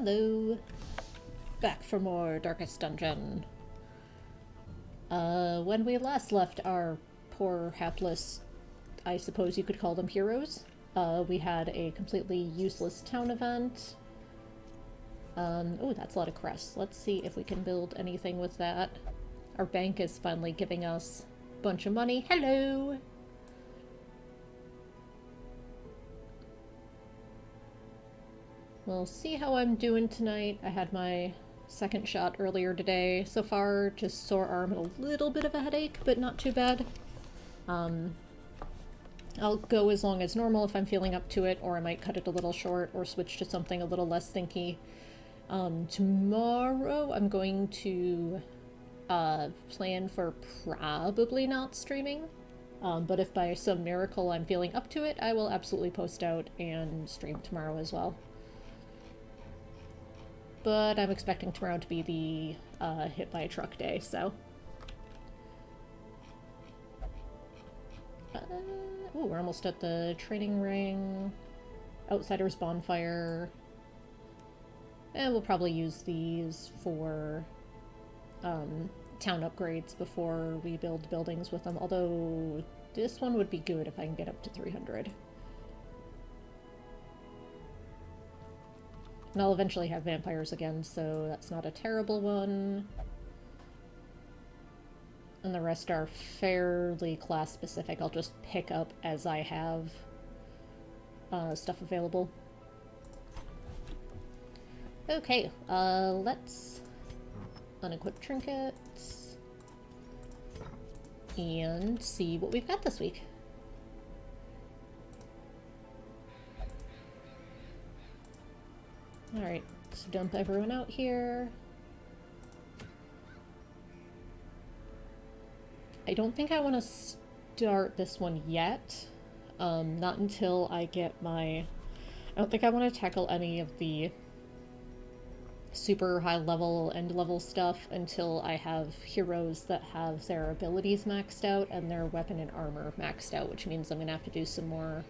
Hello. Back for more Darkest Dungeon. When we last left our poor, hapless, I suppose you could call them heroes, we had a completely useless town event. Oh, that's a lot of crests. Let's see if we can build anything with that. Our bank is finally giving us a bunch of money. Hello! We'll see how I'm doing tonight. I had my second shot earlier today. So far, just sore arm and a little bit of a headache, but not too bad. I'll go as long as normal if I'm feeling up to it, or I might cut it a little short or switch to something a little less thinky. Tomorrow I'm going to plan for probably not streaming, but if by some miracle I'm feeling up to it, I will absolutely post out and stream tomorrow as well. But I'm expecting tomorrow to be the hit by a truck day, so. Ooh, we're almost at the training ring. Outsiders bonfire. And we'll probably use these for town upgrades before we build buildings with them, although this one would be good if I can get up to 300. And I'll eventually have vampires again, so that's not a terrible one. And the rest are fairly class-specific. I'll just pick up as I have stuff available. Okay, let's unequip trinkets and see what we've got this week. Alright, let's dump everyone out here. I don't think I want to start this one yet. Not until I get my... I don't think I want to tackle any of the super high level, end level stuff until I have heroes that have their abilities maxed out and their weapon and armor maxed out, which means I'm going to have to do some more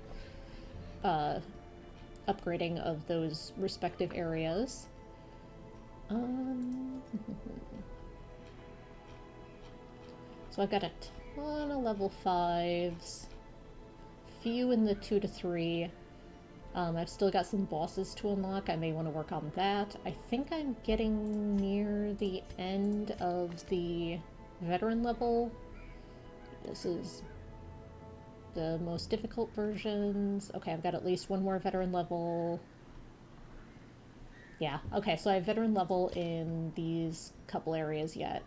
upgrading of those respective areas. So I've got a ton of level 5s, few in the 2 to 3. I've still got some bosses to unlock. I may want to work on that. I think I'm getting near the end of the veteran level. This is the most difficult versions. Okay, I've got at least one more veteran level. Yeah, okay, so I have veteran level in these couple areas yet.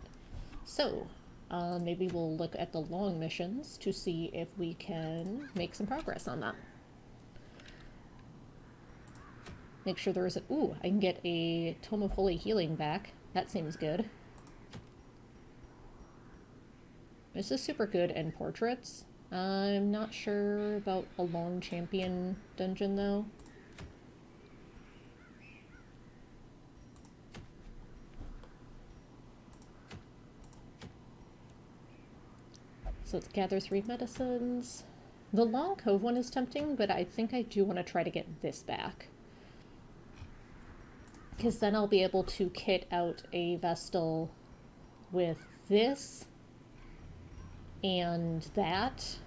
So, maybe we'll look at the long missions to see if we can make some progress on that. Make sure there is a... Ooh, I can get a Tome of Holy Healing back. That seems good. This is super good in portraits. I'm not sure about a long champion dungeon, though. So let's gather 3 medicines. The Long Cove one is tempting, but I think I do want to try to get this back. Because then I'll be able to kit out a Vestal with this and that,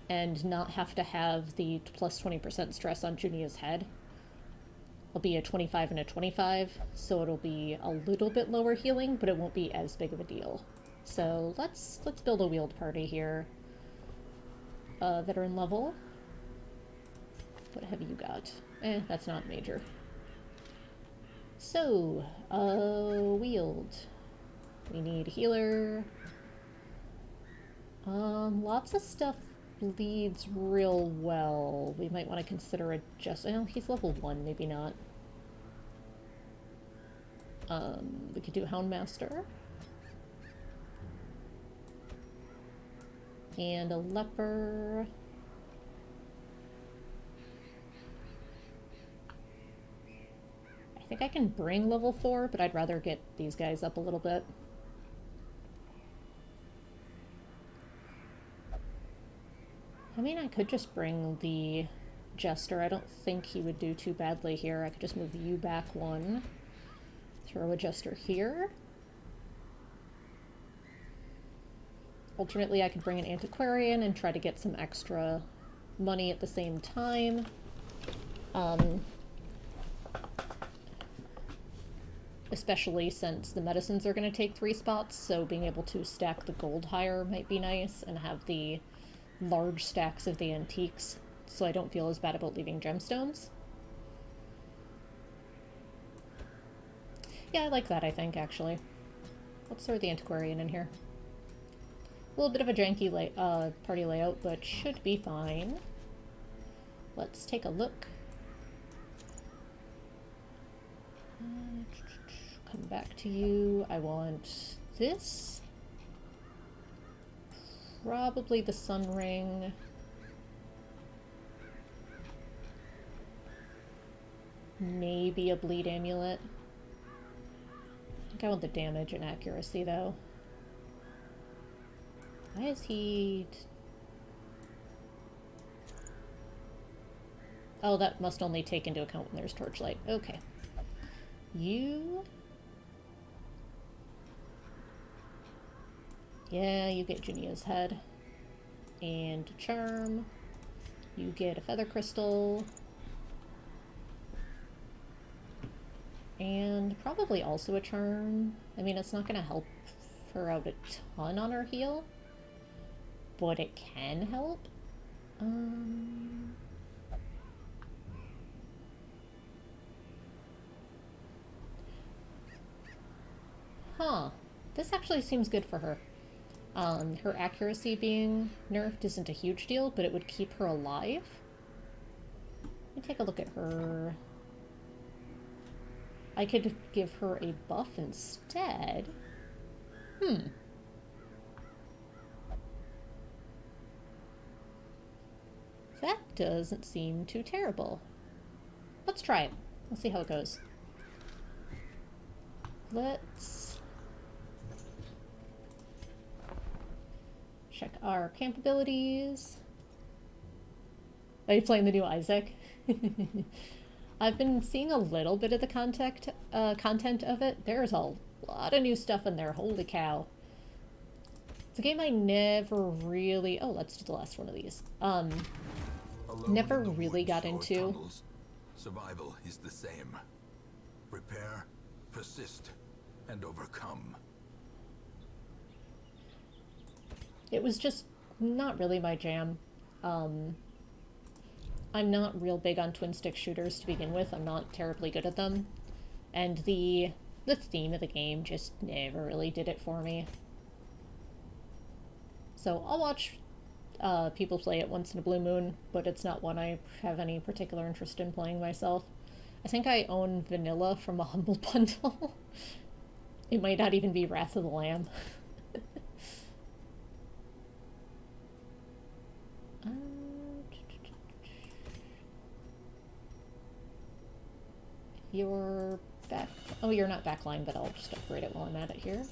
and not have to have the plus 20% stress on Junia's head. It'll be a 25 and a 25, so it'll be a little bit lower healing, but it won't be as big of a deal. So let's build a wheeled party here. Veteran level. What have you got? That's not major. So, wheeled. We need healer. Lots of stuff bleeds real well. We might want to consider adjusting. Oh, he's level 1, maybe not. We could do Houndmaster. And a leper. I think I can bring level 4, but I'd rather get these guys up a little bit. I mean, I could just bring the Jester. I don't think he would do too badly here. I could just move you back one. Throw a Jester here. Alternately, I could bring an Antiquarian and try to get some extra money at the same time. Especially since the medicines are going to take 3 spots, so being able to stack the gold higher might be nice, and have the large stacks of the antiques, so I don't feel as bad about leaving gemstones. Yeah, I like that, I think, actually. Let's throw the Antiquarian in here. A little bit of a janky party layout, but should be fine. Let's take a look. Come back to you. I want this. Probably the Sun Ring. Maybe a Bleed Amulet. I think I want the damage and accuracy, though. Why is he... Oh, that must only take into account when there's torchlight. Okay. You... Yeah, you get Junia's head. And a charm. You get a feather crystal. And probably also a charm. I mean, it's not going to help her out a ton on her heal, but it can help. Huh. This actually seems good for her. Her accuracy being nerfed isn't a huge deal, but it would keep her alive. Let me take a look at her. I could give her a buff instead. That doesn't seem too terrible. Let's try it. Let's see how it goes. Let's check our camp abilities. Are you playing the new Isaac? I've been seeing a little bit of the content of it. There's a lot of new stuff in there. Holy cow. It's a game I never really... Oh, let's do the last one of these. Never really got into. Tunnels, survival is the same. Prepare, persist, and overcome. It was just not really my jam. I'm not real big on twin-stick shooters to begin with. I'm not terribly good at them. And the theme of the game just never really did it for me. So I'll watch people play it once in a blue moon, but it's not one I have any particular interest in playing myself. I think I own vanilla from a Humble Bundle. It might not even be Wrath of the Lamb. You're back... Oh, you're not backline, but I'll just upgrade it while I'm at it here.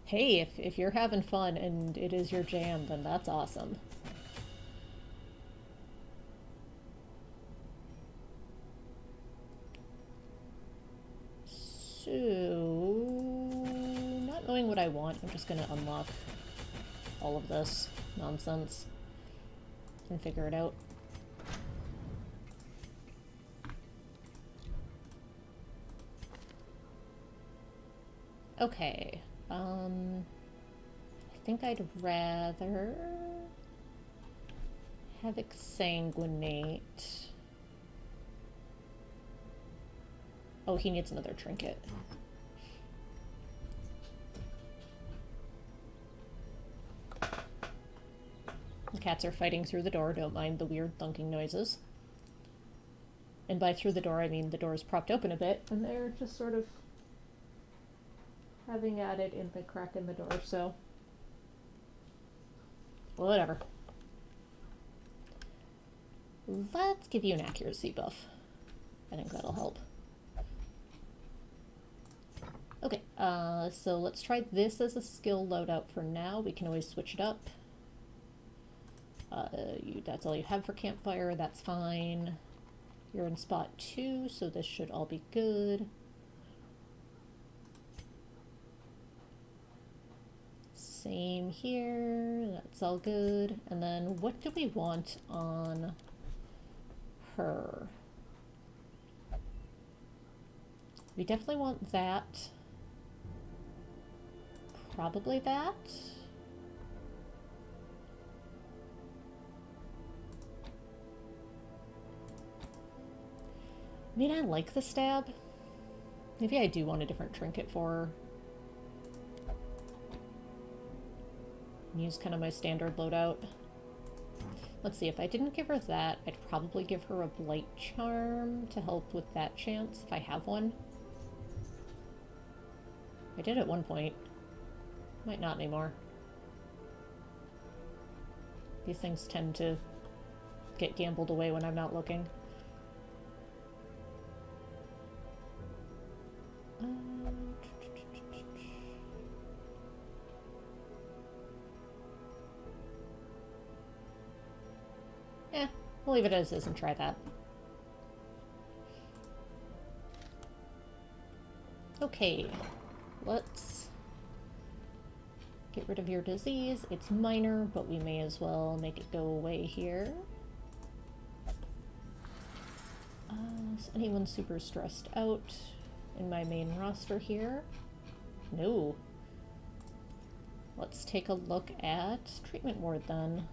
Hey, if you're having fun and it is your jam, then that's awesome. So... Not knowing what I want, I'm just gonna unlock all of this nonsense and figure it out. Okay, I think I'd rather have Exsanguinate. Oh, he needs another trinket. The cats are fighting through the door, don't mind the weird thunking noises. And by through the door, I mean the door is propped open a bit, and they're just sort of having at it in the crack in the door, so... Whatever. Let's give you an accuracy buff. I think that'll help. Okay, so let's try this as a skill loadout for now. We can always switch it up. That's all you have for campfire, that's fine. You're in spot 2, so this should all be good. Same here, that's all good. And then what do we want on her? We definitely want that. Probably that. I mean, I like the stab. Maybe I do want a different trinket for her. Use kind of my standard loadout. Let's see, if I didn't give her that, I'd probably give her a blight charm to help with that chance, if I have one. I did at one point. Might not anymore. These things tend to get gambled away when I'm not looking. We'll leave it as is and try that. Okay, let's get rid of your disease. It's minor, but we may as well make it go away here. Is anyone super stressed out in my main roster here? No. Let's take a look at treatment ward then.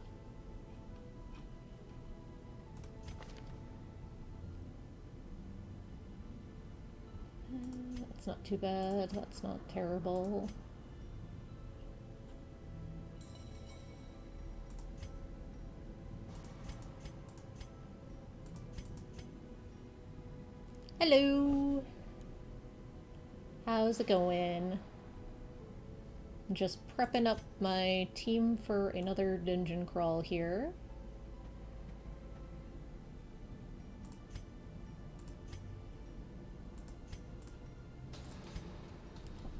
That's not too bad, that's not terrible. Hello! How's it going? Just prepping up my team for another dungeon crawl here.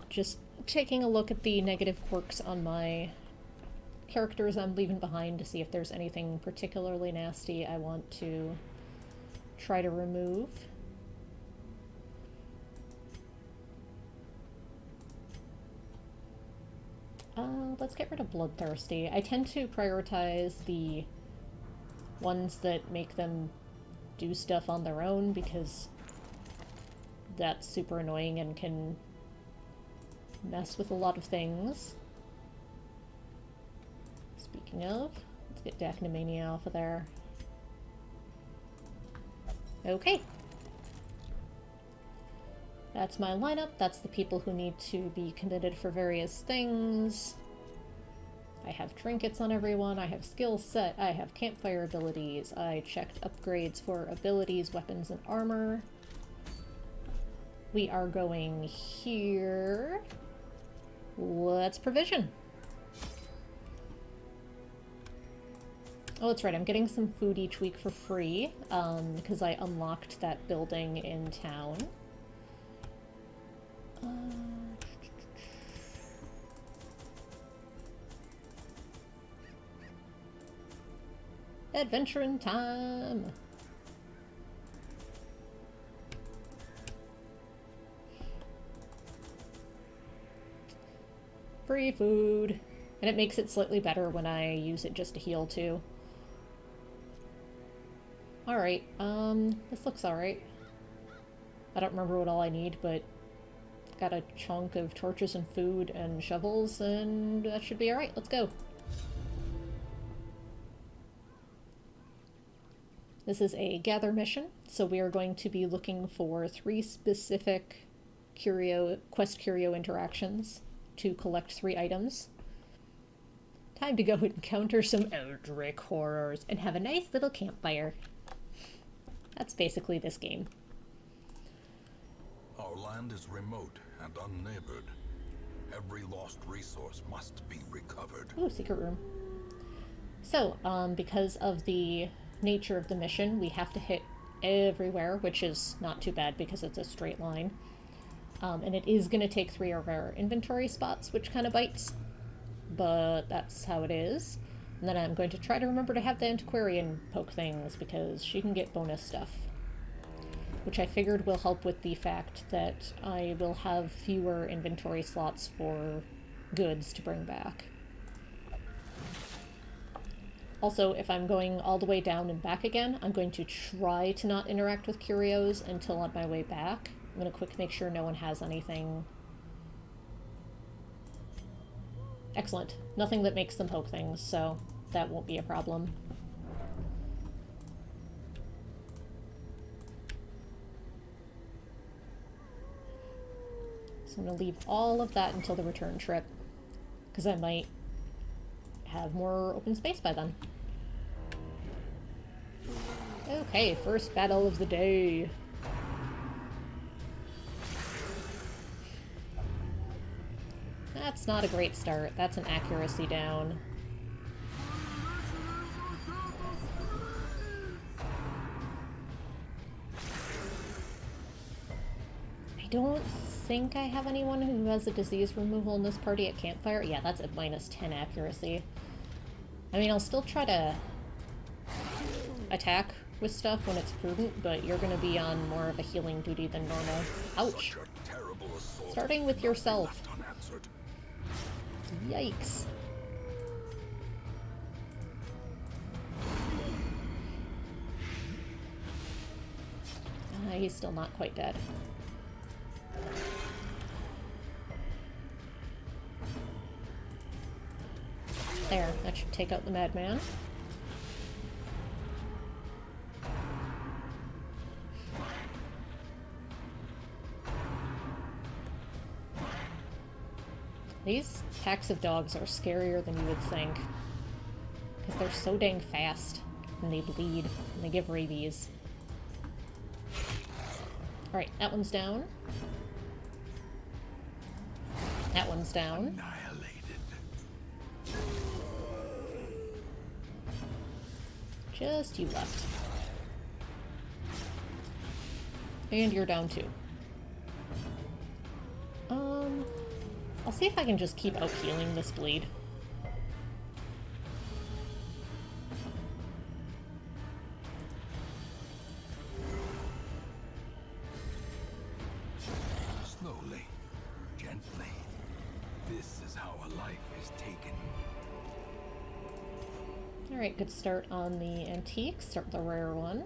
Just taking a look at the negative quirks on my characters I'm leaving behind to see if there's anything particularly nasty I want to try to remove. Let's get rid of Bloodthirsty. I tend to prioritize the ones that make them do stuff on their own because that's super annoying and can mess with a lot of things. Speaking of, let's get Dacnamania off of there. Okay. That's my lineup. That's the people who need to be committed for various things. I have trinkets on everyone. I have skill set. I have campfire abilities. I checked upgrades for abilities, weapons, and armor. We are going here. Let's provision. Oh, that's right. I'm getting some food each week for free because I unlocked that building in town. Adventuring time! Free food. And it makes it slightly better when I use it just to heal too. Alright, this looks alright. I don't remember what all I need, but got a chunk of torches and food and shovels, and that should be alright. Let's go. This is a gather mission, so we are going to be looking for 3 specific quest curio interactions to collect 3 items. Time to go encounter some Eldritch horrors and have a nice little campfire. That's basically this game. Our land is remote and unneighbored. Every lost resource must be recovered. Ooh, secret room. So, because of the nature of the mission, we have to hit everywhere, which is not too bad because it's a straight line. And it is going to take 3 of our inventory spots, which kind of bites. But that's how it is. And then I'm going to try to remember to have the antiquarian poke things, because she can get bonus stuff. Which I figured will help with the fact that I will have fewer inventory slots for goods to bring back. Also, if I'm going all the way down and back again, I'm going to try to not interact with curios until on my way back. I'm going to quick make sure no one has anything. Excellent. Nothing that makes them poke things, so that won't be a problem. So I'm going to leave all of that until the return trip, because I might have more open space by then. Okay, first battle of the day. That's not a great start. That's an accuracy down. I don't think I have anyone who has a disease removal in this party at Campfire. Yeah, that's at -10 accuracy. I mean, I'll still try to attack with stuff when it's prudent, but you're going to be on more of a healing duty than normal. Ouch! Starting with yourself. Yikes. He's still not quite dead. There, that should take out the madman. These packs of dogs are scarier than you would think. Because they're so dang fast, and they bleed, and they give rabies. Alright, that one's down. That one's down. Just you left. And you're down too. I'll see if I can just keep out healing this bleed. Slowly, gently. This is how a life is taken. Alright, good start on the antique. Start with the rare one.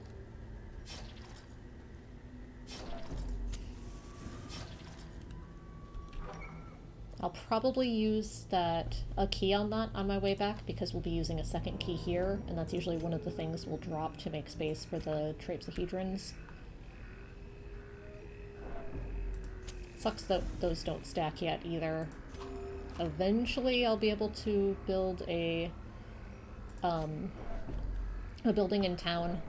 I'll probably use a key on that on my way back, because we'll be using a second key here, and that's usually one of the things we'll drop to make space for the trapezohedrons. Sucks that those don't stack yet either. Eventually I'll be able to build a building in town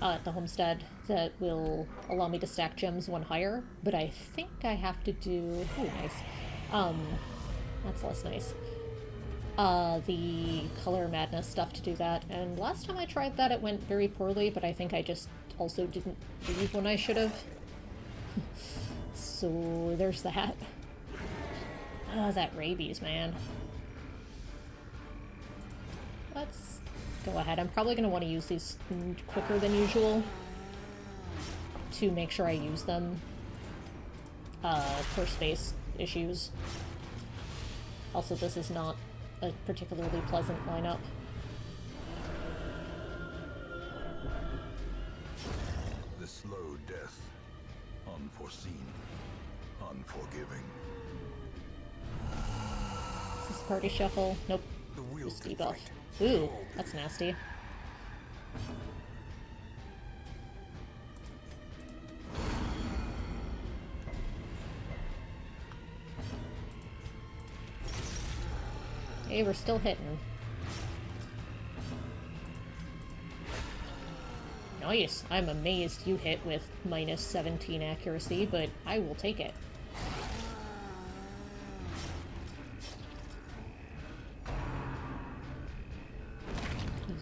at the homestead that will allow me to stack gems one higher, but I think I have to do... Ooh, nice. That's less nice. The color madness stuff to do that, and last time I tried that it went very poorly, but I think I just also didn't leave when I should have. So there's that. Oh, that rabies, man. Let's go ahead. I'm probably going to want to use these quicker than usual to make sure I use them for space issues. Also, this is not a particularly pleasant lineup. The slow death. Unforeseen. Unforgiving. Is this party shuffle? Nope. Just debuff. Ooh, that's nasty. Hey, we're still hitting. Nice! I'm amazed you hit with -17 accuracy, but I will take it.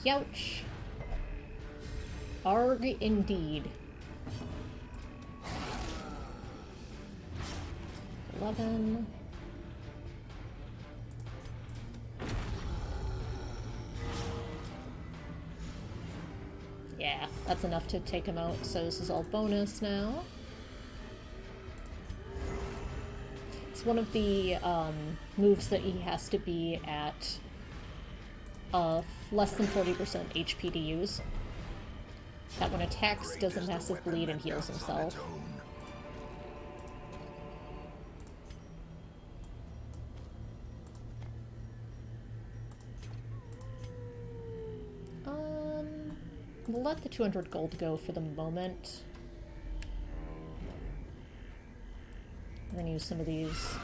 Youch! Arg indeed. 11. Yeah, that's enough to take him out, so this is all bonus now. It's one of the moves that he has to be at less than 40% HP to use. That one attacks, does a massive bleed, and heals himself. We'll let the 200 gold go for the moment. We're gonna use some of these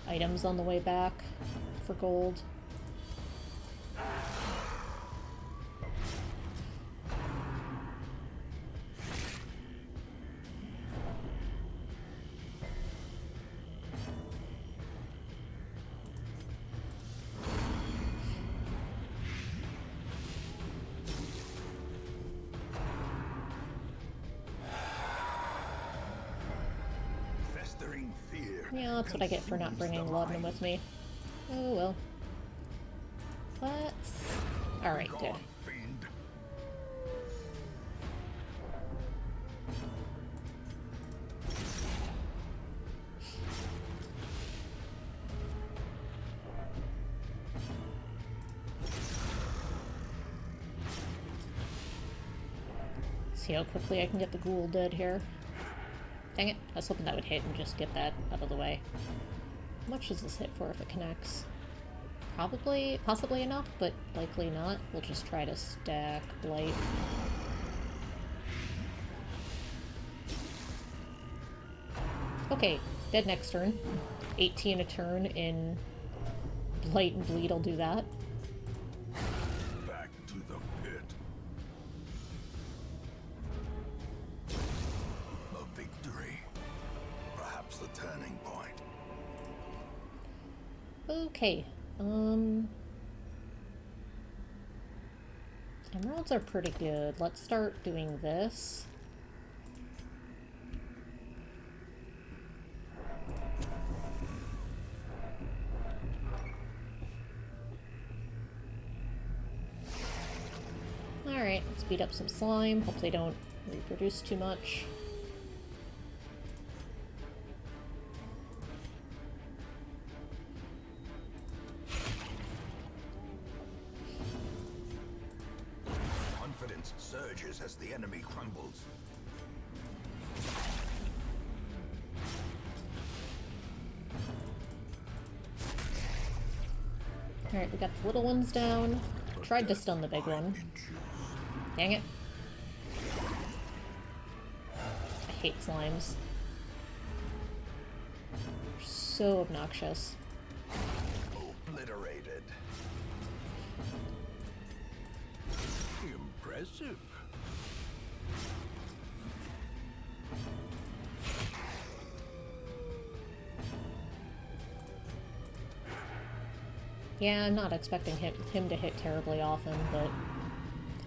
items on the way back for gold. Yeah, that's what I get for not bringing laudanum with me. Oh well. Let's... Alright, good. See how quickly I can get the ghoul dead here. Dang it, I was hoping that would hit and just get that out of the way. How much does this hit for if it connects? Possibly enough, but likely not. We'll just try to stack Blight. Okay, dead next turn. 18 a turn in Blight and Bleed will do that. Back to the pit. A victory. Perhaps the turning point. Okay, emeralds are pretty good. Let's start doing this. Alright, let's beat up some slime. Hope they don't reproduce too much. Confidence surges as the enemy crumbles. Alright, we got the little ones down. Tried to stun the big one. Dang it. I hate slimes. They're so obnoxious. Obliterated. Impressive. Yeah, I'm not expecting him to hit terribly often, but...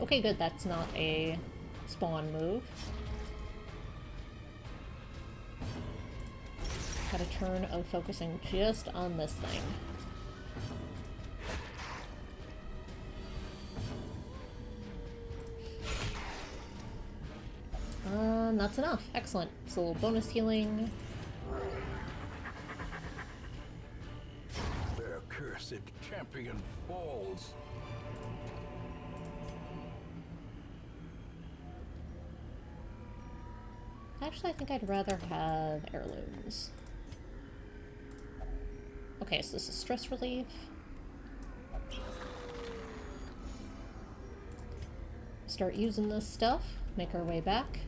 Okay, good, that's not a spawn move. Got a turn of focusing just on this thing. That's enough. Excellent. It's a little bonus healing. Their cursed champion falls. Actually, I think I'd rather have heirlooms. Okay, so this is stress relief. Start using this stuff. Make our way back.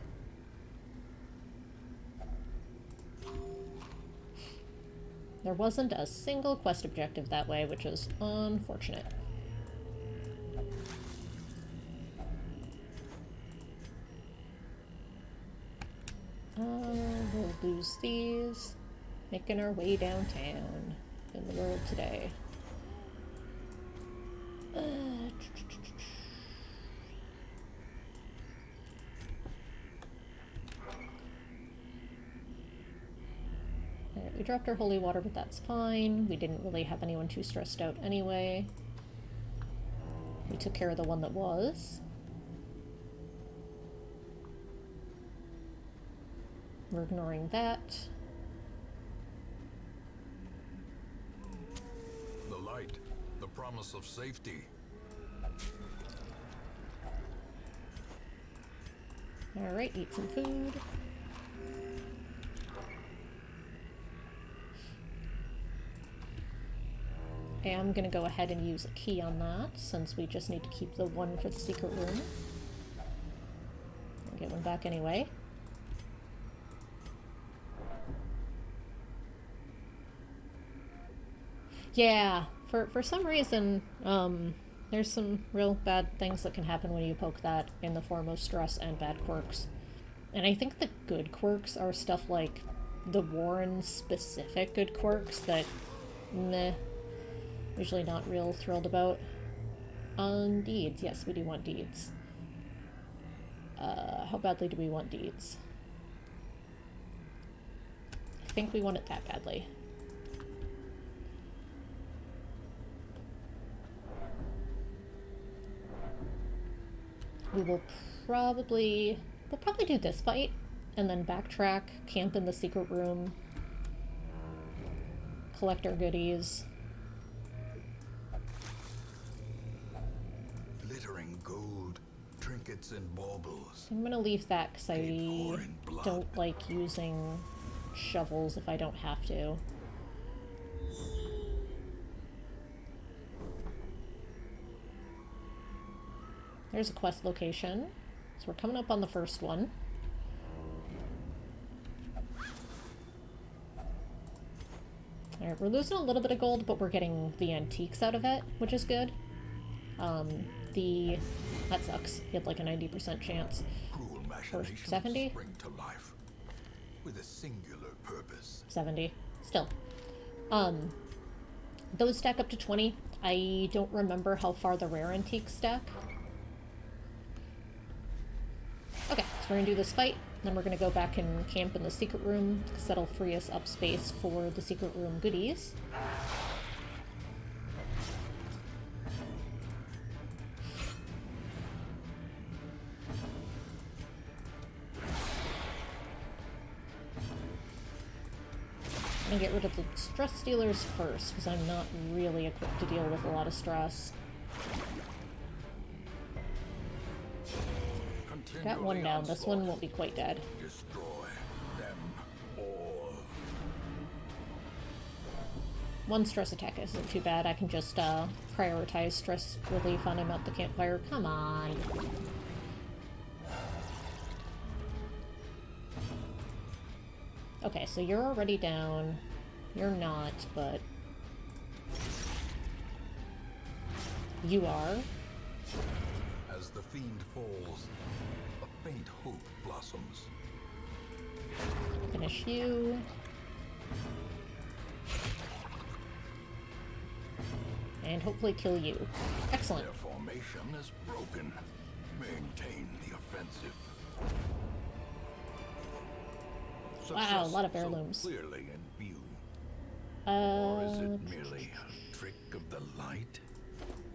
There wasn't a single quest objective that way, which is unfortunate. We'll lose these. Making our way downtown in the world today. We we dropped our holy water, but that's fine. We didn't really have anyone too stressed out anyway. We took care of the one that was. We're ignoring that. The light, the promise of safety. Alright, eat some food. Okay, I'm gonna go ahead and use a key on that, since we just need to keep the one for the secret room. I'll get one back anyway. Yeah, for some reason, there's some real bad things that can happen when you poke that in the form of stress and bad quirks. And I think the good quirks are stuff like the Warren-specific good quirks that, meh, usually not real thrilled about. Deeds. Yes, we do want deeds. How badly do we want deeds? I think we want it that badly. We'll probably do this fight, and then backtrack, camp in the secret room, collect our goodies. Glittering gold, trinkets and baubles. I'm gonna leave that because I Paid for in blood. don't like using shovels if I don't have to. There's a quest location. So we're coming up on the first one. Alright, we're losing a little bit of gold, but we're getting the antiques out of it, which is good. That sucks. You had like a 90% chance. Cruel For machinations 70? spring to life with a singular purpose. 70. Still. Those stack up to 20. I don't remember how far the rare antiques stack. Okay, so we're gonna do this fight, then we're gonna go back and camp in the secret room, because that'll free us up space for the secret room goodies. I'm gonna get rid of the stress stealers first, because I'm not really equipped to deal with a lot of stress. Got one down. This one won't be quite dead. Destroy them all. One stress attack isn't too bad. I can just prioritize stress relief on him at the campfire. Come on. Okay, so you're already down. You're not, but you are. As the fiend falls, a faint hope blossoms. Finish you. And hopefully kill you. Excellent. Their formation is broken. Maintain the offensive. Wow, a lot of Success heirlooms. So clearly in view. Or is it merely a trick of the light?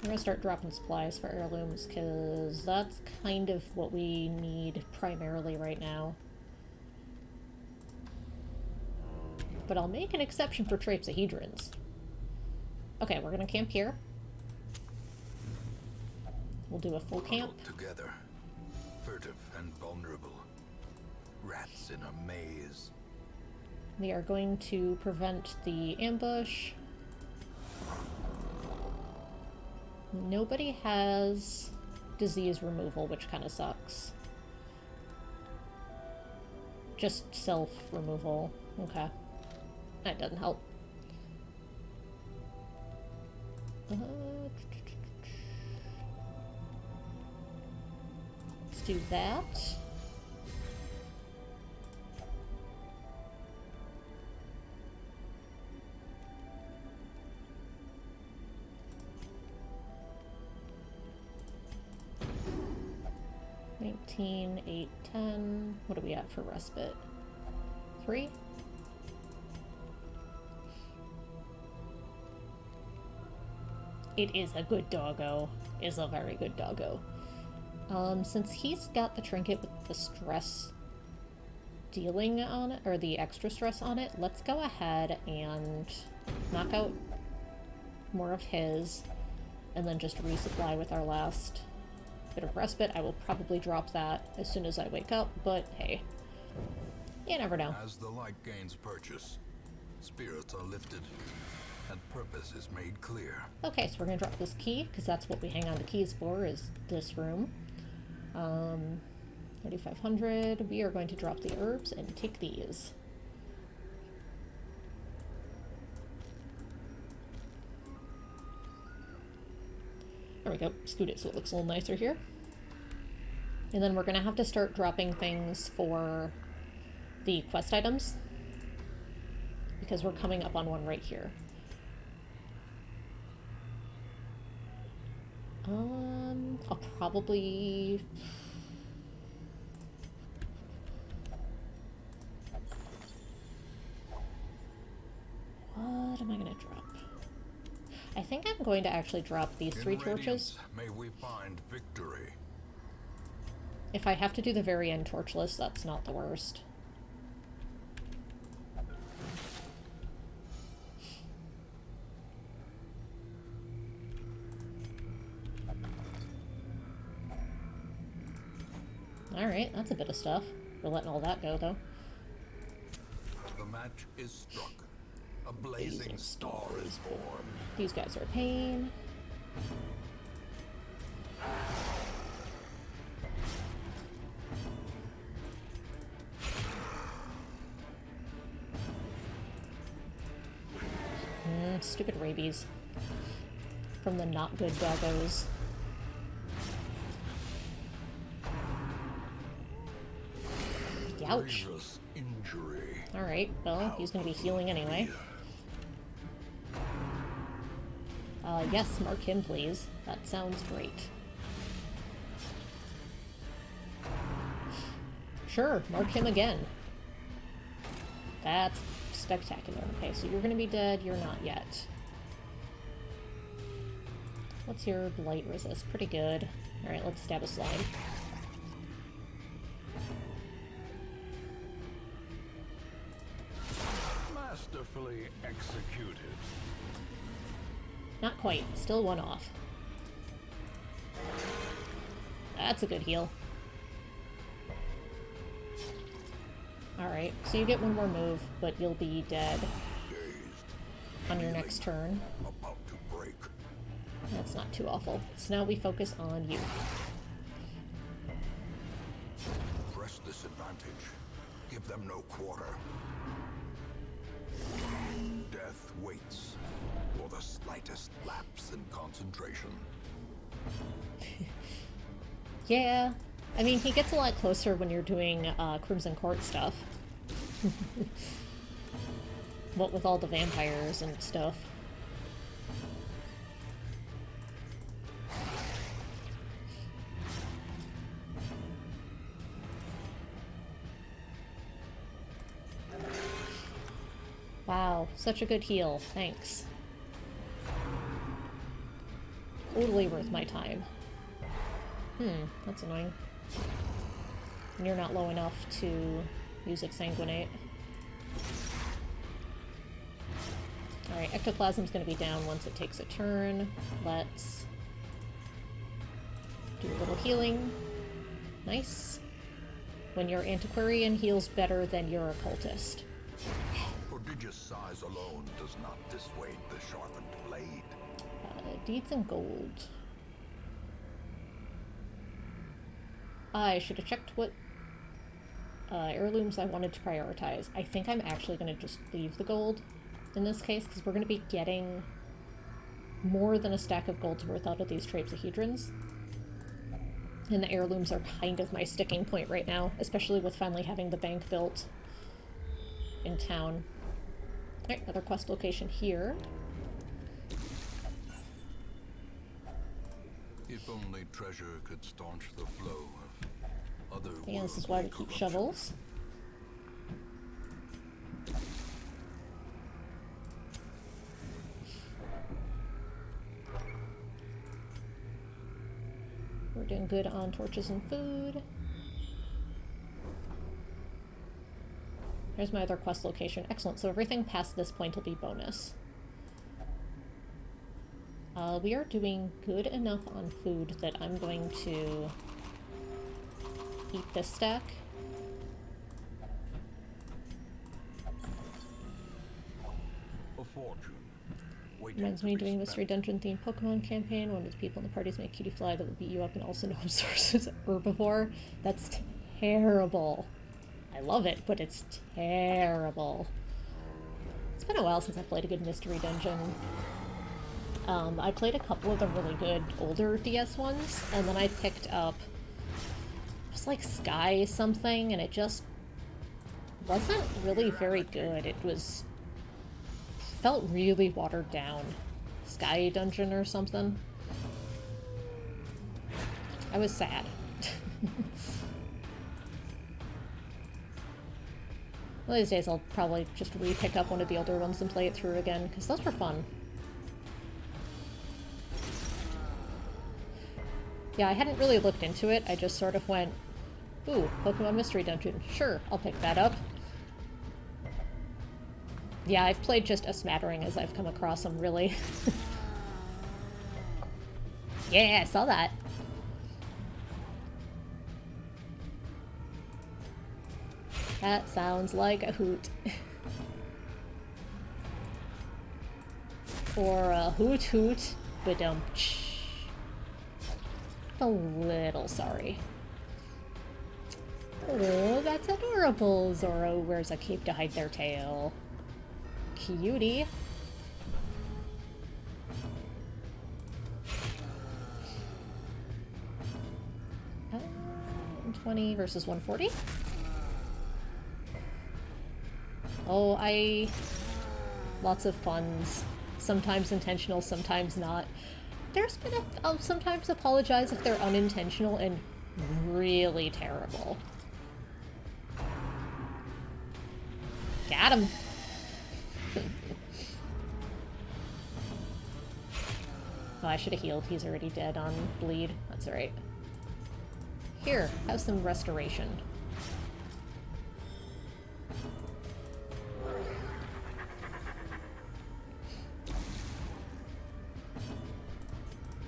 I'm gonna start dropping supplies for heirlooms, because that's kind of what we need primarily right now. But I'll make an exception for trapezohedrons. Okay, we're gonna camp here. We'll do a full camp. Huddled together, furtive and vulnerable. Rats in a maze. We are going to prevent the ambush. Nobody has disease removal, which kind of sucks. Just self-removal. Okay. That doesn't help. Let's do that. $19, $8, $10. What are we at for respite? 3? It is a good doggo. It's a very good doggo. Since he's got the trinket with the stress dealing on it, or the extra stress on it, let's go ahead and knock out more of his, and then just resupply with our last bit of respite. I will probably drop that as soon as I wake up, but hey, you never know. As the light gains purchase, spirits are lifted, and purpose is made clear. Okay, so we're gonna drop this key, because that's what we hang on the keys for, is this room. 3,500. We are going to drop the herbs and take these. There we go. Scoot it so it looks a little nicer here. And then we're going to have to start dropping things for the quest items, because we're coming up on one right here. I'll probably... What am I going to drop? I think I'm going to actually drop these 3 torches. May we find victory. If I have to do the very end torchless, that's not the worst. Alright, that's a bit of stuff. We're letting all that go, though. The match is struck. A blazing star is born. These guys are a pain. Stupid rabies. From the not good doggos. Ouch. Grievous injury. Alright, well, he's gonna be healing anyway. Yes, mark him, please. That sounds great. Sure, mark him again. That's spectacular. Okay, so you're gonna be dead, you're not yet. What's your blight resist? Pretty good. Alright, let's stab a slime. Masterfully executed. Not quite. Still one off. That's a good heal. Alright, so you get one more move, but you'll be dead on your next turn. About to break. That's not too awful. So now we focus on you. Press this advantage. Give them no quarter. Death waits for the slightest lapse in concentration. Yeah, I mean, he gets a lot closer when you're doing Crimson Court stuff. What with all the vampires and stuff. Wow, such a good heal. Thanks. Totally worth my time. That's annoying. And you're not low enough to use Exsanguinate. Alright, Ectoplasm's gonna be down once it takes a turn. Let's do a little healing. Nice. When your Antiquarian heals better than your Occultist. Prodigious size alone does not dissuade the sharpened blade. Deeds and gold. I should have checked what heirlooms I wanted to prioritize. I think I'm actually going to just leave the gold in this case, because we're going to be getting more than a stack of gold's worth out of these trapezohedrons. And the heirlooms are kind of my sticking point right now, especially with finally having the bank built in town. Alright, another quest location here. If only treasure could staunch the flow of other And this is why we keep shovels. We're doing good on torches and food. Here's my other quest location. Excellent. So everything past this point will be bonus. We are doing good enough on food that I'm going to eat this stack. A fortune. Reminds me of doing a mystery dungeon themed Pokemon campaign. One of the people in the parties make cutie fly that will beat you up and also know sources herbivore. That's terrible. I love it, but it's terrible. It's been a while since I played a good mystery dungeon. I played a couple of the really good older DS ones, and then I picked up, it was like Sky something, and it just wasn't really very good. It was, felt really watered down. Sky Dungeon or something. I was sad. One of these days I'll probably just re-pick up one of the older ones and play it through again, because those were fun. Yeah, I hadn't really looked into it. I just sort of went, ooh, Pokemon Mystery Dungeon. Sure, I'll pick that up. Yeah, I've played just a smattering as I've come across them, really. Yeah, I saw that. That sounds like a hoot. Or a hoot hoot, ba-dum-tsh. A little sorry. Oh, that's adorable. Zoro wears a cape to hide their tail. Cutie. 120 versus 140. Oh, lots of puns. Sometimes intentional, sometimes not. There's been I'll sometimes apologize if they're unintentional and really terrible. Got him. Oh, I should have healed. He's already dead on bleed. That's alright. Here, have some restoration.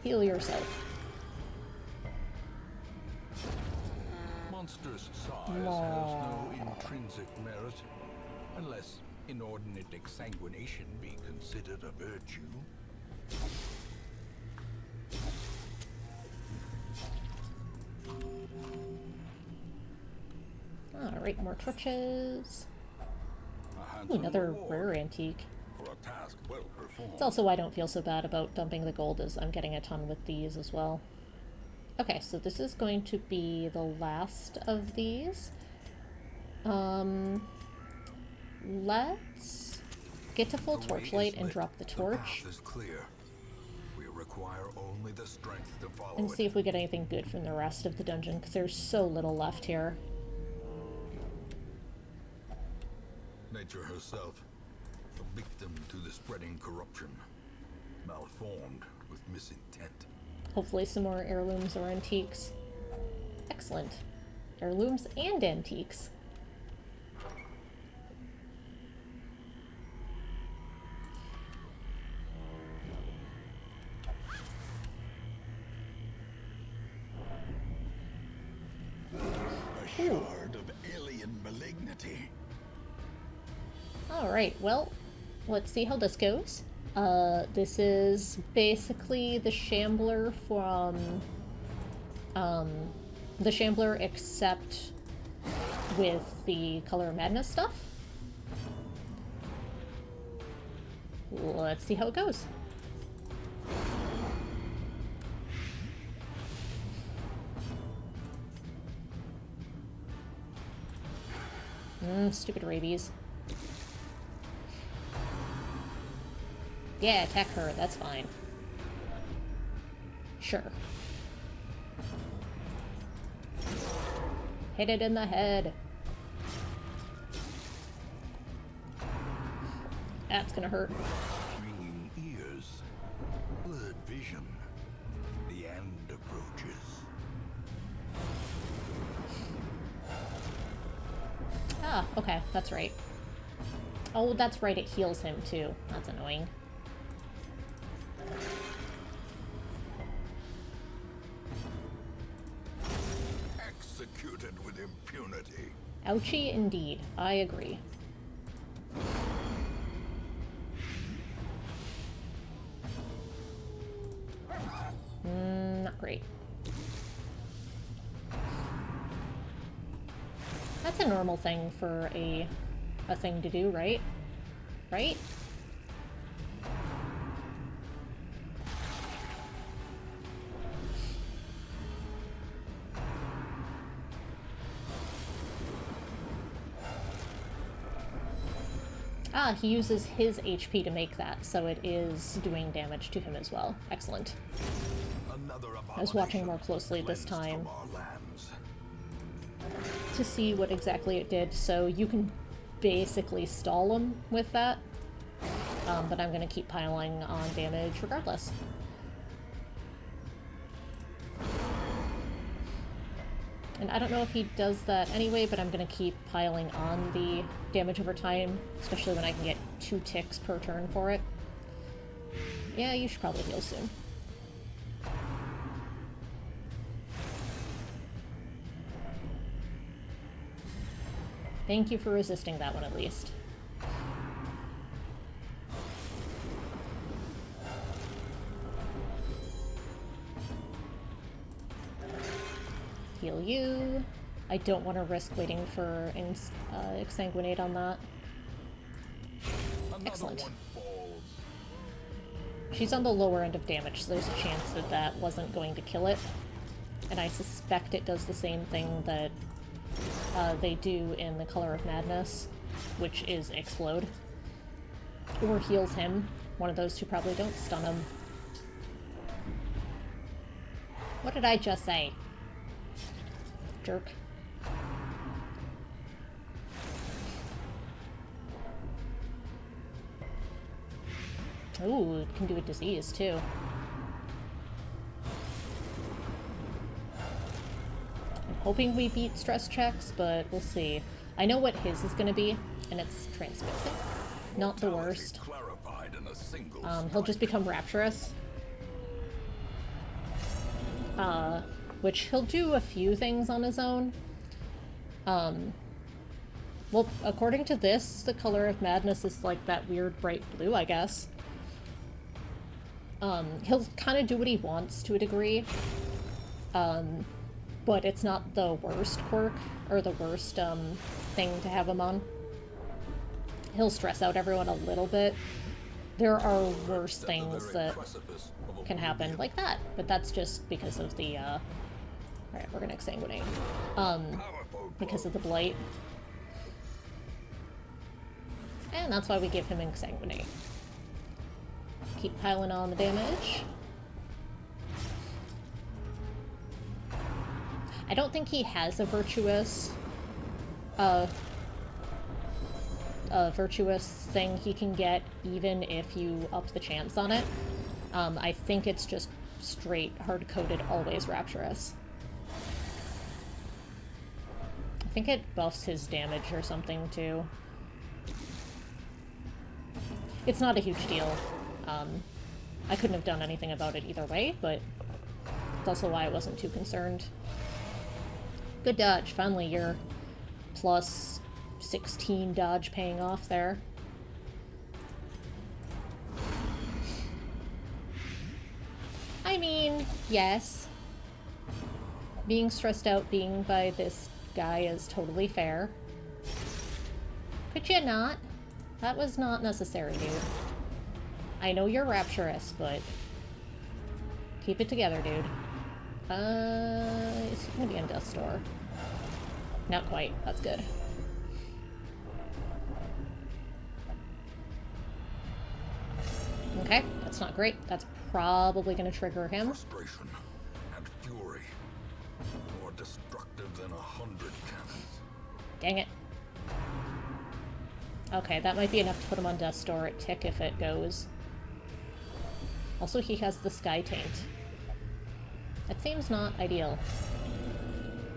Heal yourself. Monstrous size has no intrinsic merit, unless inordinate exsanguination be considered a virtue. Alright, more torches. Ooh, another rare antique. For a task well performed. It's also why I don't feel so bad about dumping the gold, as I'm getting a ton with these as well. Okay, so this is going to be the last of these. Let's get to full torchlight and drop the torch. The path is clear. We require only the strength to follow And see if we get anything good from the rest of the dungeon, because there's so little left here. Nature herself, a victim to the spreading corruption, malformed with misintent. Hopefully some more heirlooms or antiques. Excellent. Heirlooms and antiques. A shard of alien malignity. Alright, well, let's see how this goes. This is basically the Shambler from, the Shambler except with the Color of Madness stuff. Let's see how it goes. Stupid rabies. Yeah, attack her, that's fine. Sure. Hit it in the head. That's gonna hurt. Ringing ears, blurred vision. The end approaches. Ah, okay, that's right. Oh, that's right, it heals him too. That's annoying. Executed with impunity. Ouchie indeed. I agree. Not great. That's a normal thing for a thing to do, right? Right? Ah, he uses his HP to make that, so it is doing damage to him as well. Excellent. I was watching more closely this time to see what exactly it did, so you can basically stall him with that, but I'm going to keep piling on damage regardless. And I don't know if he does that anyway, but I'm going to keep piling on the damage over time, especially when I can get 2 ticks per turn for it. Yeah, you should probably heal soon. Thank you for resisting that one at least. Heal you. I don't want to risk waiting for exsanguinate on that. Excellent. She's on the lower end of damage, so there's a chance that that wasn't going to kill it. And I suspect it does the same thing that they do in The Color of Madness, which is explode. Or heals him. One of those two probably don't stun him. What did I just say? Jerk. Ooh, it can do a disease too. I'm hoping we beat stress checks, but we'll see. I know what his is going to be, and it's transfixing. Not the worst. He'll just become rapturous. Which he'll do a few things on his own. Well, according to this, The Color of Madness is like that weird bright blue, I guess. He'll kind of do what he wants to a degree. But it's not the worst quirk, or the worst, thing to have him on. He'll stress out everyone a little bit. There are worse things that can happen, like that, but that's just because of the, Alright, we're gonna exsanguinate. Because of the blight. And that's why we give him exsanguinate. Keep piling on the damage. I don't think he has a virtuous thing he can get even if you up the chance on it. I think it's just straight hard-coded always rapturous. I think it buffs his damage or something too. It's not a huge deal. I couldn't have done anything about it either way, but that's also why I wasn't too concerned. Good dodge. Finally, your plus 16 dodge paying off there. I mean, yes. Being stressed out being by this guy is totally fair. Could you not? That was not necessary, dude. I know you're rapturous, but keep it together, dude. Is he gonna be on Death's Door? Not quite. That's good. Okay, that's not great. That's probably gonna trigger him. Frustration and fury, more destructive than 100 cannons. Dang it. Okay, that might be enough to put him on Death's Door at tick if it goes. Also, he has the Sky Taint. That seems not ideal.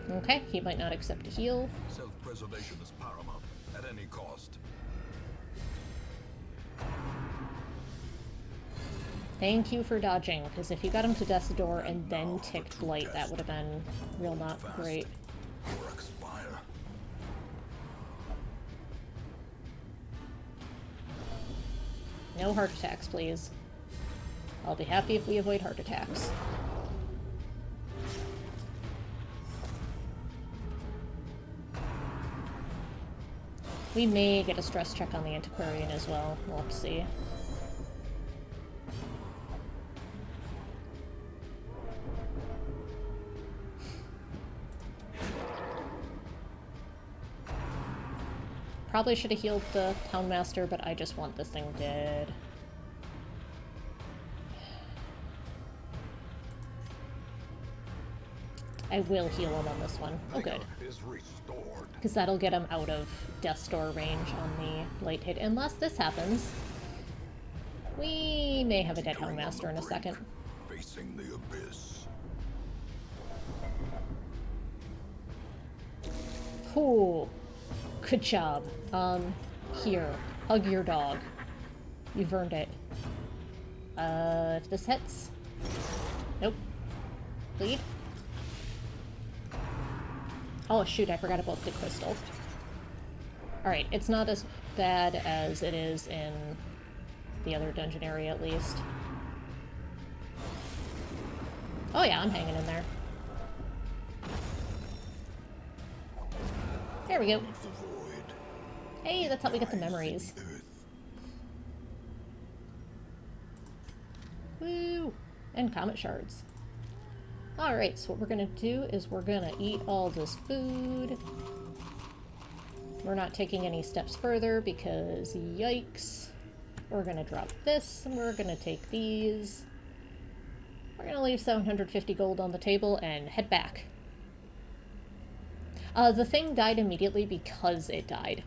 Okay, he might not accept a heal. Self-preservation is paramount. at any cost. Thank you for dodging, because if you got him to Death's Door and then ticked Blight, that would have been real not great. Or expire. No heart attacks, please. I'll be happy if we avoid heart attacks. We may get a stress check on the Antiquarian as well. We'll have to see. Probably should have healed the Houndmaster, but I just want this thing dead. I will heal him on this one. Oh, good. Because that'll get him out of Death's Door range on the light hit. Unless this happens, we may have a dead Houndmaster in a second. Facing the abyss. Cool. Good job. Here. Hug your dog. You've earned it. If this hits... Nope. Bleed. Oh shoot, I forgot about the crystal. Alright, it's not as bad as it is in the other dungeon area, at least. Oh yeah, I'm hanging in there. There we go. Hey, that's how we get the memories. Woo! And comet shards. Alright, so what we're gonna do is we're gonna eat all this food. We're not taking any steps further because yikes. We're gonna drop this and we're gonna take these. We're gonna leave 750 gold on the table and head back. The thing died immediately because it died.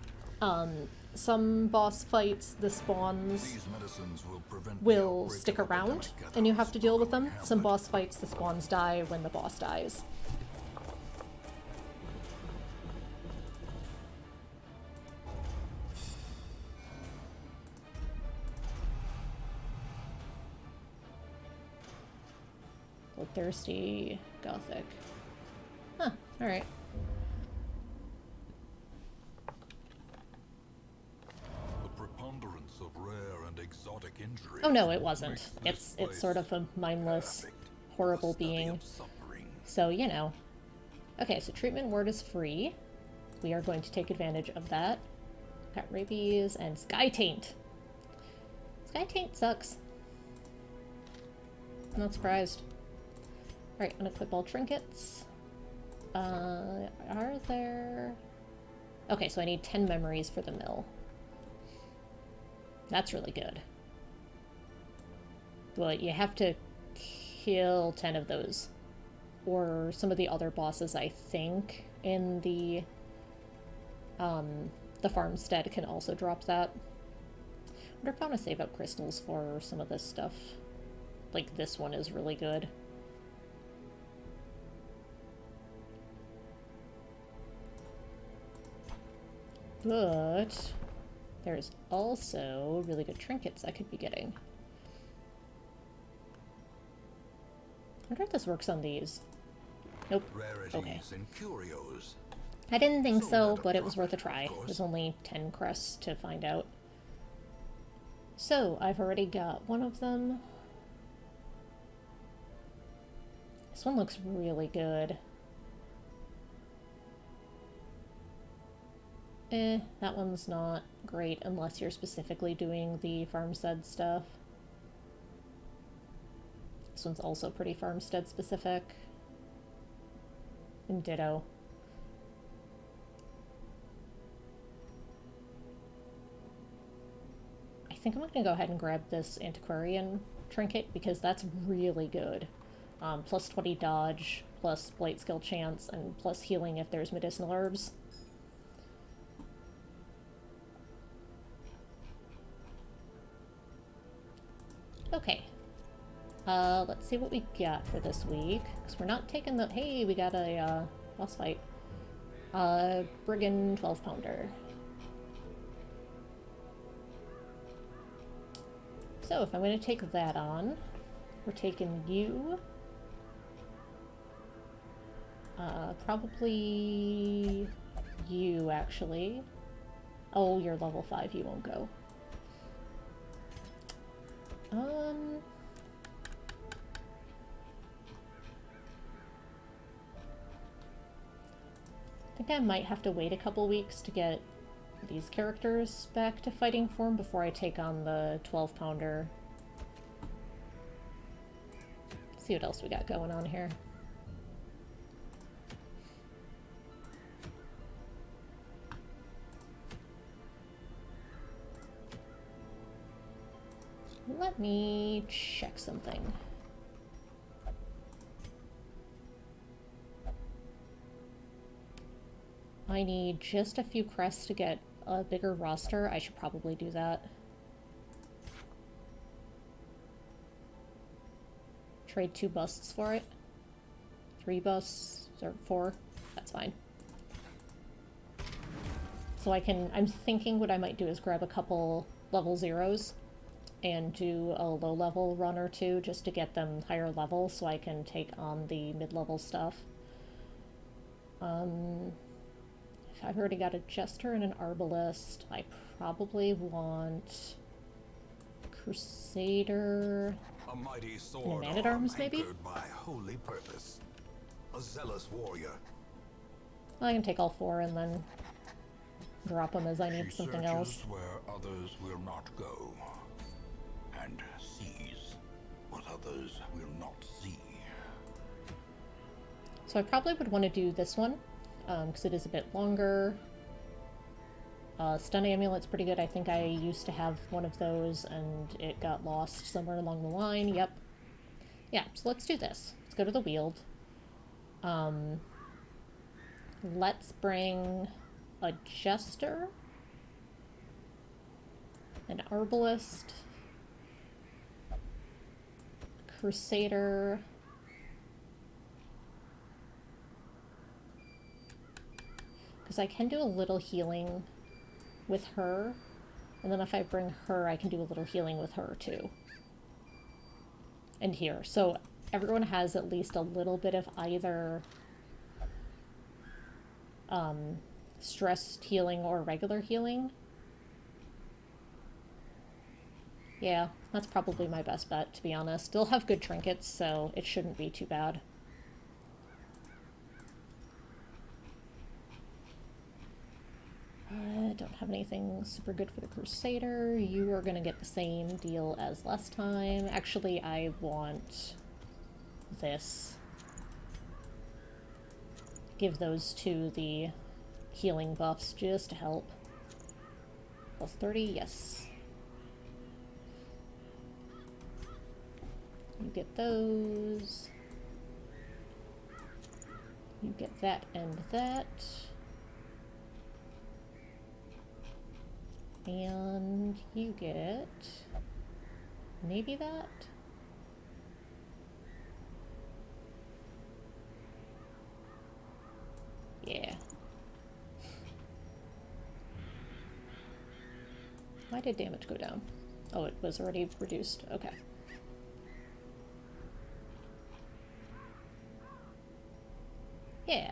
Some boss fights, the spawns will stick around, and you have to deal with them. Some boss fights, the spawns die when the boss dies. Bloodthirsty Gothic. Huh, alright. Of rare and exotic injury. Oh no, it wasn't. It's sort of a mindless, horrible being. So, you know. Okay, so treatment word is free. We are going to take advantage of that. Got rabies and Sky Taint. Sky Taint sucks. I'm not surprised. Alright, unequip all trinkets. Are there... Okay, so I need 10 memories for the mill. That's really good. But you have to kill 10 of those. Or some of the other bosses, I think, in the farmstead can also drop that. I wonder if I want to save up crystals for some of this stuff. Like, this one is really good. But... there's also really good trinkets I could be getting. I wonder if this works on these. Nope. Okay. And curios. I didn't think so, but it was worth a try. It was only 10 crests to find out. So, I've already got one of them. This one looks really good. That one's not great unless you're specifically doing the farmstead stuff. This one's also pretty farmstead specific. And ditto. I think I'm gonna go ahead and grab this Antiquarian trinket because that's really good. Plus 20 dodge, plus blight skill chance, and plus healing if there's medicinal herbs. Okay. Let's see what we got for this week. Because we're not taking the... Hey, we got a boss fight. Brigand 12-pounder. So if I'm going to take that on, we're taking you. Probably you, actually. Oh, you're level 5, you won't go. I think I might have to wait a couple weeks to get these characters back to fighting form before I take on the 12-pounder. See what else we got going on here. Let me check something. I need just a few crests to get a bigger roster. I should probably do that. Trade 2 busts for it. 3 busts, or 4. That's fine. So I'm thinking what I might do is grab a couple level 0s and do a low-level run or 2 just to get them higher level so I can take on the mid-level stuff. If I've already got a Jester and an Arbalist, I probably want Crusader A mighty and a sword Man-at-Arms, maybe? anchored by holy purpose. A zealous warrior. I can take all 4 and then drop them as I need She something searches else. where others will not go, and sees what others will not see. So I probably would want to do this one, because it is a bit longer. Stun Amulet's pretty good. I think I used to have one of those and it got lost somewhere along the line. Yep. Yeah, so let's do this. Let's go to the Weald. Let's bring a Jester, an Arbalist, Crusader, because I can do a little healing with her, and then if I bring her, I can do a little healing with her too. And here. So everyone has at least a little bit of either stress healing or regular healing. Yeah, that's probably my best bet, to be honest. They'll have good trinkets, so it shouldn't be too bad. I don't have anything super good for the Crusader. You are going to get the same deal as last time. Actually, I want this. Give those two the healing buffs just to help. Plus 30, yes. You get those. You get that and that. And you get maybe that. Yeah. Why did damage go down? Oh, it was already reduced. Okay. Yeah.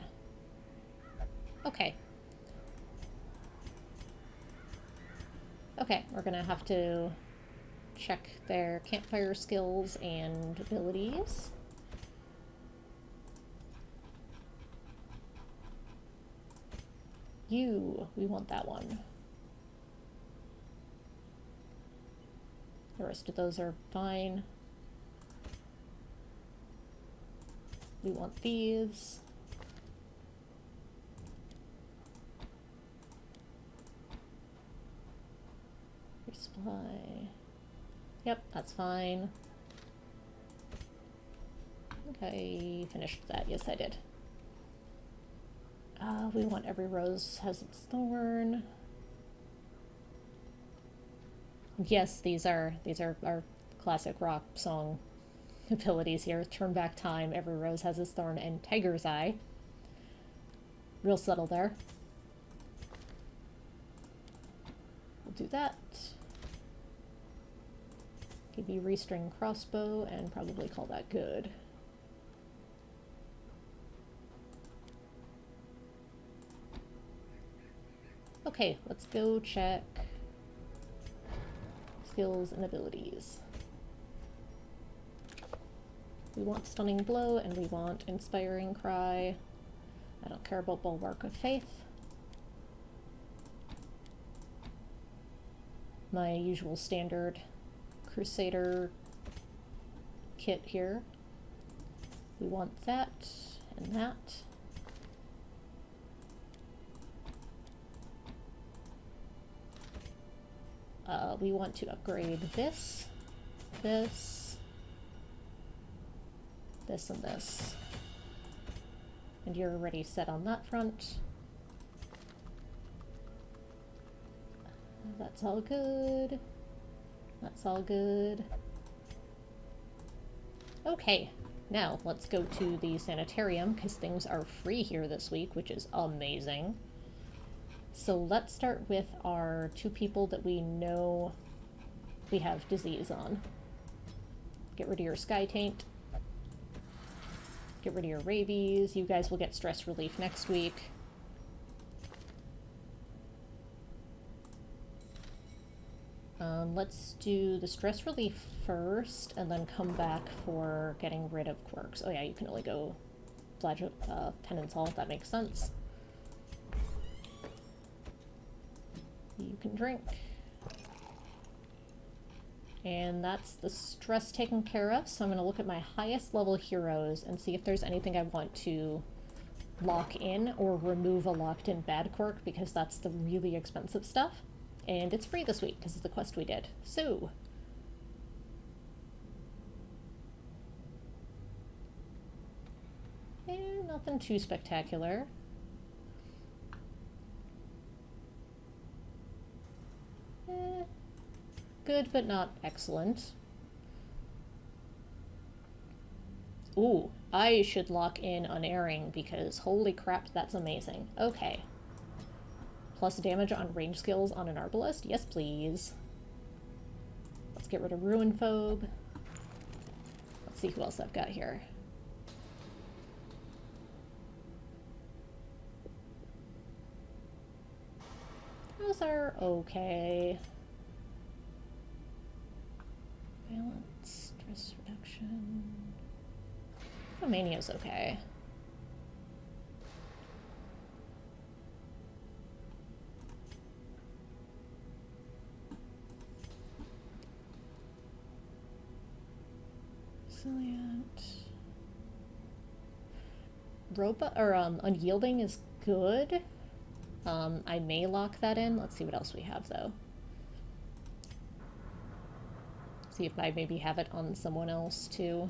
Okay. Okay, we're gonna have to check their campfire skills and abilities. We want that one. The rest of those are fine. We want these. Resupply. Yep, that's fine. Okay, finished that. Yes, I did. We want every rose has its thorn. Yes, these are our classic rock song abilities here. Turn back time, every rose has its thorn, and Tiger's Eye. Real subtle there. We'll do that. Give you restring crossbow and probably call that good. Okay, let's go check skills and abilities. We want Stunning Blow and we want Inspiring Cry. I don't care about Bulwark of Faith. My usual standard Crusader kit here. We want that and that. We want to upgrade this, this, this, and this. And you're already set on that front. That's all good. That's all good. Okay, now let's go to the sanitarium because things are free here this week, which is amazing. So let's start with our 2 people that we know we have disease on. Get rid of your Sky Taint. Get rid of your rabies. You guys will get stress relief next week. Let's do the stress relief first, and then come back for getting rid of quirks. Oh yeah, you can only go Penance Hall, that makes sense. You can drink. And that's the stress taken care of, so I'm going to look at my highest level heroes and see if there's anything I want to lock in or remove a locked in bad quirk, because that's the really expensive stuff. And it's free this week because of the quest we did. So, nothing too spectacular. Good, but not excellent. Ooh, I should lock in Unerring because holy crap, that's amazing. Okay. Plus damage on range skills on an Arbalist? Yes, please. Let's get rid of Ruin Phobe. Let's see who else I've got here. Those are okay. Balance, stress reduction. Romania's okay. Resilient. Unyielding is good. I may lock that in. Let's see what else we have though. See if I maybe have it on someone else too.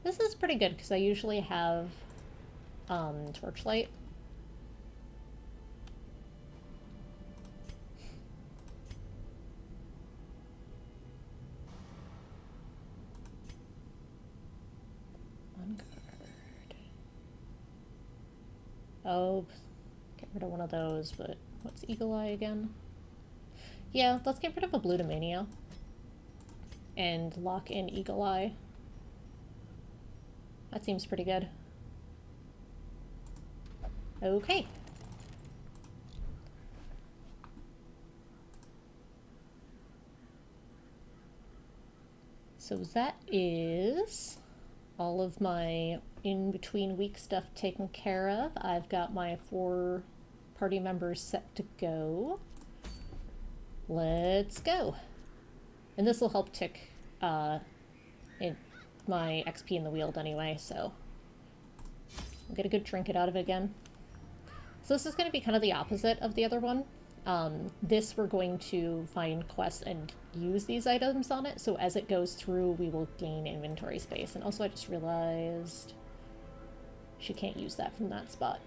This is pretty good because I usually have Torchlight. Oh, get rid of one of those, but what's Eagle Eye again? Yeah, let's get rid of a Blutomania and lock in Eagle Eye. That seems pretty good. Okay. So that is all of my in-between week stuff taken care of. I've got my 4 party members set to go. Let's go. And this will help tick in my XP in the Weald anyway, so I'll get a good trinket out of it again. So this is going to be kind of the opposite of the other one. This we're going to find quests and use these items on it, so as it goes through we will gain inventory space. And also I just realized she can't use that from that spot.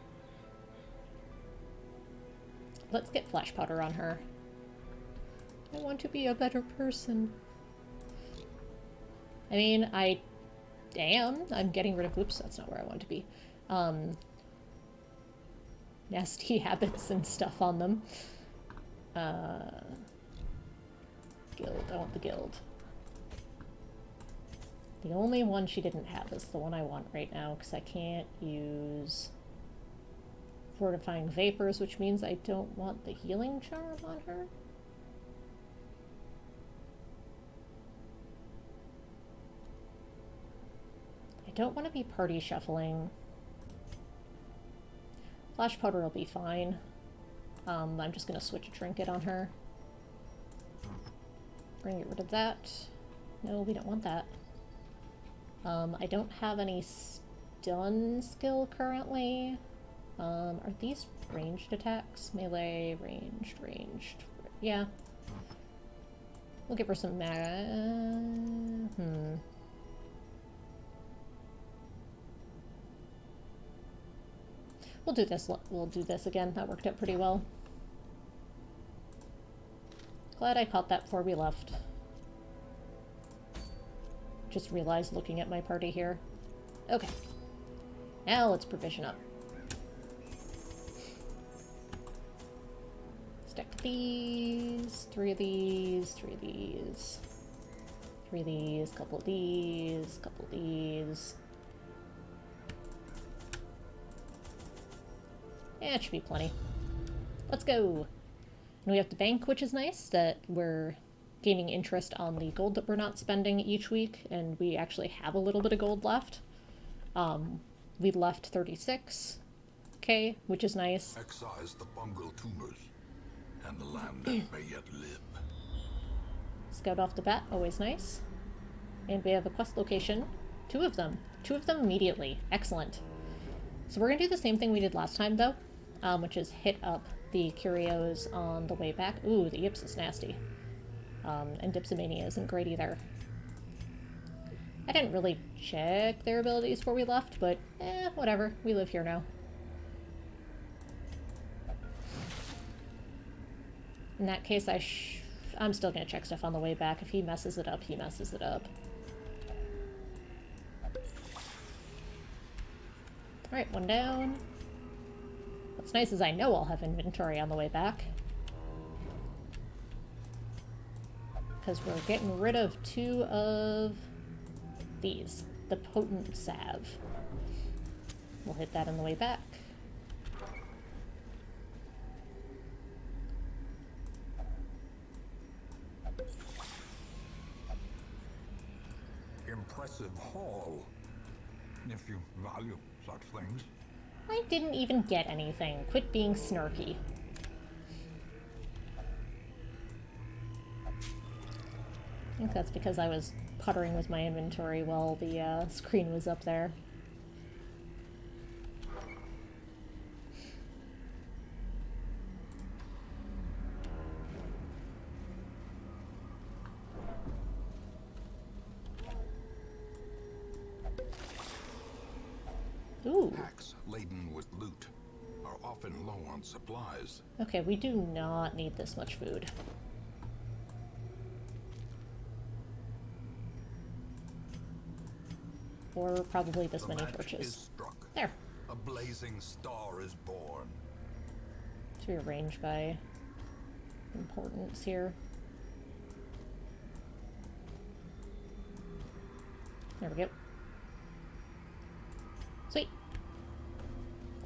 Let's get flash powder on her. I want to be a better person. I mean, I am. I'm getting rid of... Oops, that's not where I want to be. nasty habits and stuff on them. Guild. I want the guild. The only one she didn't have is the one I want right now, because I can't use fortifying vapors, which means I don't want the healing charm on her. I don't want to be party shuffling. Flash powder will be fine. I'm just going to switch a trinket on her. We're going to get rid of that. No, we don't want that. I don't have any stun skill currently. Are these ranged attacks? Melee, ranged. Yeah. We'll give her some We'll do this. We'll do this again. That worked out pretty well. Glad I caught that before we left. Just realized looking at my party here. Okay. Now let's provision up. Stack these, 3 of these, 3 of these, 3 of these, couple of these, couple of these. Yeah, it should be plenty. Let's go. And we have the bank, which is nice, that we're gaining interest on the gold that we're not spending each week, and we actually have a little bit of gold left. We left 36k, which is nice. Excise the fungal tumors, and the land that may yet live. Scout off the bat, always nice. And we have a quest location. 2 of them. 2 of them immediately. Excellent. So we're going to do the same thing we did last time, though, which is hit up the curios on the way back. Ooh, the yips is nasty. And Dipsomania isn't great either. I didn't really check their abilities before we left, but whatever. We live here now. In that case, I'm still going to check stuff on the way back. If he messes it up, he messes it up. Alright, 1 down. What's nice is I know I'll have inventory on the way back. Because we're getting rid of 2 of these. The potent salve. We'll hit that on the way back. Impressive haul, if you value such things. I didn't even get anything. Quit being snarky. I think that's because I was puttering with my inventory while the screen was up there. Ooh. Packs laden with loot are often low on supplies. Okay, we do not need this much food. Or probably this many torches. Struck. There. A blazing star is born. To rearrange by importance here. There we go. Sweet.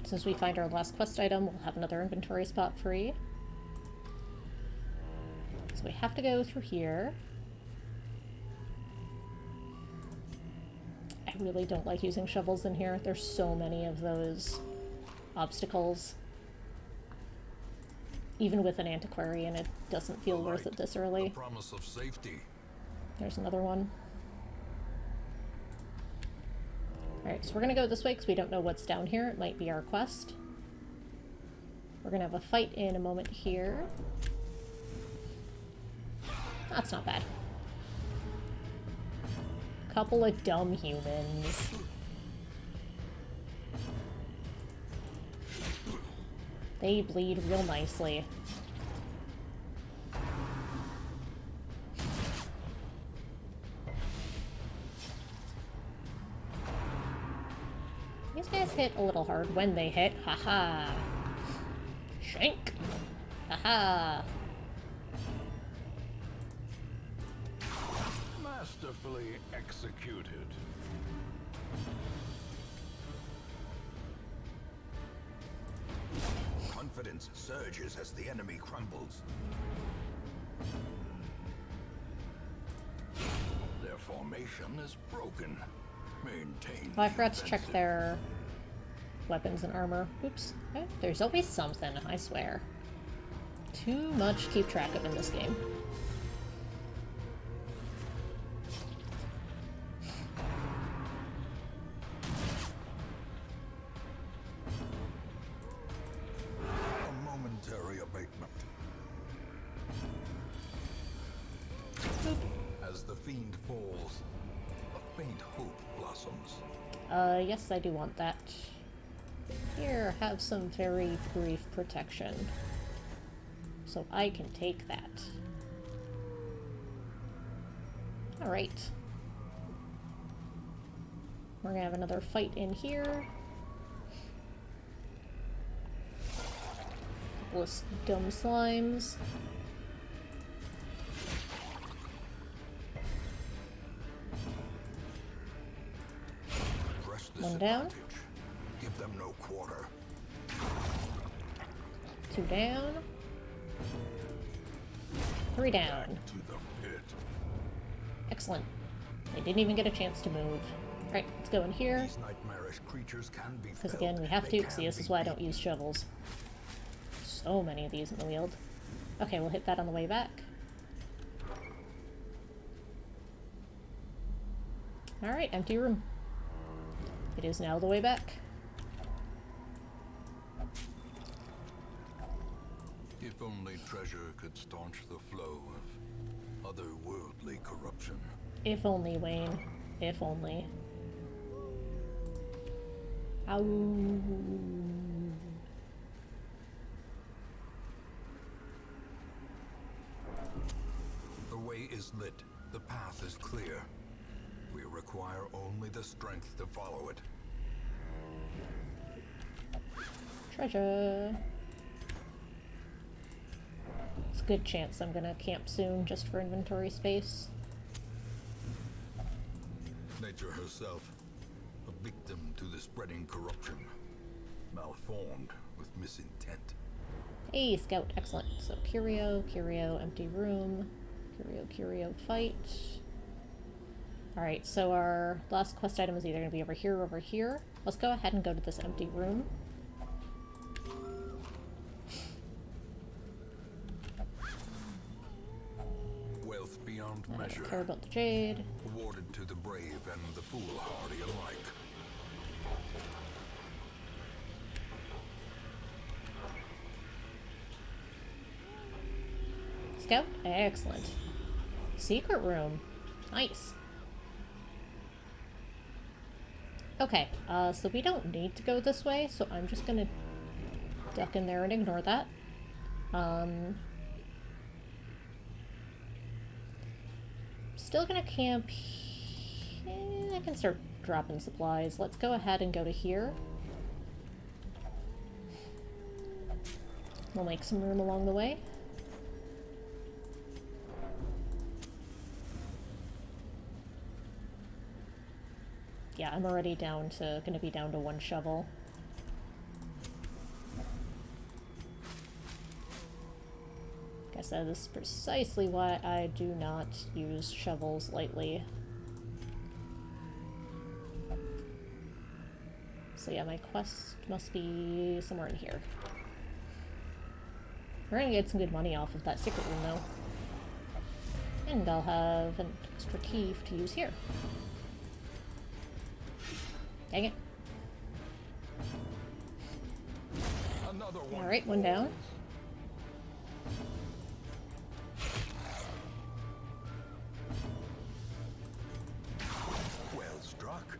Since we find our last quest item, we'll have another inventory spot free. So we have to go through here. I really don't like using shovels in here. There's so many of those obstacles. Even with an antiquarian, it doesn't feel worth it this early. The promise of safety. There's another one. Alright, so we're gonna go this way because we don't know what's down here. It might be our quest. We're gonna have a fight in a moment here. That's not bad. Couple of dumb humans. They bleed real nicely. These guys hit a little hard when they hit. Haha. Shank! Haha! Masterfully executed. Confidence surges as the enemy crumbles. Their formation is broken. Maintain. Oh, I forgot to check their weapons and armor. Oops. Okay. There's always something, I swear. Too much to keep track of in this game. A momentary abatement. As the fiend falls, a faint hope blossoms. Yes, I do want that. Here, have some very brief protection. So I can take that. Alright. We're gonna have another fight in here. Couple of dumb slimes. Press this One down. advantage. Give them no quarter. 2 down. 3 down. To the pit. Excellent. They didn't even get a chance to move. Alright, let's go in here. These nightmarish creatures can be Because felled. again, we have They to. See, can this is be why I don't beaten. use shovels. So many of these in the wield. Okay, we'll hit that on the way back. Alright, empty room. It is now the way back. If only treasure could staunch the flow of otherworldly corruption. If only, Wayne. If only. Ow. The way is lit. The path is clear. We require only the strength to follow it. Treasure. It's a good chance I'm gonna camp soon just for inventory space. Nature herself, a victim to the spreading corruption, malformed with misintent. Hey, scout, excellent. So curio, empty room, curio, fight. Alright, so our last quest item is either going to be over here or over here. Let's go ahead and go to this empty room. Wealth beyond I measure, don't care about the jade. awarded to the brave and the foolhardy alike. Scout, excellent. Secret room, nice. Okay, so we don't need to go this way, so I'm just gonna duck in there and ignore that. Still gonna camp. I can start dropping supplies. Let's go ahead and go to here. We'll make some room along the way. Yeah, I'm already gonna be down to 1 shovel. Like I said, this is precisely why I do not use shovels lightly. So yeah, my quest must be somewhere in here. We're gonna get some good money off of that secret room though. And I'll have an extra key to use here. Dang it. Another one. Alright, 1 down. Well struck.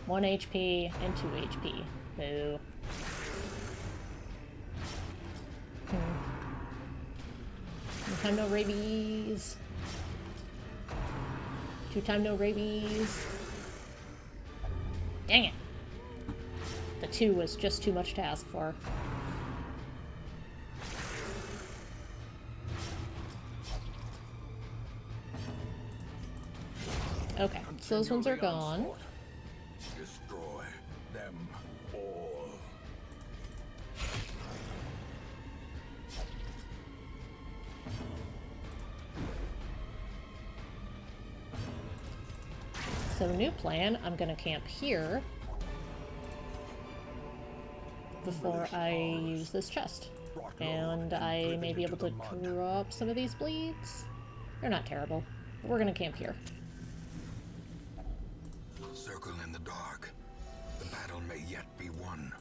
1 HP and 2 HP. Boo. One time no rabies. 2 time no rabies. Dang it. The 2 was just too much to ask for. Okay, so those ones are gone. Destroy them all. So new plan, I'm gonna camp here before I use this chest. And I may be able to drop some of these bleeds. They're not terrible. But we're gonna camp here. Circle in the dark. The battle may yet be won.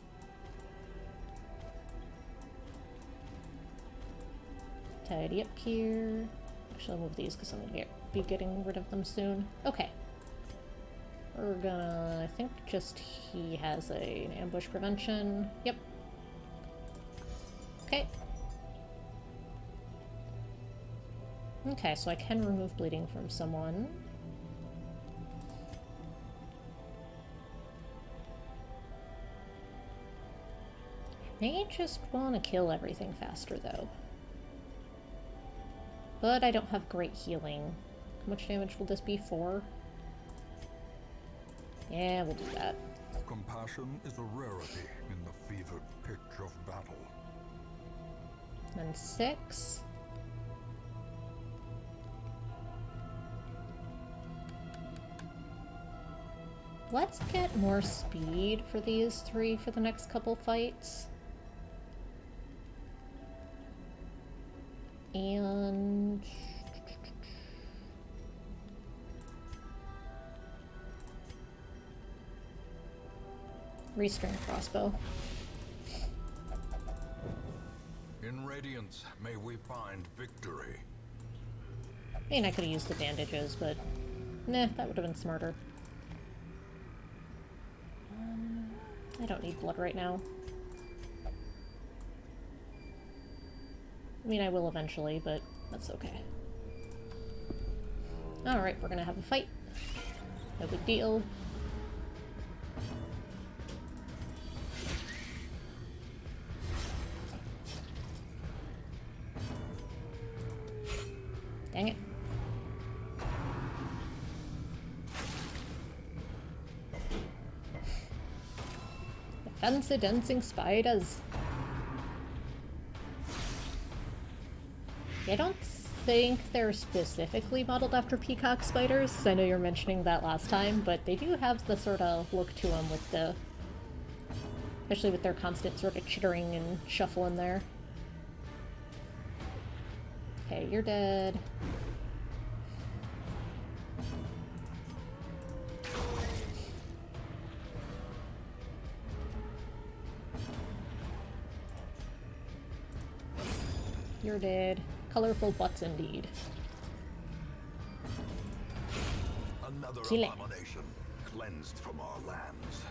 Tidy up here. Actually, I'll move these because I'm gonna be getting rid of them soon. Okay. We're gonna, I think just he has an ambush prevention. Yep. Okay. Okay, so I can remove bleeding from someone. I may just want to kill everything faster, though. But I don't have great healing. How much damage will this be? 4? Yeah, we'll do that. Compassion is a rarity in the fevered pitch of battle. Then 6. Let's get more speed for these 3 for the next couple fights. And... restring crossbow. In Radiance, may we find victory. I mean, I could have used the bandages, but... nah, that would have been smarter. I don't need blood right now. I mean, I will eventually, but that's okay. Alright, we're gonna have a fight. No big deal. Dang it. The fancy dancing spiders. I don't think they're specifically modeled after peacock spiders. I know you were mentioning that last time, but they do have the sort of look to them with the... especially with their constant sort of chittering and shuffling there. Okay, you're dead. You're dead. Colorful butts indeed. Another Kill it. abomination cleansed from our lands.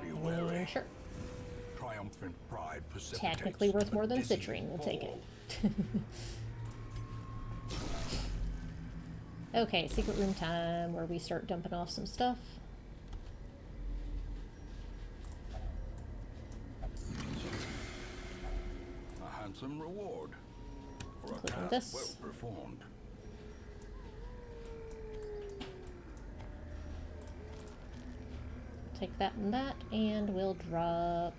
Be wary. Sure. Triumphant pride precipitates Technically worth more a than dizzying citrine. We'll take fall. it. Okay, secret room time where we start dumping off some stuff. A handsome reward for a Including task this. well performed. Take that and that, and we'll drop...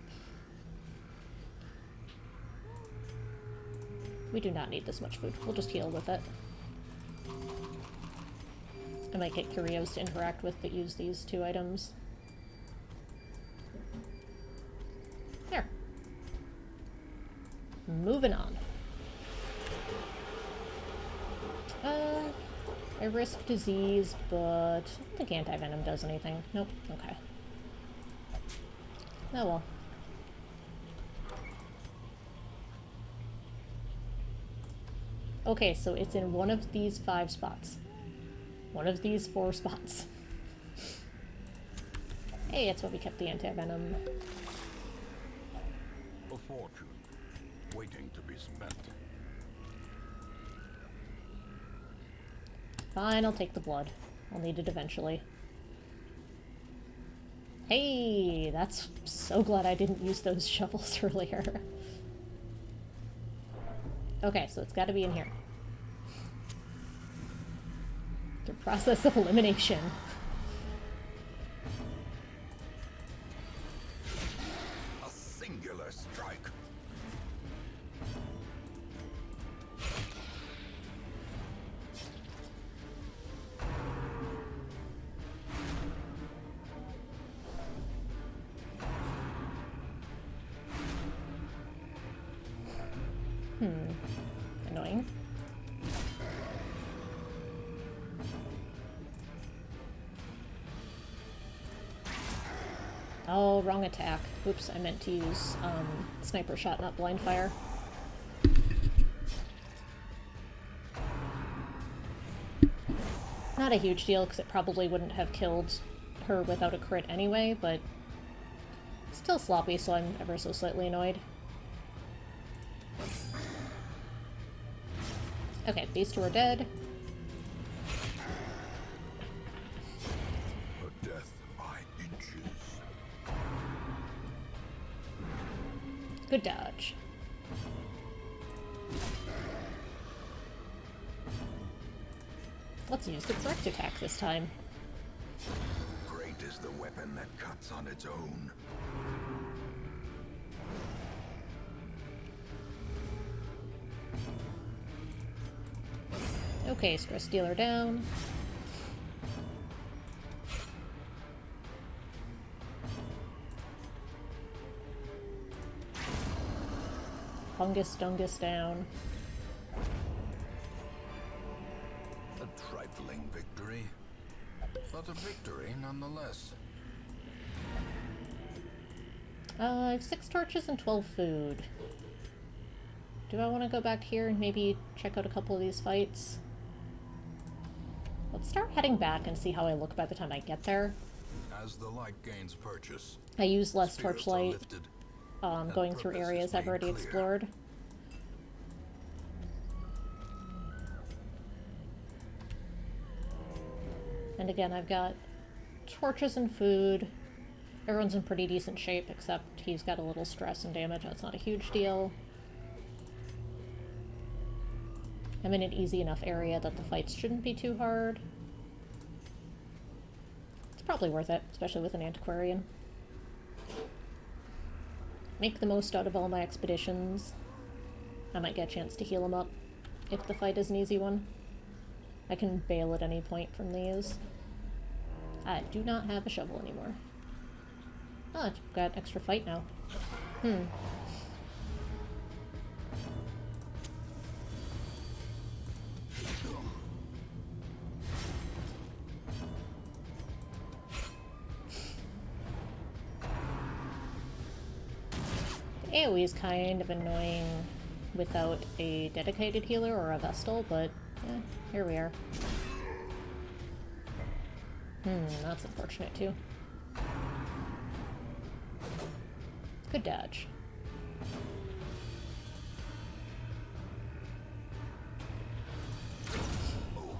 we do not need this much food. We'll just heal with it. I might get curios to interact with, but use these 2 items. There. Moving on. I risk disease, but I don't think anti-venom does anything. Nope. Okay. Oh well. Okay, so it's in one of these 5 spots. One of these 4 spots. Hey, that's why we kept the anti-venom. A fortune waiting to be spent. Fine, I'll take the blood. I'll need it eventually. Hey, that's so glad I didn't use those shovels earlier. Okay, so it's got to be in here. The process of elimination. A singular strike. Annoying. Oh, wrong attack. Oops, I meant to use sniper shot, not blind fire. Not a huge deal, because it probably wouldn't have killed her without a crit anyway, but still sloppy, so I'm ever so slightly annoyed. Okay, these two are dead. A death by inches. Good dodge. Let's use the correct attack this time. Great is the weapon that cuts on its own. Okay, stress dealer down. Fungus Dungus down. A trifling victory, but a victory nonetheless. I have 6 torches and 12 food. Do I want to go back here and maybe check out a couple of these fights? Let's start heading back and see how I look by the time I get there. As the light gains purchase, I use less spirits are torchlight lifted, going through purpose is areas I've made already clear. explored. And again, I've got torches and food. Everyone's in pretty decent shape, except he's got a little stress and damage. That's not a huge deal. I'm in an easy enough area that the fights shouldn't be too hard. It's probably worth it, especially with an antiquarian. Make the most out of all my expeditions. I might get a chance to heal him up if the fight is an easy one. I can bail at any point from these. I do not have a shovel anymore. Oh, I've got extra fight now. The AoE is kind of annoying without a dedicated healer or a Vestal, but here we are. That's unfortunate too. Good dodge.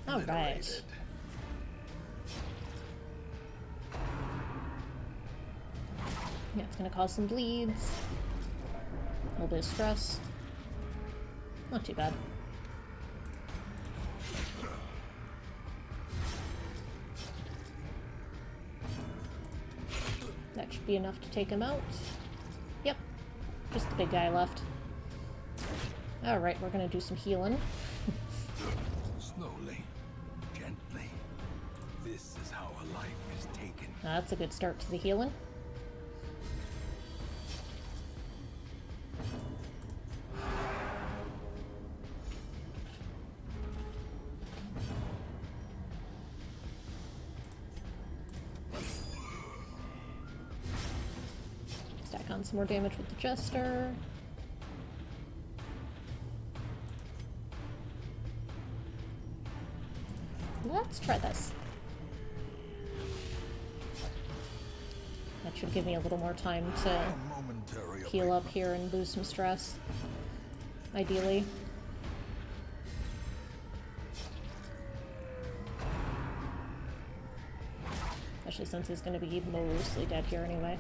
All right. Yeah, it's gonna cause some bleeds. A little bit of stress. Not too bad. That should be enough to take him out. Yep, just the big guy left. Alright, we're gonna do some healing. Slowly, gently. This is how a life is taken. That's a good start to the healing. Stack on some more damage with the Jester. Let's try this. That should give me a little more time to A momentary heal up here and lose some stress. Ideally. That's especially since he's going to be mostly dead here anyway.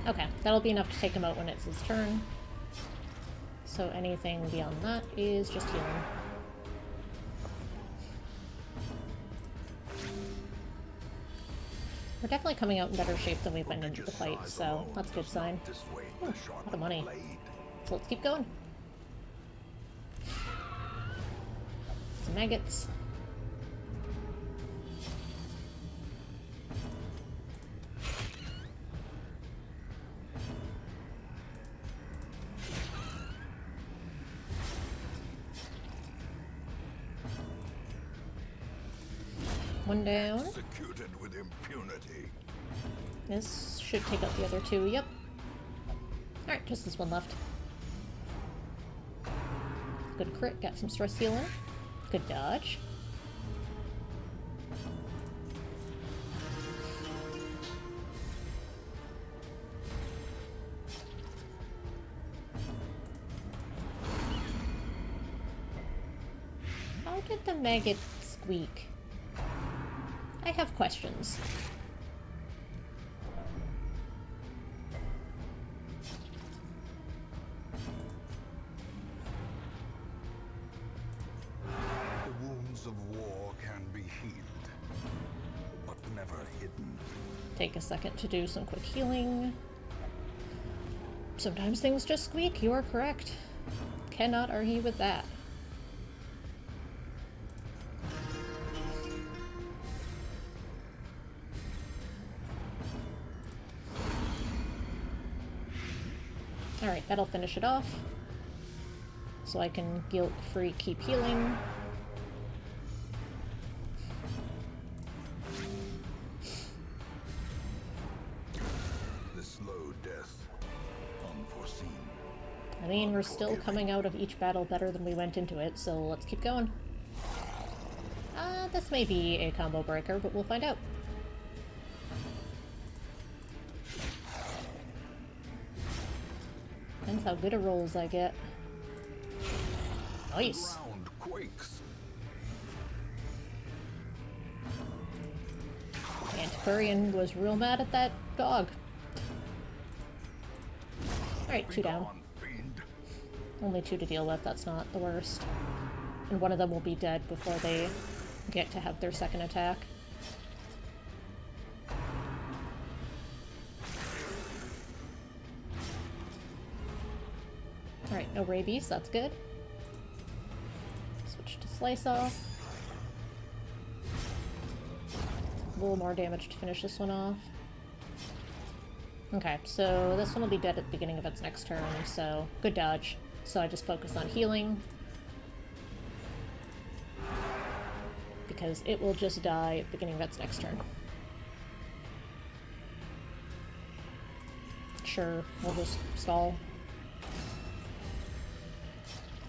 Okay, that'll be enough to take him out when it's his turn. So anything beyond that is just healing. We're definitely coming out in better shape than we went into the fight, so that's a good sign. Ooh, a lot of money. So let's keep going. Some maggots. One down. Executed with impunity. This should take out the other two, yep. Alright, just this one left. Good crit, got some stress healing. Good dodge. How did the maggot squeak? I have questions. The wounds of war can be healed, but never hidden. Take a second to do some quick healing. Sometimes things just squeak, you are correct. Cannot argue with that. Alright, that'll finish it off. So I can guilt-free keep healing. The slow death, unforeseen. I mean, we're still coming out of each battle better than we went into it, so let's keep going. This may be a combo breaker, but we'll find out. Depends how good a rolls I get. Nice! Ground quakes. Antiquarian was real mad at that dog. Alright, two down. Begone, fiend. Only two to deal with, that's not the worst. And one of them will be dead before they get to have their second attack. Alright, no rabies, that's good. Switch to slice off. A little more damage to finish this one off. Okay, so this one will be dead at the beginning of its next turn, so good dodge. So I just focus on healing. Because it will just die at the beginning of its next turn. Sure, we'll just stall.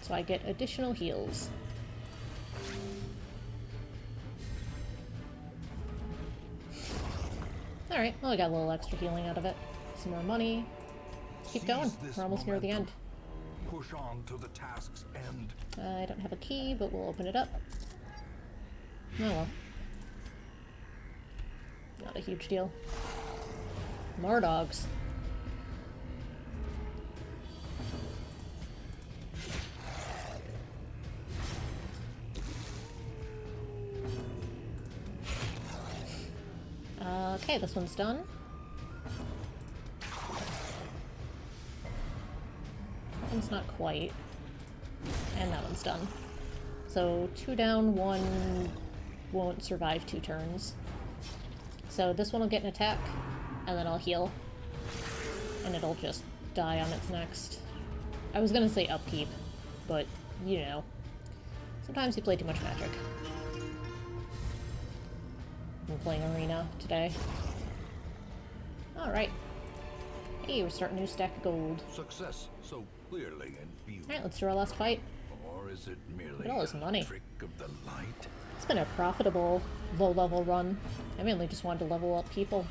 So I get additional heals. Alright, well, I got a little extra healing out of it. Some more money. Keep going. We're almost near the end. Push on to the task's end. I don't have a key, but we'll open it up. Oh well. Not a huge deal. More dogs. Okay, this one's done. That one's not quite. And that one's done. So 2 down, 1 won't survive 2 turns. So this one will get an attack, and then I'll heal. And it'll just die on its next. I was gonna say upkeep, but, you know. Sometimes you play too much Magic. I'm playing Arena today. Alright. Hey, we're starting a new stack of gold. Success so clearly in view. Alright, let's do our last fight. Or is it merely Look at all this money. a trick of the light? It's been a profitable low-level run. I mainly just wanted to level up people.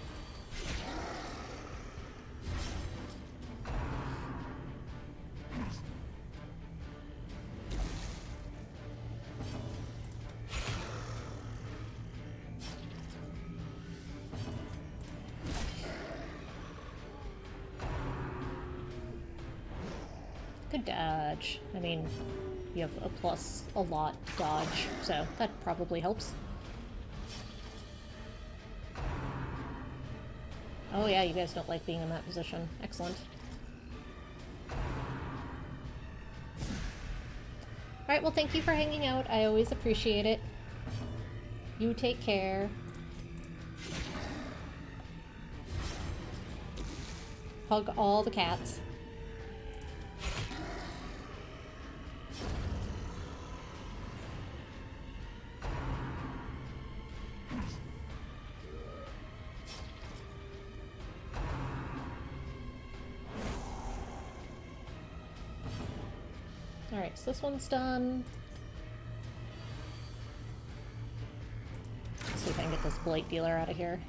Good dodge. I mean, you have a plus a lot dodge, so that probably helps. Oh yeah, you guys don't like being in that position. Excellent. Alright, well thank you for hanging out. I always appreciate it. You take care. Hug all the cats. Alright, so this one's done. Let's see if I can get this Blight Dealer out of here.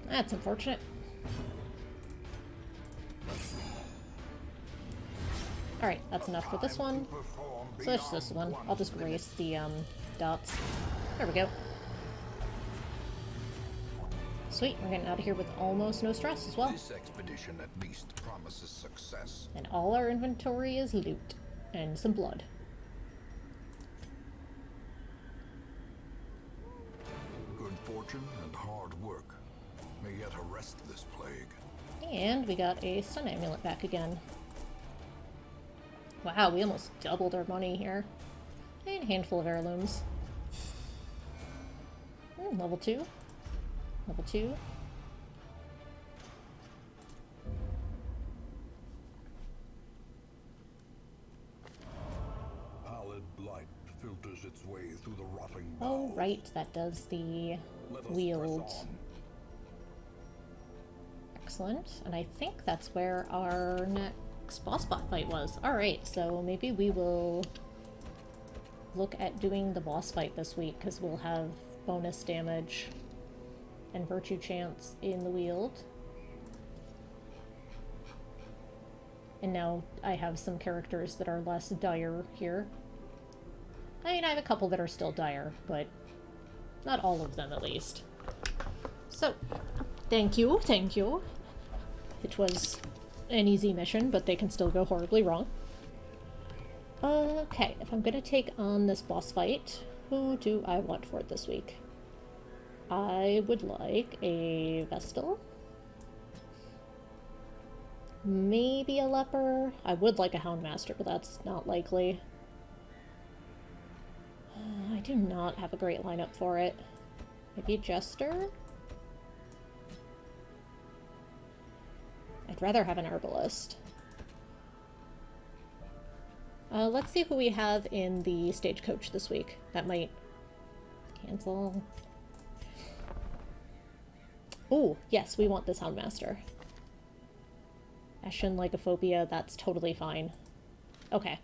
That's unfortunate. Alright, that's enough for this one. So it's this one. I'll just erase the dots. There we go. Sweet, we're getting out of here with almost no stress as well. This expedition at least promises success. And all our inventory is loot. And some blood. Good fortune and hard work may yet arrest this plague. And we got a stun amulet back again. Wow, we almost doubled our money here. And a handful of heirlooms. Level 2. Level 2. Pallid blight filters its way through the rotting Oh, bowels. right, that does the Let us wield. press on. Excellent. And I think that's where our next boss bot fight was. Alright, so maybe we will look at doing the boss fight this week, because we'll have bonus damage and virtue chance in the wield. And now I have some characters that are less dire here. I mean, I have a couple that are still dire, but not all of them at least. So, thank you, thank you. It was an easy mission, but they can still go horribly wrong. Okay, if I'm gonna take on this boss fight, who do I want for it this week? I would like a Vestal. Maybe a Leper. I would like a Houndmaster, but that's not likely. I do not have a great lineup for it. Maybe a Jester? I'd rather have an Herbalist. Let's see who we have in the Stagecoach this week. That might cancel. Oh, yes, we want this Houndmaster. Ashen Lycophobia, that's totally fine. Okay.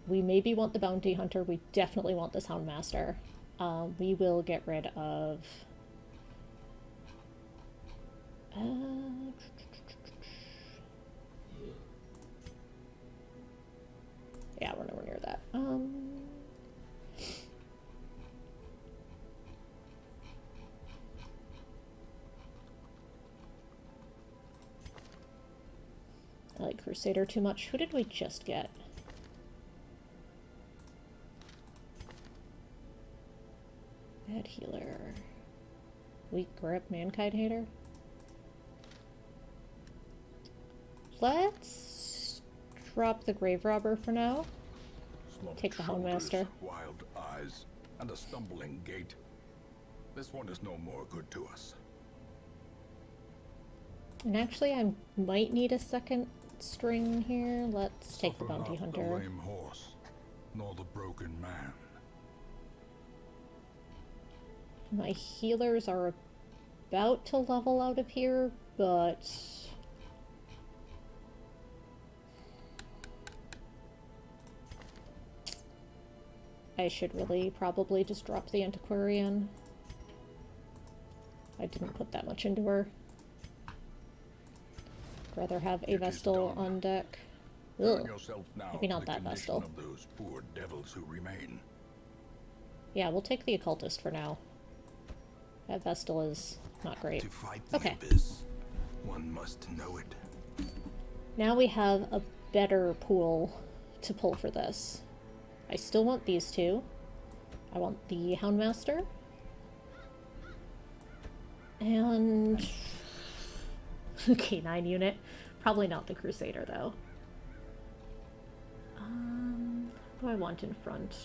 We maybe want the Bounty Hunter. We definitely want this Houndmaster. We will get rid of... yeah, we're nowhere near that. I like Crusader too much. Who did we just get? Bad Healer. Weak Grip, Mankind Hater. Let's drop the Grave Robber for now. Slumped Take the shoulders, Houndmaster. wild eyes, and a stumbling gait. This one is no more good to us. And actually, I might need a second string here. Let's take the Suffer Bounty not Hunter. The lame horse, nor the broken man. My healers are about to level out of here, but... I should really probably just drop the Antiquarian. I didn't put that much into her. I'd rather have a It is Vestal done. on deck. Turn yourself now Maybe to not the that condition Vestal. of those poor devils who remain. Yeah, we'll take the occultist for now. That Vestal is not great. To fight the Okay. abyss, one must know it. Now we have a better pool to pull for this. I still want these two. I want the Houndmaster. And... K9 unit. Probably not the Crusader, though. What do I want in front?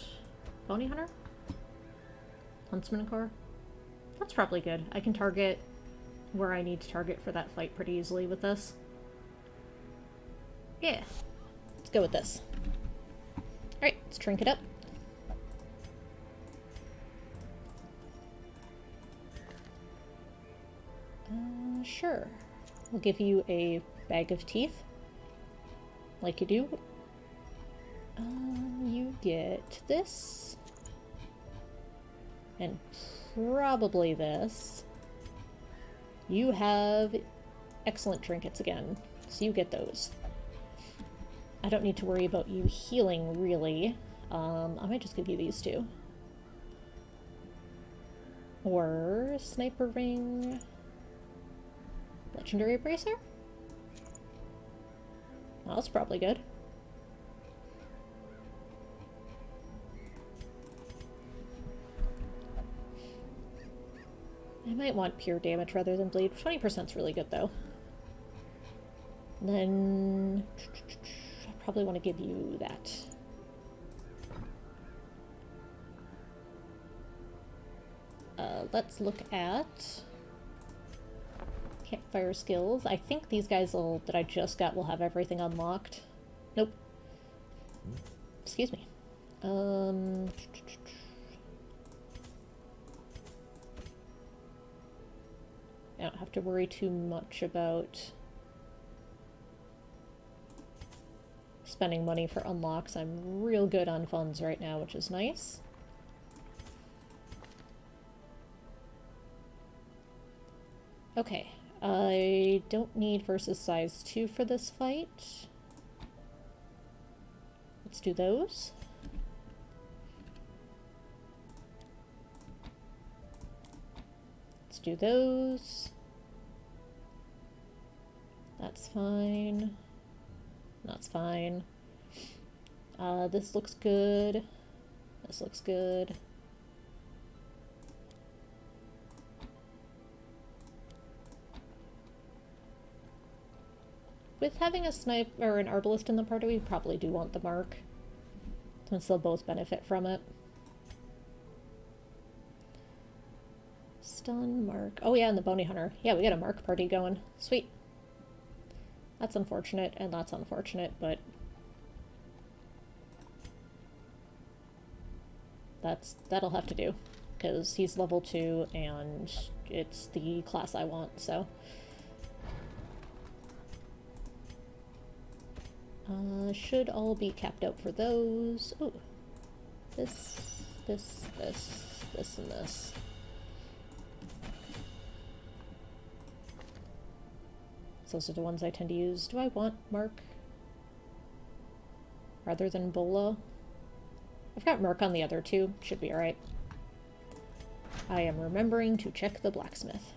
Bounty Hunter? Huntsman Corps? That's probably good. I can target where I need to target for that fight pretty easily with this. Yeah. Let's go with this. Alright, let's trinket up. Sure. We'll give you a bag of teeth. Like you do. You get this. And probably this. You have excellent trinkets again, so you get those. I don't need to worry about you healing, really. I might just give you these two. Or sniper ring. Legendary bracer? Well, that's probably good. I might want pure damage rather than bleed. 20% is really good, though. And then... I probably want to give you that. Let's look at... Campfire Skills. I think these guys that I just got will have everything unlocked. Nope. Excuse me. I don't have to worry too much about spending money for unlocks. I'm real good on funds right now, which is nice. Okay, I don't need versus size 2 for this fight. Let's do those. Let's do those. That's fine. That's fine. This looks good. This looks good. With having a snipe or an arbalist in the party, we probably do want the mark, since they'll both benefit from it. Stun, mark. Oh yeah, and the bounty hunter. Yeah, we got a mark party going. Sweet. That's unfortunate, and that's unfortunate, but that'll have to do, because he's level 2 and it's the class I want, so. Should all be capped out for those. Oh, this, and this. So those are the ones I tend to use. Do I want Mark rather than Bolo? I've got Mark on the other two. Should be alright. I am remembering to check the blacksmith.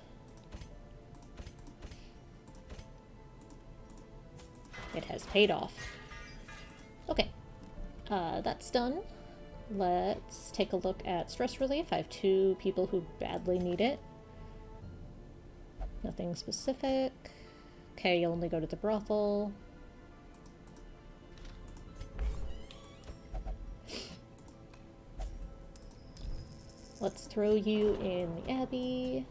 It has paid off. Okay, that's done. Let's take a look at stress relief. I have 2 people who badly need it. Nothing specific. Okay, you'll only go to the brothel. Let's throw you in the Abbey.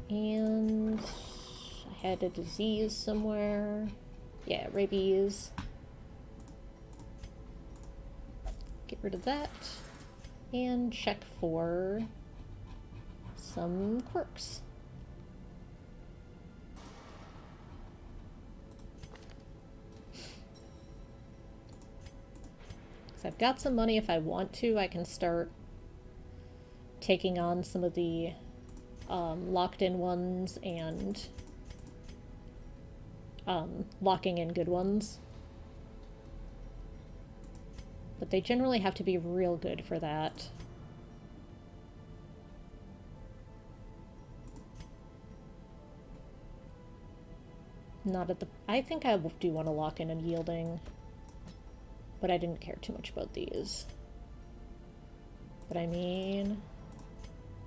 And I had a disease somewhere. Yeah, rabies. Get rid of that. And check for some quirks. So I've got some money. If I want to, I can start taking on some of the locked-in ones and locking in good ones. But they generally have to be real good for that. Not at the... I think I do want to lock in a yielding, but I didn't care too much about these. But I mean...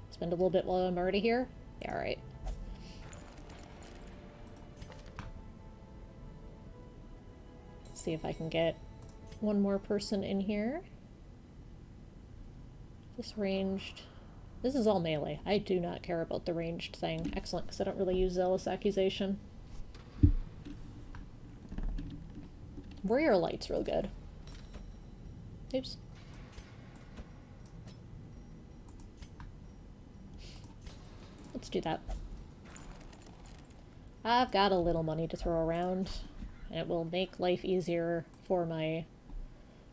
Spend a little bit while I'm already here? Yeah, alright. See if I can get one more person in here. This ranged... This is all melee. I do not care about the ranged thing. Excellent, because I don't really use Zealous Accusation. Warrior Light's real good. Oops. Let's do that. I've got a little money to throw around, and it will make life easier for my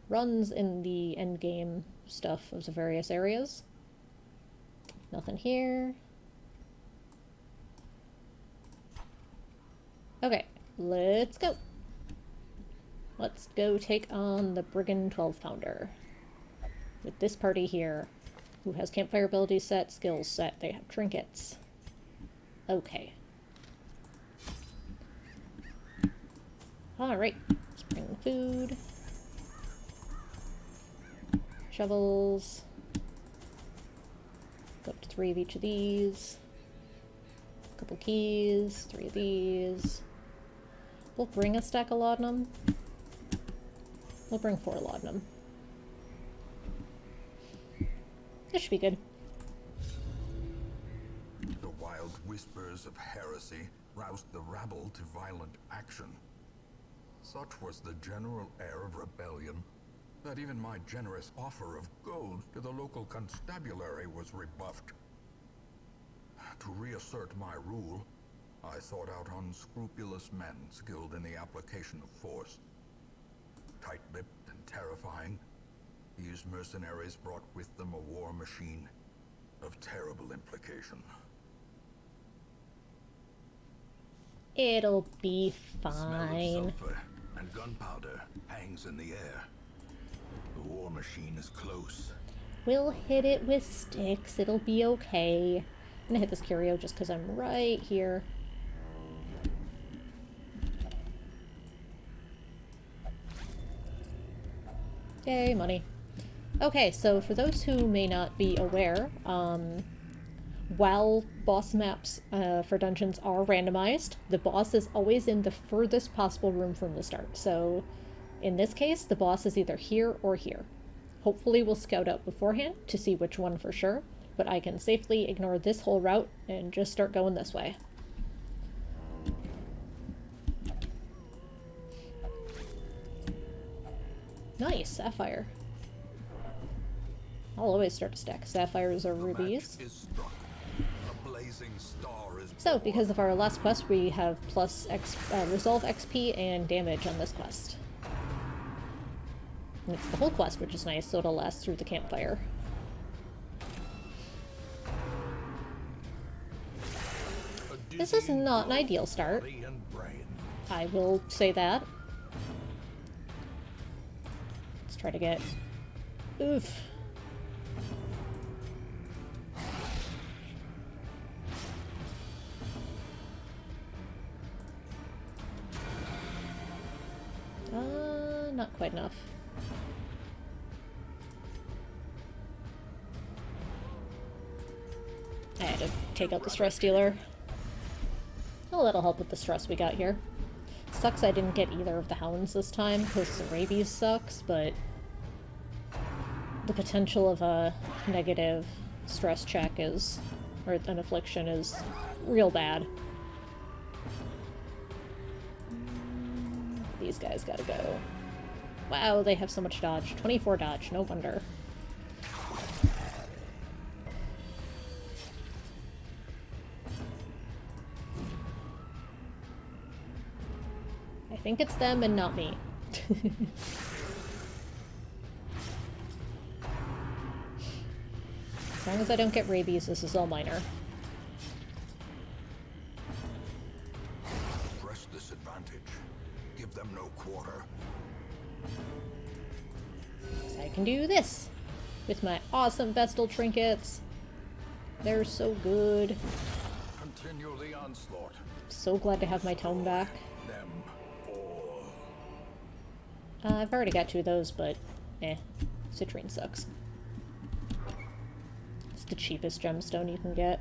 runs in the endgame stuff of the various areas. Nothing here. Okay, let's go. Let's go take on the Brigand 12-pounder. With this party here, who has campfire abilities set, skills set, they have trinkets. Okay. Alright, let's bring food. Shovels. Go up to 3 of each of these. A couple keys, 3 of these. We'll bring a stack of laudanum. We'll bring 4 laudanum. This should be good. The wild whispers of heresy roused the rabble to violent action. Such was the general air of rebellion that even my generous offer of gold to the local constabulary was rebuffed. To reassert my rule, I sought out unscrupulous men skilled in the application of force. Tight-lipped and terrifying, these mercenaries brought with them a war machine of terrible implication. It'll be The smell of fine. sulfur and gunpowder hangs in the air. The war machine is close. We'll hit it with sticks. It'll be okay. I'm gonna hit this curio just because I'm right here. Yay, money. Okay, so for those who may not be aware, while boss maps for dungeons are randomized, the boss is always in the furthest possible room from the start. So in this case, the boss is either here or here. Hopefully we'll scout out beforehand to see which one for sure, but I can safely ignore this whole route and just start going this way. Nice, sapphire. I'll always start to stack sapphires or rubies. So, because of our last quest, we have plus resolve XP and damage on this quest. And it's the whole quest, which is nice, so it'll last through the campfire. This is not an ideal start. I will say that. Let's try to get... Oof. Not quite enough. I had to take out the stress dealer. Oh, that'll help with the stress we got here. Sucks I didn't get either of the hounds this time, because the rabies sucks, but the potential of a negative stress check is, or an affliction is real bad. These guys gotta go. Wow, they have so much dodge. 24 dodge, no wonder. I think it's them and not me. As long as I don't get rabies, this is all minor. Press this advantage. no quarter. So I can do this with my awesome Vestal trinkets. They're so good. Continue the onslaught. So glad to have my tome back. Them all. I've already got 2 of those, but citrine sucks. It's the cheapest gemstone you can get.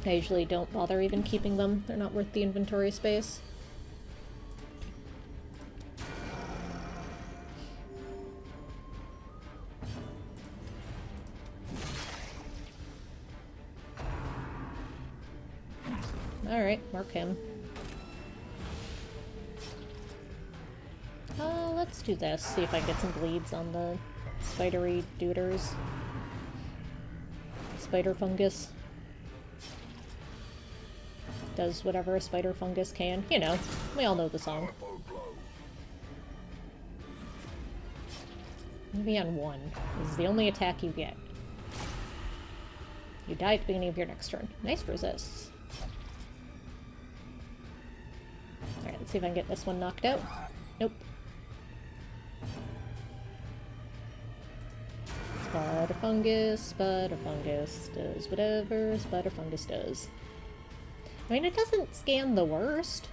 I usually don't bother even keeping them. They're not worth the inventory space. Alright, mark him. Let's do this. See if I can get some bleeds on the spidery duders. Spider fungus. Does whatever a spider fungus can. You know, we all know the song. Powerful blow. Maybe on 1. This is the only attack you get. You die at the beginning of your next turn. Nice resists. Alright, let's see if I can get this one knocked out. Nope. Spider fungus does whatever spider fungus does. I mean, it doesn't scan the worst.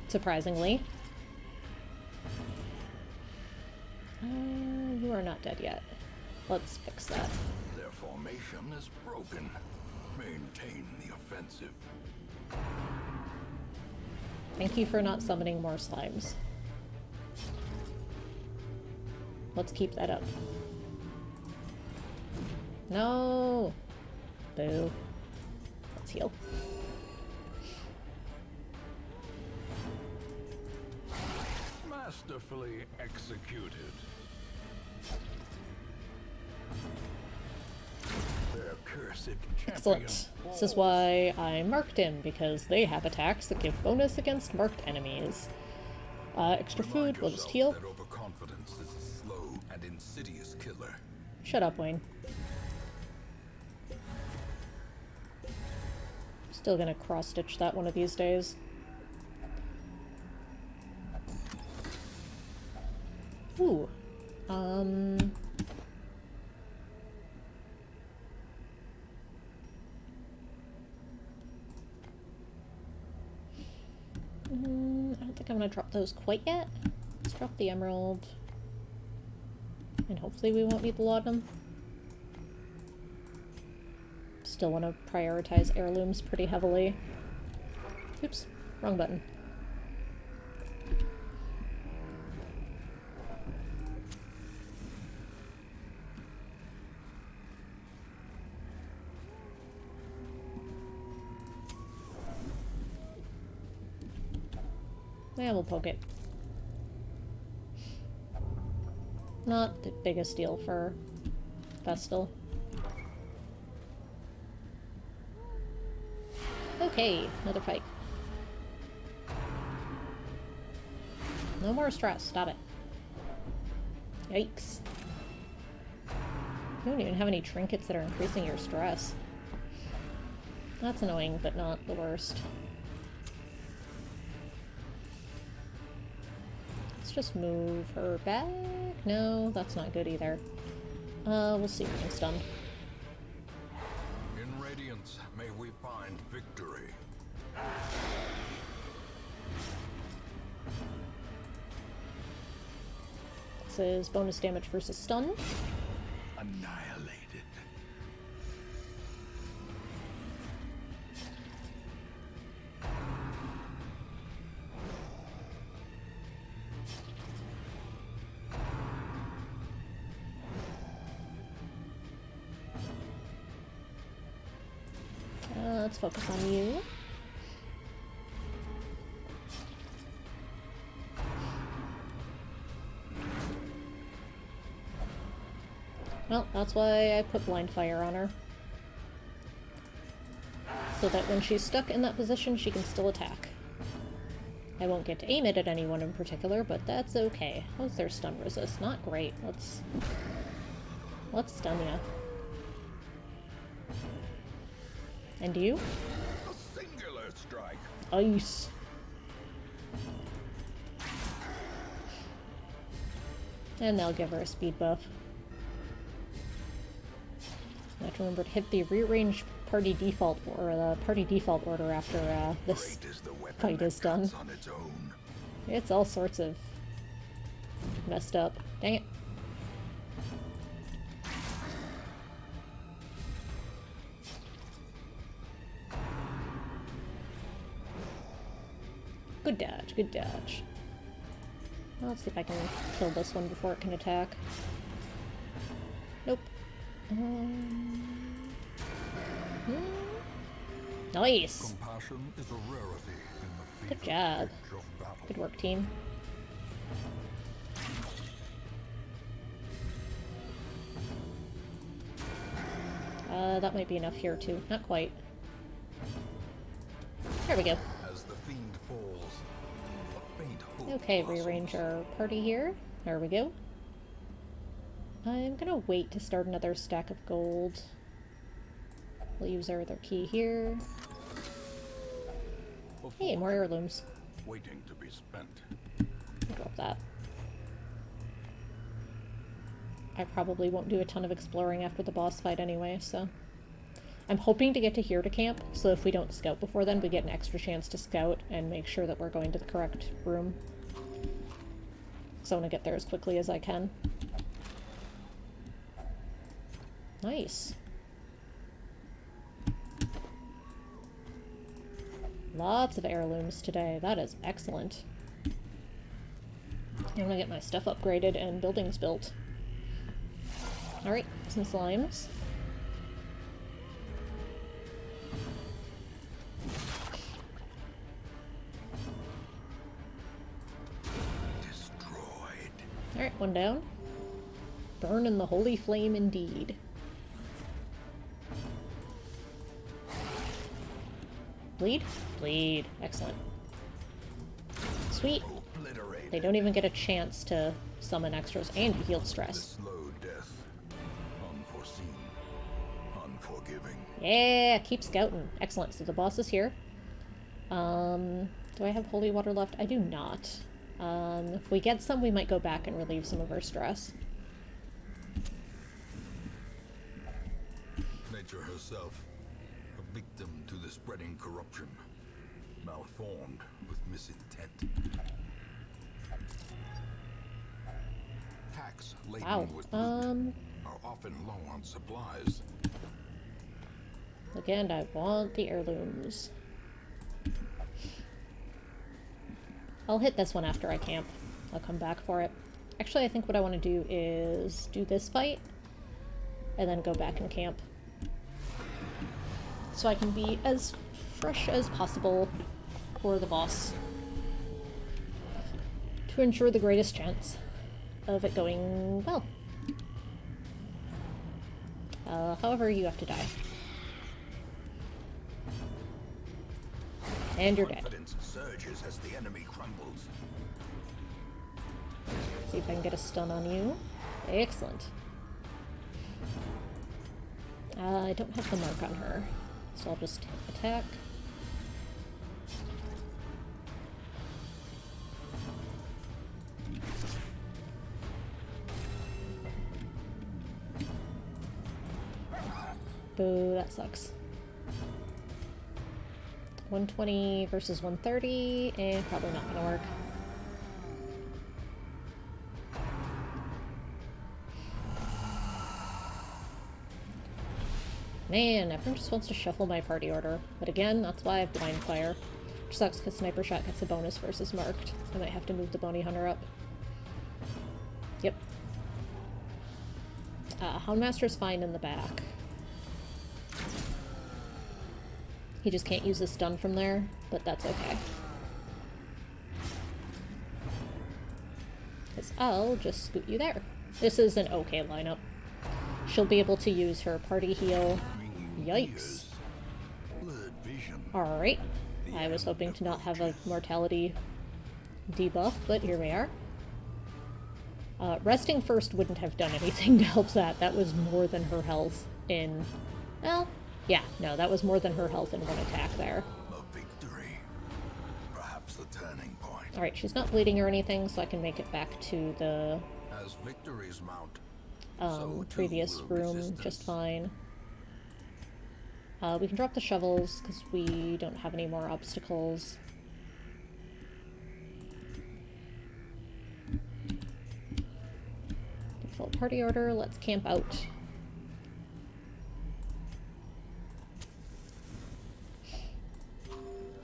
Surprisingly. You are not dead yet. Let's fix that. Their formation is broken. Maintain the offensive. Thank you for not summoning more slimes. Let's keep that up. No! Boo. Let's heal. Masterfully executed. Their cursed champion. Excellent. This is why I marked him, because they have attacks that give bonus against marked enemies. Extra food, we'll just heal. That overconfidence is a slow and insidious killer. Shut up, Wayne. Still gonna cross-stitch that one of these days. Ooh. I don't think I'm gonna drop those quite yet. Let's drop the emerald. And hopefully we won't need the laudanum. Still want to prioritize heirlooms pretty heavily. Oops, wrong button. Yeah, we'll poke it. Not the biggest deal for Vestal. Okay, another fight. No more stress, stop it. Yikes. You don't even have any trinkets that are increasing your stress. That's annoying, but not the worst. Let's just move her back. No, that's not good either. We'll see if we can stun. In Radiance, may we find victory. This is bonus damage versus stun. Annihilated. Let's focus on you. Well, that's why I put blind fire on her. So that when she's stuck in that position, she can still attack. I won't get to aim it at anyone in particular, but that's okay. How's their stun resist? Not great. Let's stun ya. And you? A singular Third strike. Ice. And they'll give her a speed buff. I have to remember to hit the rearrange party default or the party default order after this fight is done. On its own. It's all sorts of messed up. Dang it. Good dodge, good dodge. Well, let's see if I can kill this one before it can attack. Nope. Nice! Compassion is a rarity in the Good job. fever of battle. Good work, team. That might be enough here, too. Not quite. There we go. As the fiend falls, a faint hope Okay, blossoms. rearrange our party here. There we go. I'm gonna wait to start another stack of gold. We'll use our other key here. Hey, more heirlooms. Waiting to be spent. I'll drop that. I probably won't do a ton of exploring after the boss fight anyway, so... I'm hoping to get to here to camp, so if we don't scout before then, we get an extra chance to scout and make sure that we're going to the correct room. So I want to get there as quickly as I can. Nice. Lots of heirlooms today. That is excellent. I'm gonna get my stuff upgraded and buildings built. Alright, some slimes. Destroyed. Alright, one down. Burn in the holy flame indeed. Bleed? Bleed. Excellent. Sweet. Obliterated. They don't even get a chance to summon extras, and you healed The stress. slow death. Unforeseen. Unforgiving. Yeah, keep scouting. Excellent. So the boss is here. Do I have holy water left? I do not. If we get some, we might go back and relieve some of our stress. Nature herself. A victim to the spreading corruption. Malformed with misintent. Packs laden Wow. with loot are often low on supplies. Again, I want the heirlooms. I'll hit this one after I camp. I'll come back for it. Actually, I think what I want to do is do this fight, and then go back and camp. So I can be as fresh as possible for the boss. To ensure the greatest chance of it going well. However, you have to die. And you're dead. Confidence surges as the enemy crumbles. See if I can get a stun on you. Excellent. I don't have the mark on her, so I'll just attack. Boo, that sucks. 120 versus 130, and probably not gonna work. Man, everyone just wants to shuffle my party order. But again, that's why I have Blind Fire. Which sucks because Sniper Shot gets a bonus versus Marked. I might have to move the Bounty Hunter up. Yep. Houndmaster's fine in the back. He just can't use the stun from there, but that's okay. Because I'll just scoot you there. This is an okay lineup. She'll be able to use her party heal. Yikes. Blurred vision. Alright. I was hoping to not have a mortality debuff, but here we are. Resting first wouldn't have done anything to help that. That was more than her health in... Well, yeah, no, that was more than her health in one attack there. A victory. Alright, she's not bleeding or anything, so I can make it back to the As victories mount, so too previous will room resistance. just fine. We can drop the shovels, because we don't have any more obstacles. Default party order, let's camp out.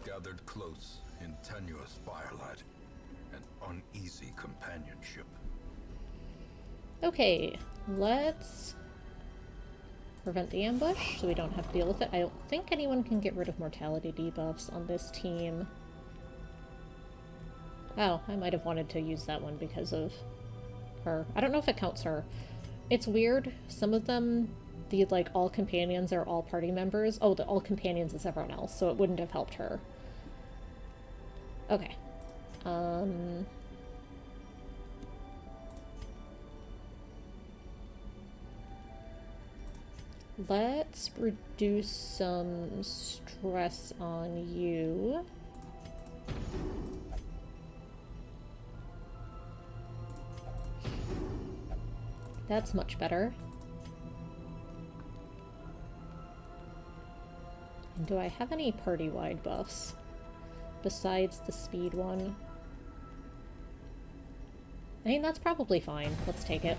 Gathered close in tenuous firelight, an uneasy companionship. Okay, let's prevent the ambush so we don't have to deal with it. I don't think anyone can get rid of mortality debuffs on this team. Oh, I might have wanted to use that one because of her. I don't know if it counts her. It's weird. Some of them, the like all companions are all party members. Oh, the all companions is everyone else, so it wouldn't have helped her. Okay. Let's reduce some stress on you. That's much better. And do I have any party-wide buffs besides the speed one? I mean, that's probably fine. Let's take it.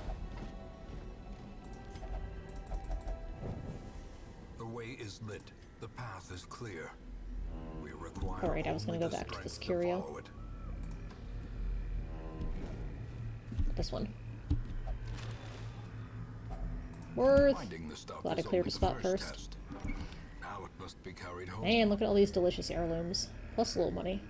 The way is lit. The path is clear. We require Alright, I was gonna only go the back to this strength curio. follow it. This one. Worth. Finding the stuff Glad I is cleared only a spot the first. test. Now it must be carried home. Man, look at all these delicious heirlooms. Plus a little money.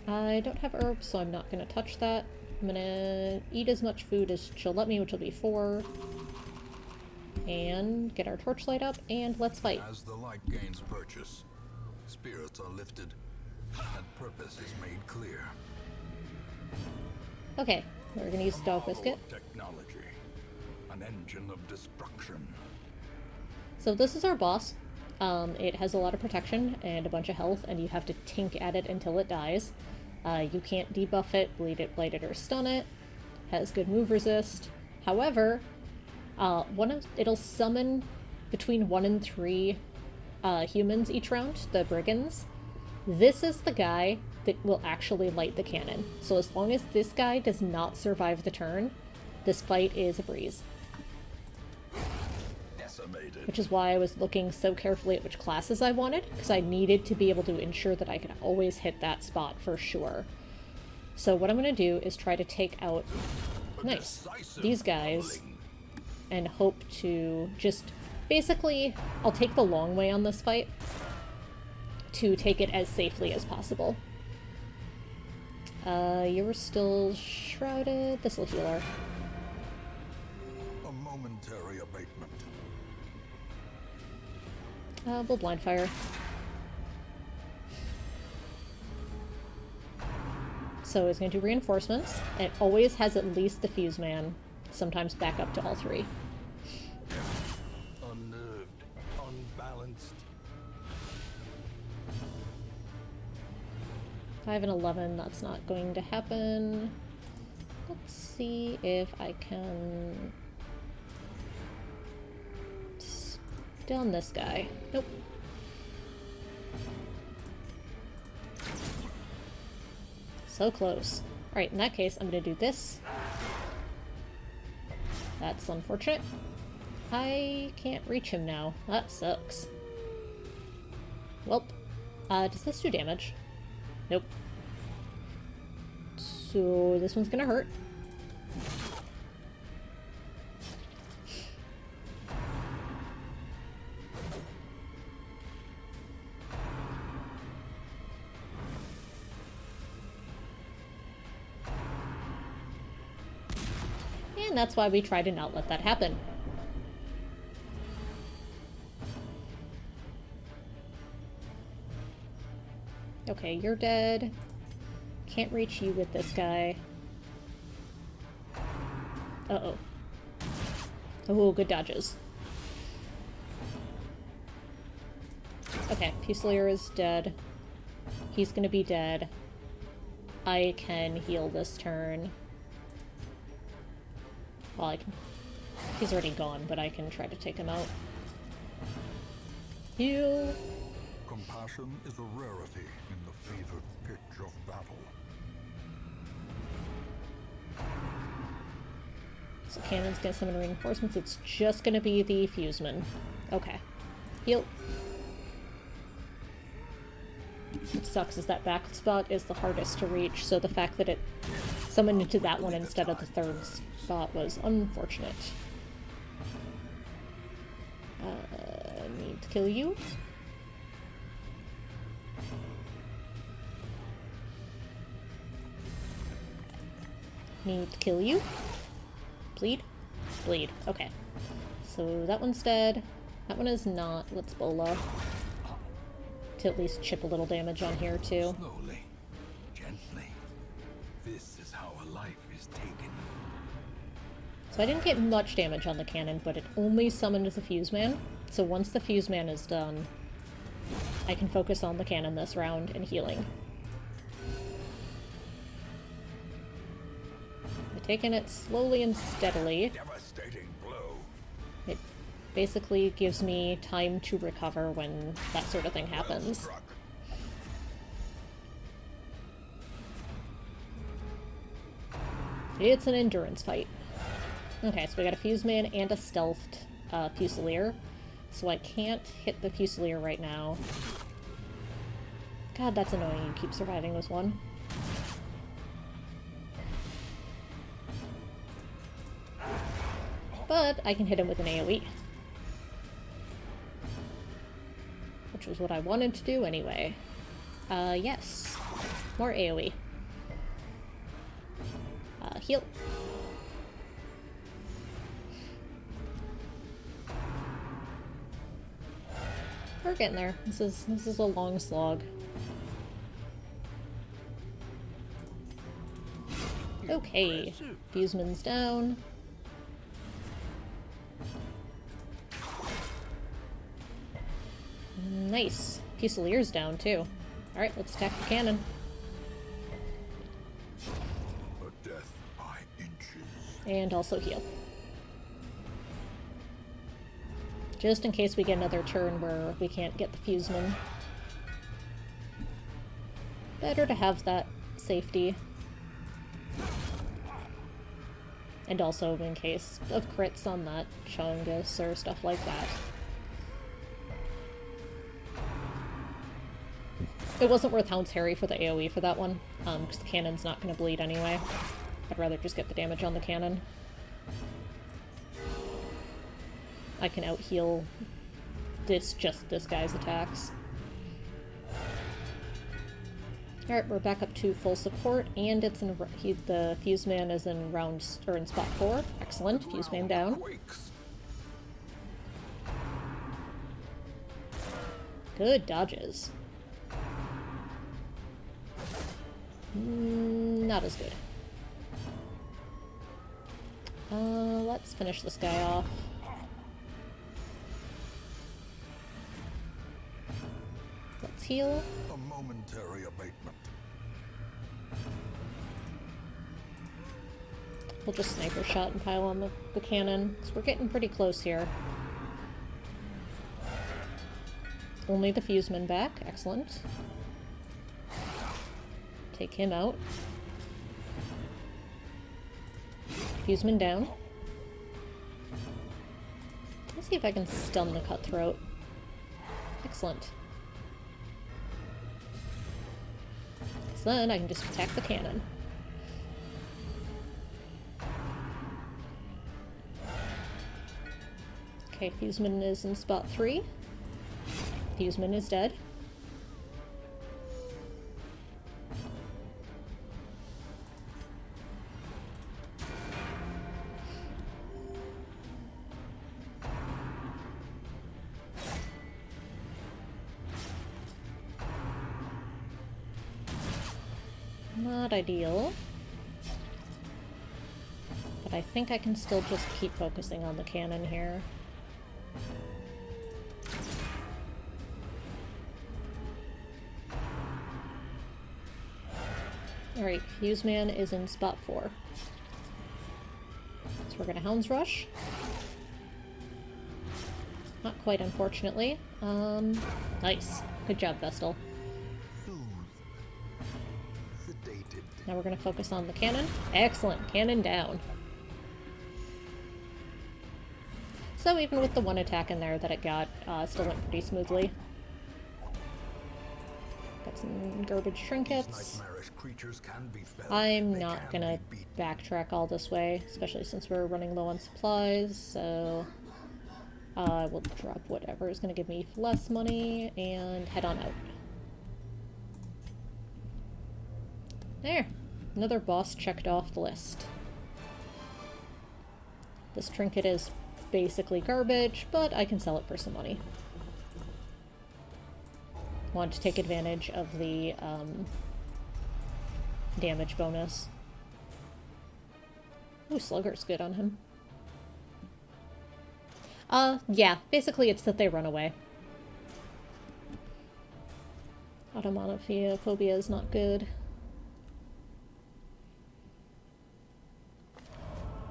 I don't have herbs, so I'm not gonna touch that. I'm gonna eat as much food as she'll let me, which will be 4. And get our torchlight up, and let's fight. As the light gains purchase, spirits are lifted, and purpose is made clear. Okay, we're gonna use the dog biscuit. Technology, an engine of destruction. So this is our boss. It has a lot of protection and a bunch of health, and you have to tink at it until it dies. You can't debuff it, bleed it, blight it, or stun it. Has good move resist. However, it'll summon between 1 and 3 humans each round, the brigands. This is the guy that will actually light the cannon. So as long as this guy does not survive the turn, this fight is a breeze. Decimated. Which is why I was looking so carefully at which classes I wanted, because I needed to be able to ensure that I could always hit that spot for sure. So what I'm going to do is try to take out, nice, these guys, and hope to just, basically, I'll take the long way on this fight to take it as safely as possible. You're still shrouded. This'll heal her. A momentary abatement. We'll blind fire. So it's going to do reinforcements. It always has at least the fuse man. Sometimes back up to all 3. Unnerved, unbalanced. 5 and 11, that's not going to happen. Let's see if I can stun this guy. Nope. So close. Alright, in that case, I'm gonna do this. That's unfortunate. I can't reach him now. That sucks. Welp. Does this do damage? Nope. So this one's gonna hurt. And that's why we try to not let that happen. Okay, you're dead. Can't reach you with this guy. Uh-oh. Oh, good dodges. Okay, Fusilier is dead. He's gonna be dead. I can heal this turn. Well, I can... He's already gone, but I can try to take him out. Heal! Compassion is a rarity in the fevered pitch of battle. So cannon's gonna summon reinforcements. It's just gonna be the Fuseman. Okay. Heal. What sucks is that back spot is the hardest to reach, so the fact that it summoned into that one instead of the third spot was unfortunate. Need to kill you. Need to kill you. Bleed? Bleed. Okay. So that one's dead. That one is not. Let's Bola. To at least chip a little damage on here, too. Slowly, gently. This is how a life is taken. So I didn't get much damage on the cannon, but it only summoned the Fuseman. So once the Fuseman is done, I can focus on the cannon this round and healing. I'm taking it slowly and steadily. Devastating blow. It basically gives me time to recover when that sort of thing happens. It's an endurance fight. Okay, so we got a Fuseman and a stealthed Fusilier. So I can't hit the Fusilier right now. God, that's annoying. You keep surviving this one. But I can hit him with an AoE. Which was what I wanted to do anyway. Yes. More AoE. Heal. We're getting there. This is a long slog. Okay. Fuseman's down. Nice. Fusilier's down too. Alright, let's attack the cannon. A death by inches. And also heal. Just in case we get another turn where we can't get the Fuseman. Better to have that safety. And also in case of crits on that Chungus or stuff like that. It wasn't worth Hound's Harry for the AoE for that one, because the cannon's not going to bleed anyway. I'd rather just get the damage on the cannon. I can out-heal just this guy's attacks. Alright, we're back up to full support, and it's in the Fuseman is in in spot 4. Excellent, Fuseman down. Good dodges. Not as good. Let's finish this guy off. Let's heal. A momentary abatement. We'll just sniper shot and pile on the cannon. So we're getting pretty close here. Only the Fuseman back. Excellent. Take him out. Fuseman down. Let's see if I can stun the Cutthroat. Excellent. So then I can just attack the cannon. Okay, Fuseman is in spot 3. Fuseman is dead. Not ideal. But I think I can still just keep focusing on the cannon here. Alright, Fuse Man is in spot 4. So we're gonna Hound's Rush. Not quite, unfortunately. Nice. Good job, Vestal. Now we're gonna focus on the cannon. Excellent! Cannon down. So even with the one attack in there that it got, still went pretty smoothly. Got some garbage trinkets. I'm not gonna backtrack all this way, especially since we're running low on supplies, so I will drop whatever is gonna give me less money and head on out. There! Another boss checked off the list. This trinket is basically garbage, but I can sell it for some money. Want to take advantage of the damage bonus. Ooh, Slugger's good on him. Yeah, basically it's that they run away. Automonophobia is not good.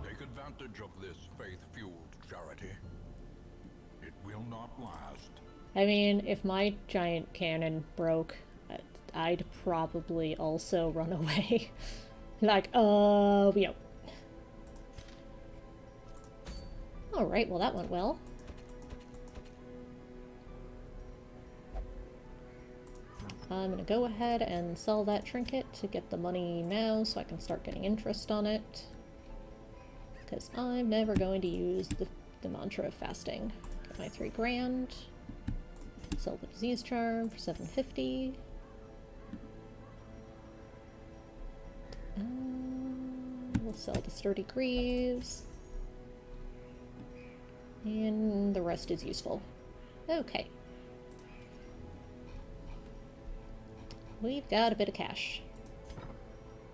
Take advantage of this faith-fueled charity. It will not last. I mean, if my giant cannon broke, I'd probably also run away. Like, yep. Alright, well that went well. I'm gonna go ahead and sell that trinket to get the money now so I can start getting interest on it. Because I'm never going to use the mantra of fasting. Get my 3 grand. Sell the disease charm for 750. We'll sell the sturdy greaves. And the rest is useful. Okay. We've got a bit of cash.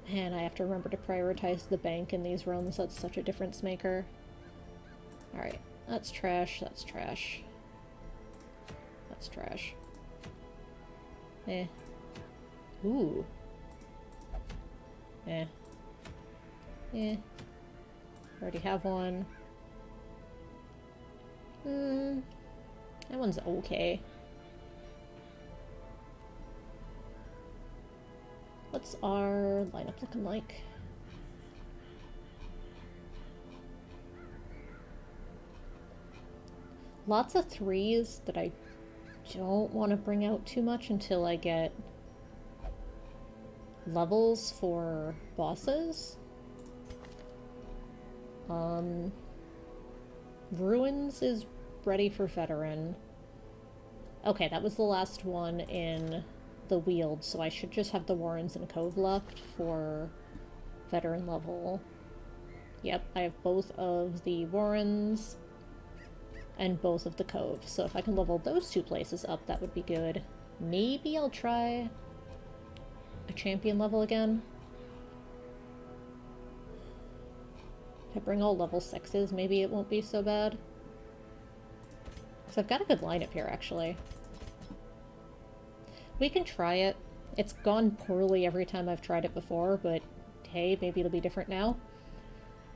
And I have to remember to prioritize the bank in these realms. That's such a difference maker. Alright, that's trash, that's trash. That's trash. Eh. Ooh. Eh. Eh. Already have one. That one's okay. What's our lineup looking like? Lots of 3s that I don't want to bring out too much until I get levels for bosses. Ruins is ready for veteran. Okay, that was the last one in the Weald, so I should just have the Warrens and Cove left for veteran level. Yep, I have both of the Warrens and both of the Cove, so if I can level those 2 places up, that would be good. Maybe I'll try a champion level again. If I bring all level 6s, maybe it won't be so bad. So I've got a good lineup here, actually. We can try it. It's gone poorly every time I've tried it before, but hey, maybe it'll be different now.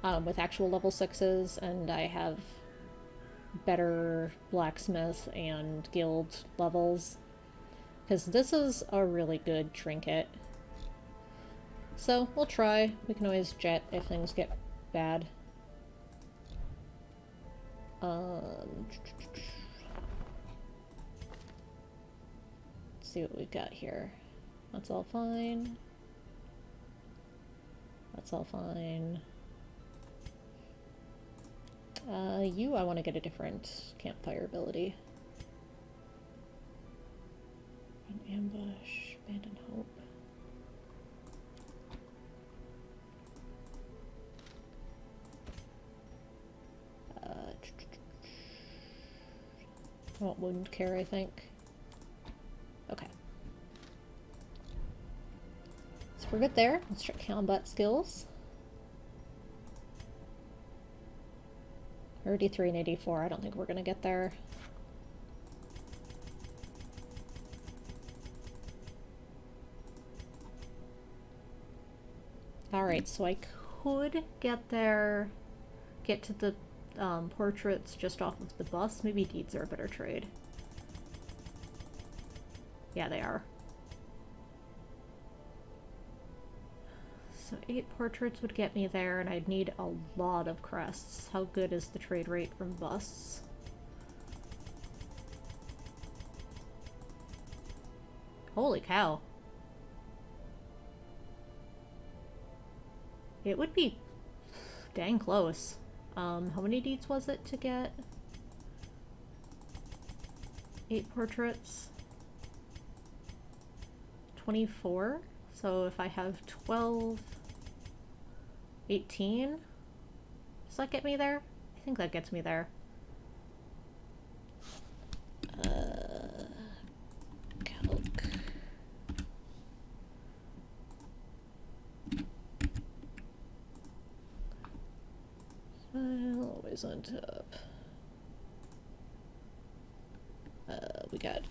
With actual level 6s, and I have better blacksmith and guild levels. Because this is a really good trinket. So, we'll try. We can always jet if things get bad. Let's see what we've got here. That's all fine. That's all fine. I want to get a different campfire ability. An ambush, abandon hope. I want wound care, I think. Okay. So we're good there. Let's check combat skills. 33 and 84. I don't think we're gonna get there. Alright, so I could get there, get to the portraits just off of the bus. Maybe deeds are a better trade. Yeah, they are. So 8 portraits would get me there, and I'd need a lot of crests. How good is the trade rate from busts? Holy cow. It would be dang close. How many deeds was it to get 8 portraits? 24? So if I have 12, 18, does that get me there? I think that gets me there. Calc. File, always on top. We got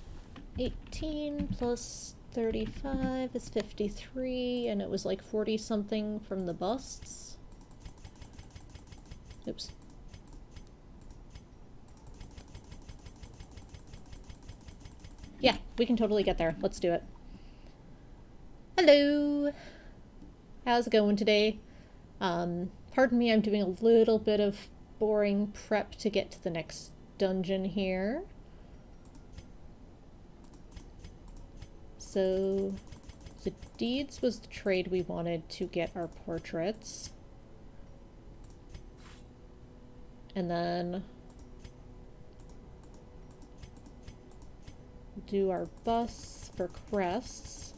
18 plus 35 is 53, and it was like 40 something from the busts. Oops. Yeah, we can totally get there. Let's do it. Hello! How's it going today? Pardon me, I'm doing a little bit of boring prep to get to the next dungeon here. So, the deeds was the trade we wanted to get our portraits. And then do our bus for crests.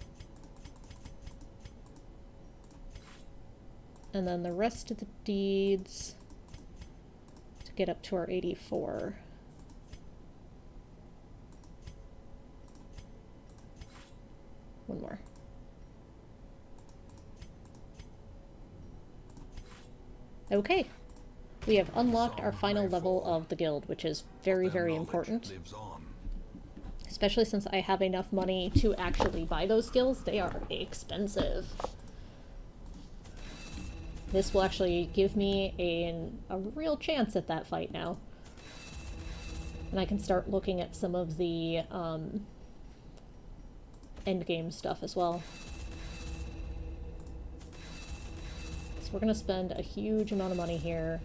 And then the rest of the deeds to get up to our 84. One more. Okay. We have unlocked our final level of the guild, which is very, very important. Especially since I have enough money to actually buy those skills. They are expensive. This will actually give me a real chance at that fight now. And I can start looking at some of the endgame stuff as well. So we're going to spend a huge amount of money here,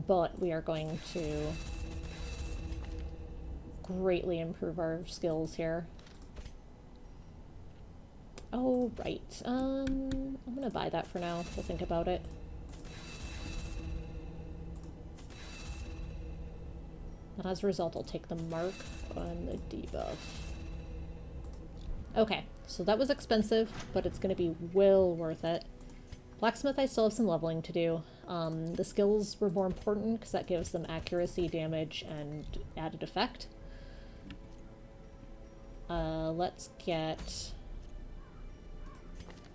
but we are going to greatly improve our skills here. Oh, right. I'm gonna buy that for now to think about it. And as a result, I'll take the mark on the debuff. Okay, so that was expensive, but it's gonna be well worth it. Blacksmith, I still have some leveling to do. The skills were more important because that gives them accuracy, damage, and added effect. Let's get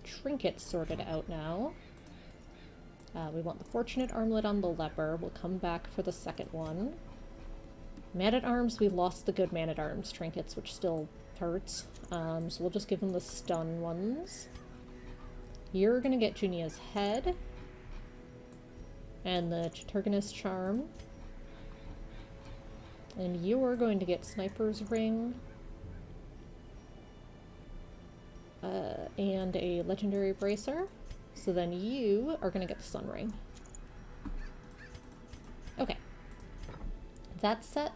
trinkets sorted out now. We want the Fortunate Armlet on the Leper. We'll come back for the second one. Man-at-Arms, we lost the good Man-at-Arms trinkets, which still hurts. So we'll just give them the stun ones. You're gonna get Junia's head. And the Turganus Charm. And you're going to get Sniper's Ring. And a Legendary Bracer. So then you are going to get the Sun Ring. Okay. That's set.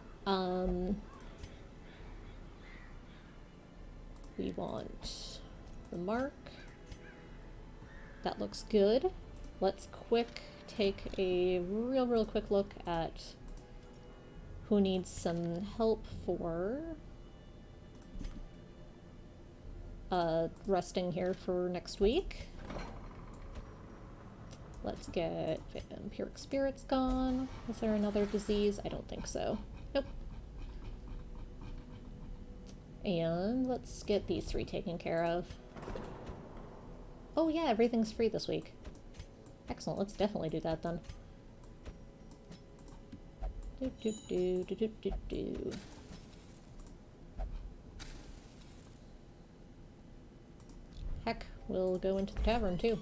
We want the mark. That looks good. Let's take a real quick look at who needs some help for resting here for next week. Let's get Vampiric Spirits gone. Is there another disease? I don't think so. Nope. And let's get these 3 taken care of. Oh yeah, everything's free this week. Excellent, let's definitely do that then. Heck, we'll go into the tavern too.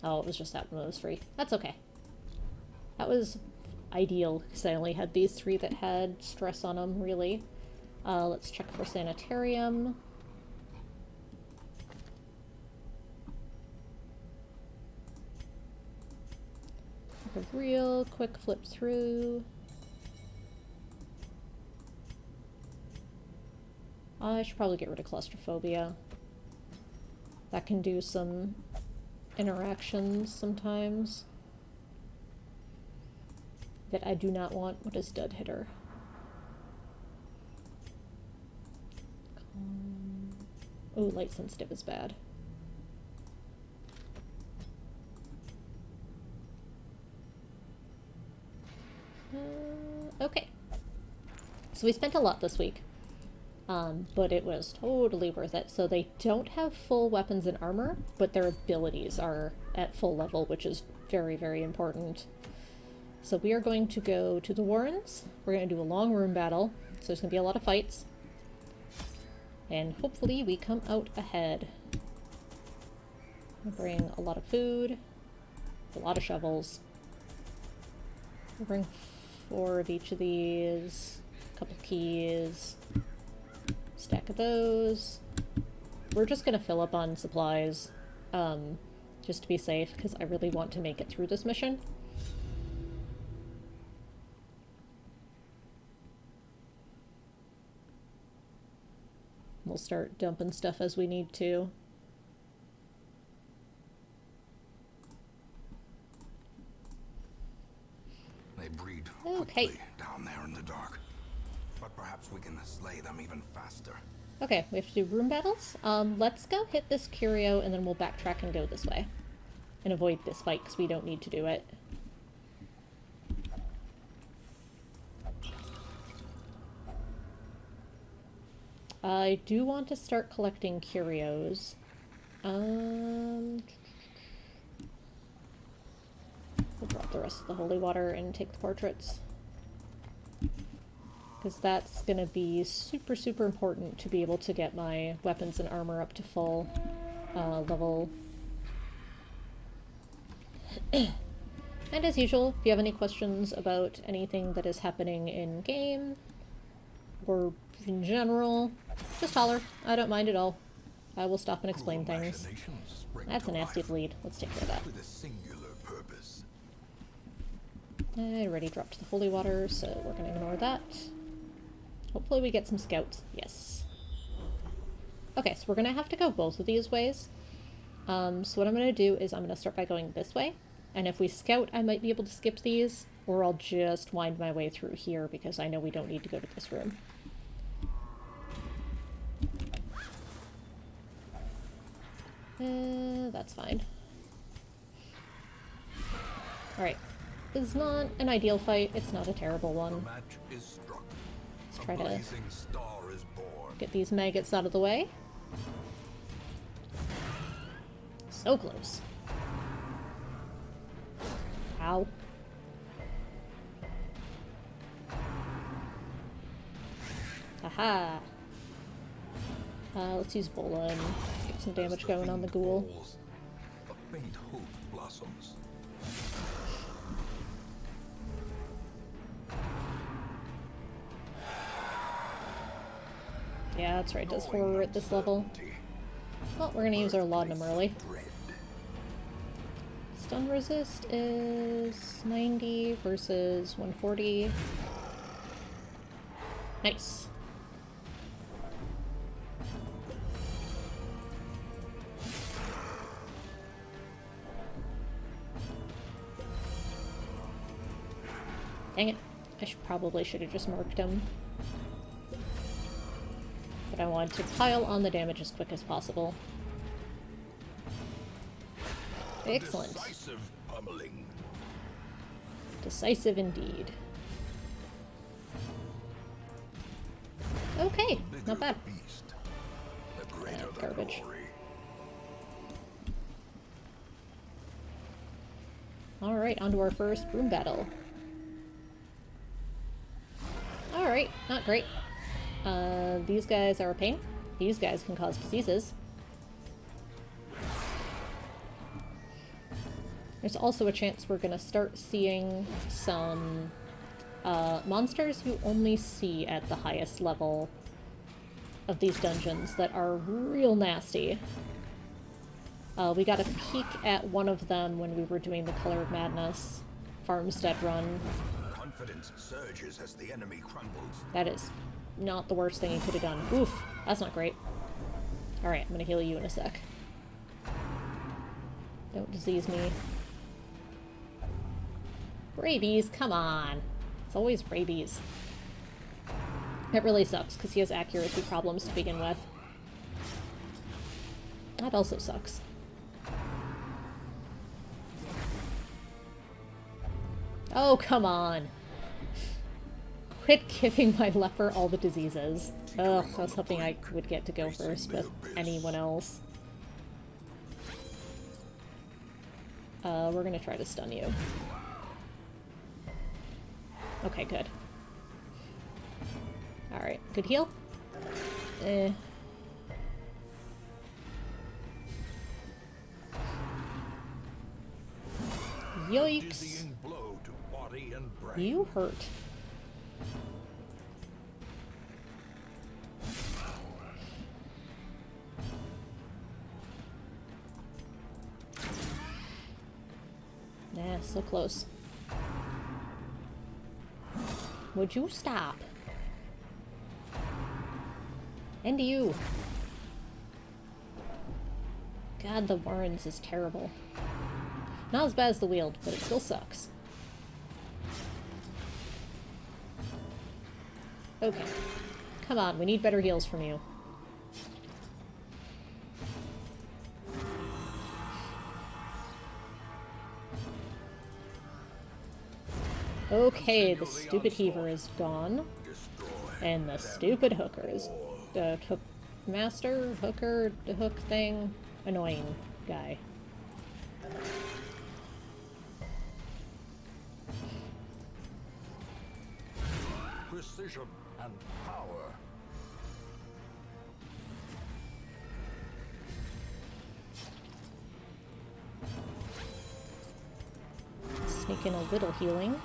Oh, it was just that one that was free. That's okay. That was ideal, because I only had these 3 that had stress on them, really. Let's check for sanitarium. A real quick flip through. I should probably get rid of claustrophobia. That can do some interactions sometimes that I do not want. What is Dud Hitter? Oh, light sensitive is bad. Okay. So we spent a lot this week. But it was totally worth it. So they don't have full weapons and armor, but their abilities are at full level, which is very, very important. So we are going to go to the Warrens. We're going to do a long room battle, so there's going to be a lot of fights. And hopefully we come out ahead. We'll bring a lot of food, a lot of shovels. We'll bring 4 of each of these, a couple keys. Stack of those. We're just gonna fill up on supplies, just to be safe, because I really want to make it through this mission. We'll start dumping stuff as we need to. They breed Okay. quickly down there in the dark. But perhaps we can slay them even faster. Okay, we have to do room battles. Let's go hit this curio and then we'll backtrack and go this way. And avoid this fight because we don't need to do it. I do want to start collecting curios. We'll drop the rest of the holy water and take the portraits. Because that's going to be super, super important to be able to get my weapons and armor up to full level. And as usual, if you have any questions about anything that is happening in game, or in general, just holler. I don't mind at all. I will stop and explain things. That's a nasty bleed. Let's take care of that. With a singular purpose. I already dropped the holy water, so we're going to ignore that. Hopefully we get some scouts. Yes. Okay, so we're going to have to go both of these ways. So what I'm going to do is I'm going to start by going this way. And if we scout, I might be able to skip these, or I'll just wind my way through here because I know we don't need to go to this room. That's fine. Alright. This is not an ideal fight. It's not a terrible one. The match is struck. Let's try to blazing star is born. get these maggots out of the way. So close. Ow. Aha. Let's use Bola and get some damage going on the ghoul. Falls, a faint hope blossoms. Yeah, that's right, it does horror at this level. Well, we're gonna use our laudanum early. Dread. Stun resist is 90 versus 140. Nice. Dang it. I probably should have just marked him. But I wanted to pile on the damage as quick as possible. Excellent. Decisive pummeling. Decisive indeed. Okay, not bad. The beast, the greater the Garbage. glory. Alright, on to our first room battle. Alright, not great. These guys are a pain. These guys can cause diseases. There's also a chance we're gonna start seeing some monsters you only see at the highest level of these dungeons that are real nasty. We got a peek at one of them when we were doing the Color of Madness Farmstead run. Confidence surges as the enemy crumbles. That is not the worst thing he could have done. Oof, that's not great. Alright, I'm gonna heal you in a sec. Don't disease me. Rabies, come on. It's always rabies. It really sucks, because he has accuracy problems to begin with. That also sucks. Oh, come on. Quit giving my leper all the diseases. Ugh, I was hoping I would get to go first with anyone else. We're gonna try to stun you. Okay, good. Alright, good heal? Yikes. Dizzying blow to body and brain. You hurt. Nah, so close. Would you stop? And you. God, the Warrens is terrible. Not as bad as the Weald, but it still sucks. Okay. Come on, we need better heals from you. Okay, the stupid heaver is gone. And the stupid hooker is... the hook master? Hooker? The hook thing? Annoying guy. Precision and power. Sneak in a little healing.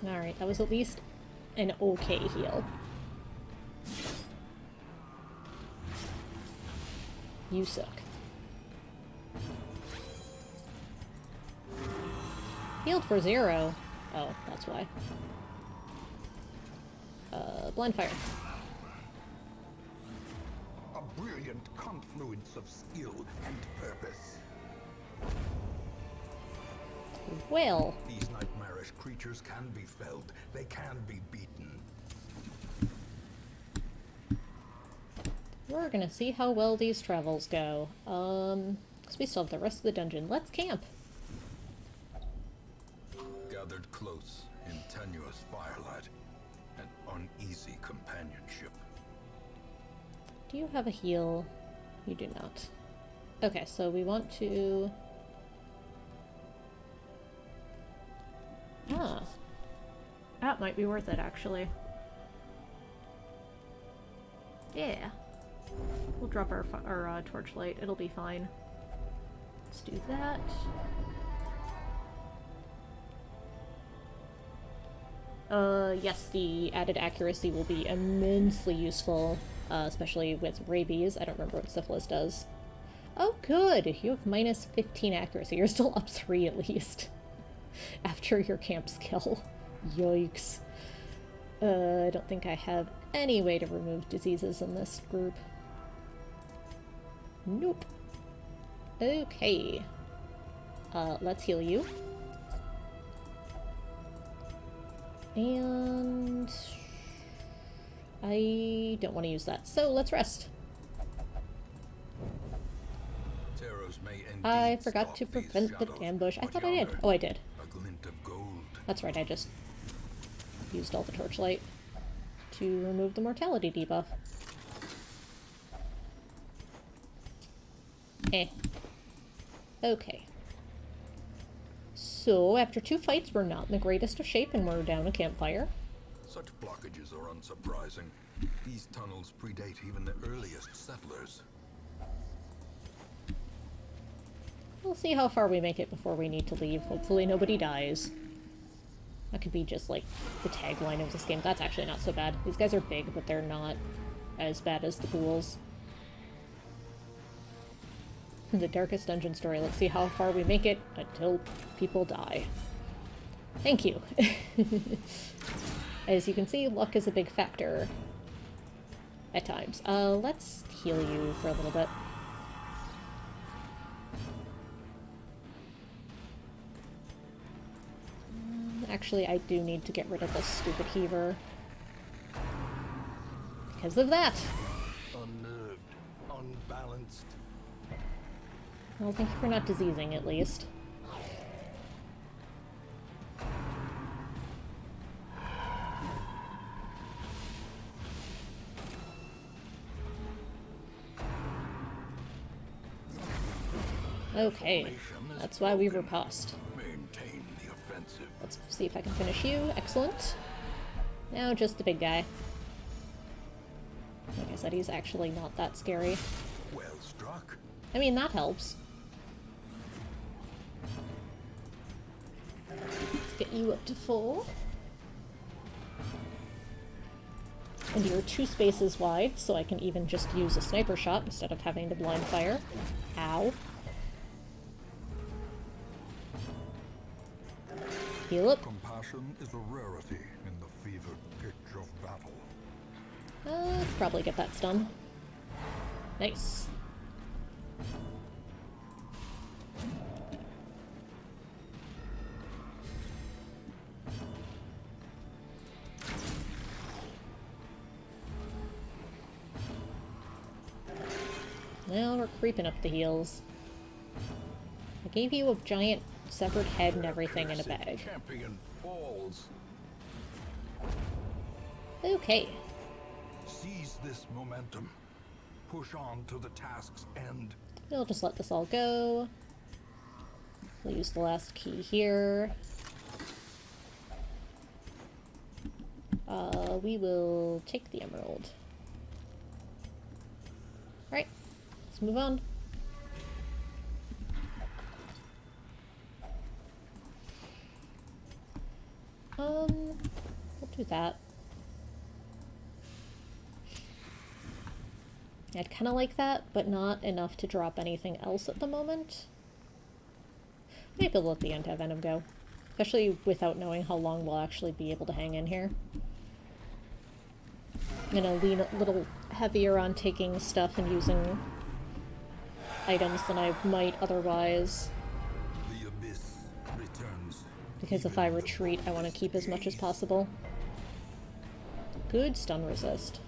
Alright, that was at least an okay heal. You suck. Healed for 0. Oh, that's why. Blind fire. A brilliant confluence of skill and purpose. Well. These nightmarish creatures can be felled. They can be beaten. We're gonna see how well these travels go. 'Cause we still have the rest of the dungeon. Let's camp. Gathered close in tenuous firelight, an uneasy companionship. Do you have a heal? You do not. Okay, so we want to... Ah. That might be worth it, actually. Yeah. We'll drop our torchlight. It'll be fine. Let's do that. Yes, the added accuracy will be immensely useful, especially with rabies. I don't remember what syphilis does. Oh, good! You have minus 15 accuracy. You're still up 3 at least. After your camp skill. Yikes. I don't think I have any way to remove diseases in this group. Nope. Okay. Let's heal you. And... I don't want to use that, so let's rest. I forgot to prevent the ambush. I thought I did. Oh, I did. A glint of gold. That's right, I just used all the torchlight to remove the mortality debuff. Eh. Okay. So, after 2 fights, we're not in the greatest of shape, and we're down a campfire. Such blockages are unsurprising. These tunnels predate even the earliest settlers. We'll see how far we make it before we need to leave. Hopefully nobody dies. That could be just, like, the tagline of this game. That's actually not so bad. These guys are big, but they're not as bad as the ghouls. The darkest dungeon story. Let's see how far we make it until people die. Thank you. As you can see, luck is a big factor at times. Let's heal you for a little bit. Actually, I do need to get rid of this stupid heaver. Because of that. Unnerved, unbalanced. Well, thank you for not diseasing, at least. Okay, that's why we riposte. Maintain the offensive. Let's see if I can finish you. Excellent. Now just the big guy. Like I said, he's actually not that scary. Well struck. I mean, that helps. Let's get you up to full. And you're 2 spaces wide, so I can even just use a sniper shot instead of having to blind fire. Ow. Heal up. Compassion is a rarity in the fevered pitch of battle. Let's probably get that stun. Nice. Now we're creeping up the heels. I gave you a giant severed head and everything in a bag. Champion falls. Okay. Seize this momentum. Push on to the task's end. We'll just let this all go. We'll use the last key here. We will take the emerald. Alright, let's move on. We'll do that. I'd kind of like that, but not enough to drop anything else at the moment. Maybe we'll let the anti-venom go. Especially without knowing how long we'll actually be able to hang in here. I'm gonna lean a little heavier on taking stuff and using items than I might otherwise. The abyss returns. Because if I retreat, I want to keep as much as possible. Good stun resist.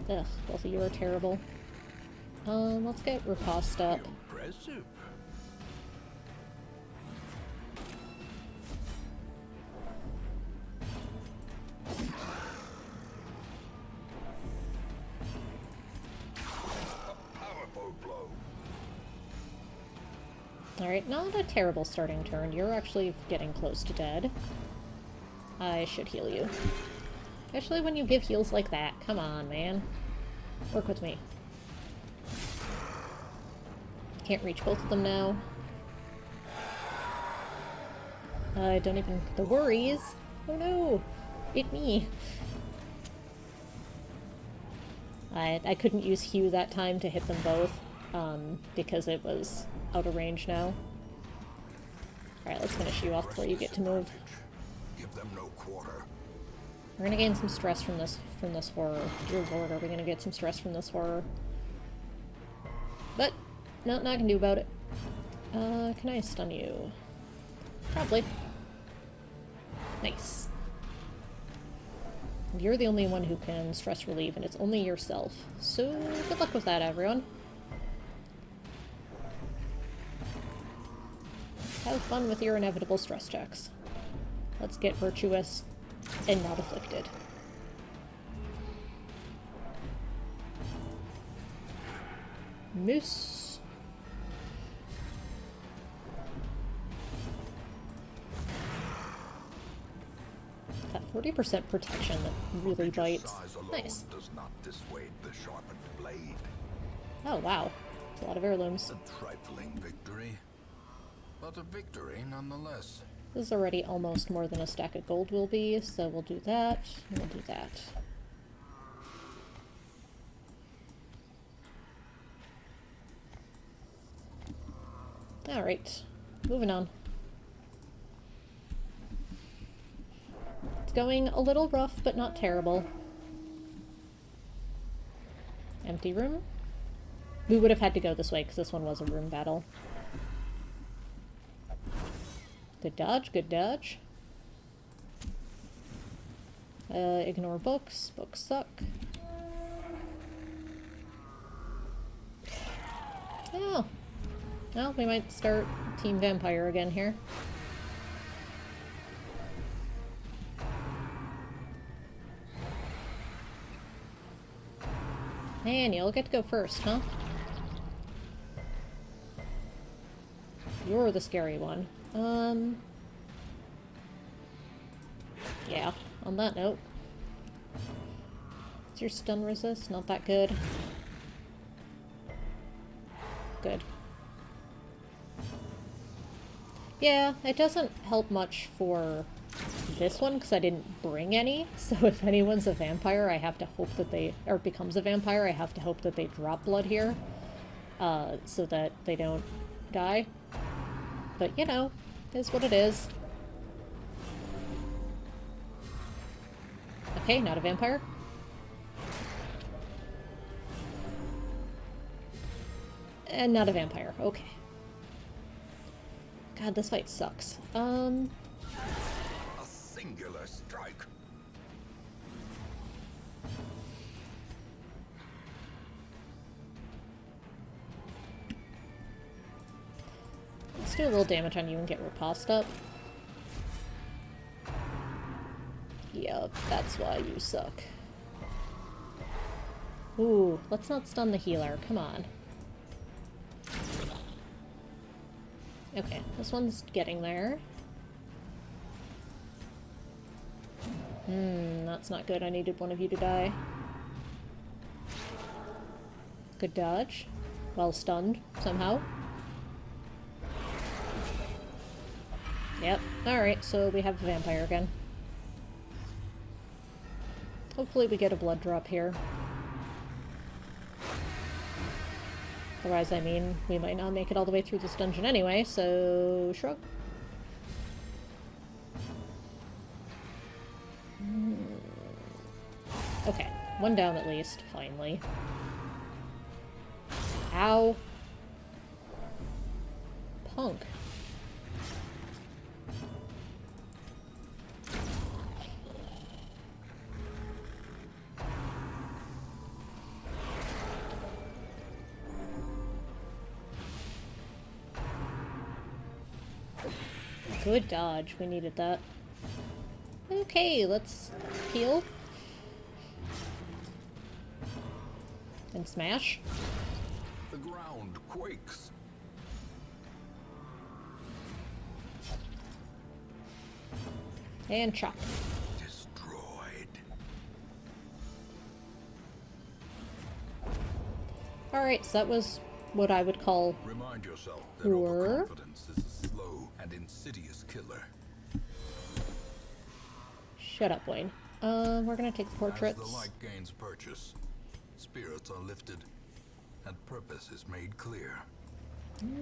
Ugh, both of you are terrible. Let's get riposte up. Impressive. Powerful blow. Alright, not a terrible starting turn. You're actually getting close to dead. I should heal you. Especially when you give heals like that. Come on, man. Work with me. Can't reach both of them now. I don't even... The worries! Oh no! It me! I couldn't use Hue that time to hit them both, because it was out of range now. Alright, let's finish you off before you get to move. Give them no quarter. We're gonna gain some stress from this horror. Dear lord, are we gonna get some stress from this horror? But, nothing I can do about it. Can I stun you? Probably. Nice. You're the only one who can stress relieve, and it's only yourself. So, good luck with that, everyone. Have fun with your inevitable stress checks. Let's get virtuous and not afflicted. Miss. 30% protection that really Religious bites. size alone Nice. does not dissuade the sharpened blade. Oh, wow. It's a lot of heirlooms. A trifling victory, but a victory nonetheless. This is already almost more than a stack of gold will be, so we'll do that, and we'll do that. Alright, moving on. It's going a little rough, but not terrible. Empty room? We would have had to go this way, because this one was a room battle. Good dodge, good dodge. Ignore books. Books suck. Oh. Well, we might start Team Vampire again here. Man, you'll get to go first, huh? You're the scary one. Yeah, on that note. Is your stun resist not that good? Good. Yeah, it doesn't help much for this one because I didn't bring any. So if anyone's a vampire, I have to hope that they, or becomes a vampire, I have to hope that they drop blood here, so that they don't die. But you know, is what it is. Okay, not a vampire. And not a vampire. Okay. God, this fight sucks. A singular strike. Let's do a little damage on you and get riposte up. Yup, that's why you suck. Ooh, let's not stun the healer. Come on. Okay, this one's getting there. That's not good. I needed one of you to die. Good dodge. Well stunned, somehow. Yep, alright, so we have a vampire again. Hopefully we get a blood drop here. Otherwise, I mean, we might not make it all the way through this dungeon anyway, so shrug. Okay, one down at least, finally. Ow. Punk. Good dodge. We needed that. Okay, let's heal. And smash. The ground quakes. And chop. Destroyed. Alright, so that was what I would call Remind yourself that Or- overconfidence is a slow and insidious killer. Shut up, Wayne. We're gonna take the portraits. As the light gains purchase, spirits are lifted, and purpose is made clear.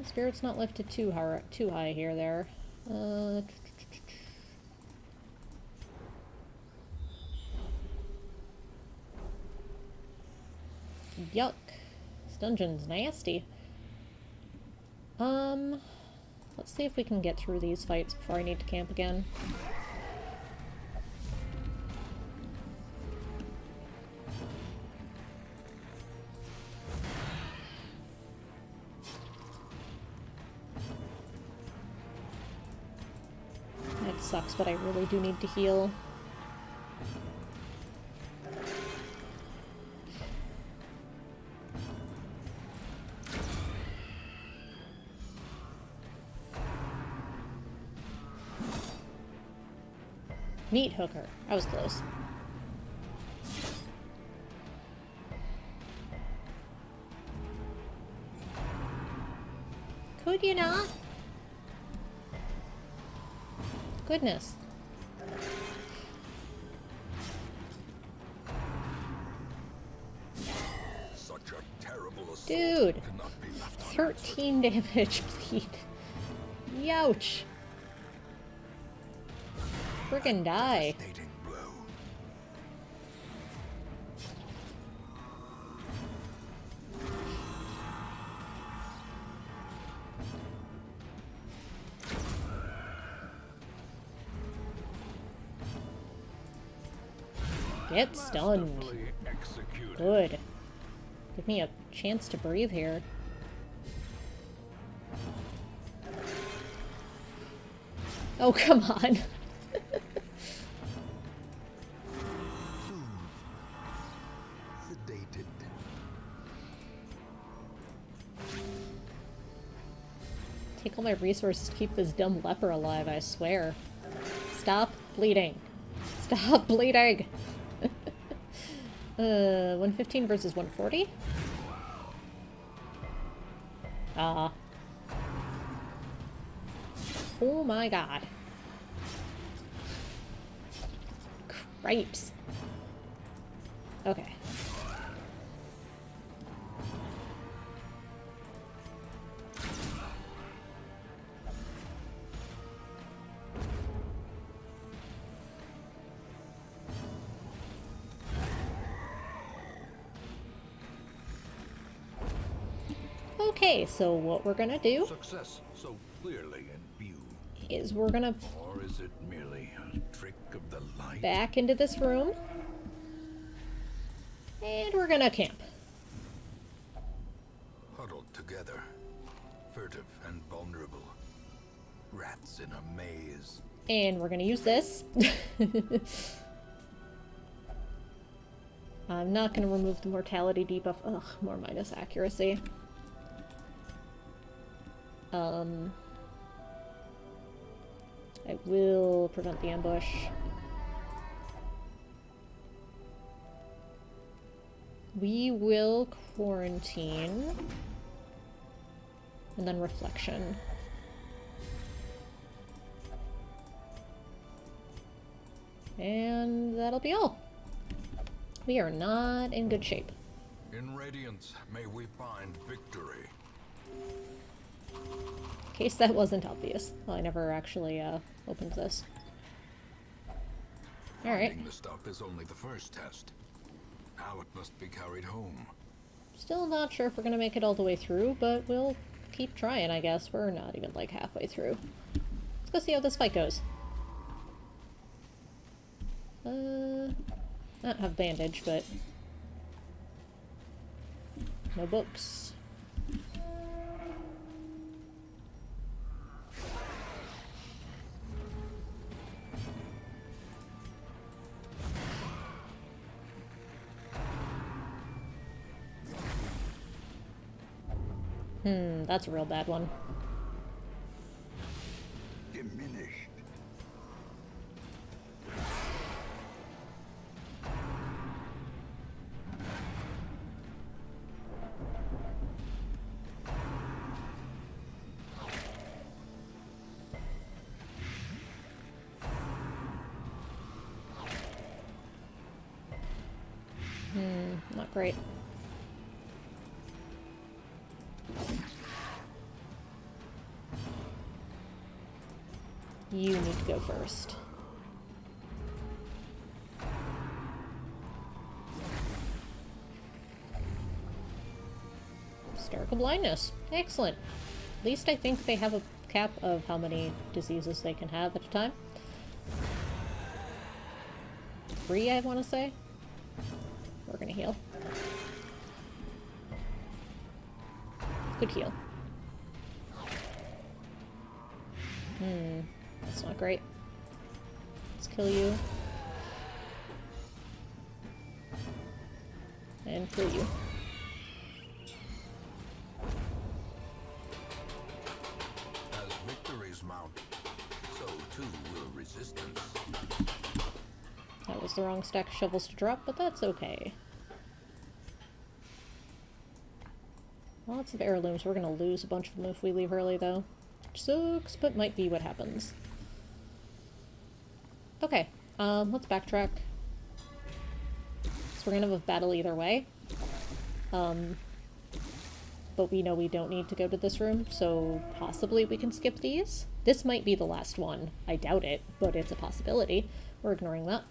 Spirit's not lifted too high here, there. Yuck. This dungeon's nasty. Let's see if we can get through these fights before I need to camp again. That sucks, but I really do need to heal. Meat hooker. I was close. Could you not? Goodness. Such a terrible assault Dude. cannot be left 13 damage, bleed. Youch. Friggin' die. devastating blow. Get stunned. Masterfully executed. Good. Give me a chance to breathe here. Oh, come on. Sedated. Take all my resources to keep this dumb leper alive, I swear. Stop bleeding. Stop bleeding! 115 versus 140? Oh my god. Cripes. Okay. Okay, so what we're gonna do Success so clearly in view. is we're gonna Or is it merely a trick of the light? back into this room. And we're gonna camp. Huddled together. Furtive and vulnerable. Rats in a maze. And we're gonna use this. I'm not gonna remove the mortality debuff. Ugh, more minus accuracy. I will prevent the ambush. We will quarantine. And then reflection. And that'll be all. We are not in good shape. In radiance, may we find victory. In case that wasn't obvious. Well, I never actually opened this. Alright. Finding the stuff is only the first test. Now it must be carried home. Still not sure if we're gonna make it all the way through, but we'll keep trying, I guess. We're not even like halfway through. Let's go see how this fight goes. Not have bandage, but no books. That's a real bad one. Diminished. Not great. You need to go first. Hysterical blindness. Excellent. At least I think they have a cap of how many diseases they can have at a time. 3, I want to say. We're gonna heal. Good heal. That's not great. Let's kill you. And kill you. As victories mount, so too will resistance. That was the wrong stack of shovels to drop, but that's okay. Lots of heirlooms. We're gonna lose a bunch of them if we leave early, though. Which sucks, but might be what happens. Okay, let's backtrack. So we're gonna have a battle either way. But we know we don't need to go to this room, so possibly we can skip these. This might be the last one. I doubt it, but it's a possibility. We're ignoring that.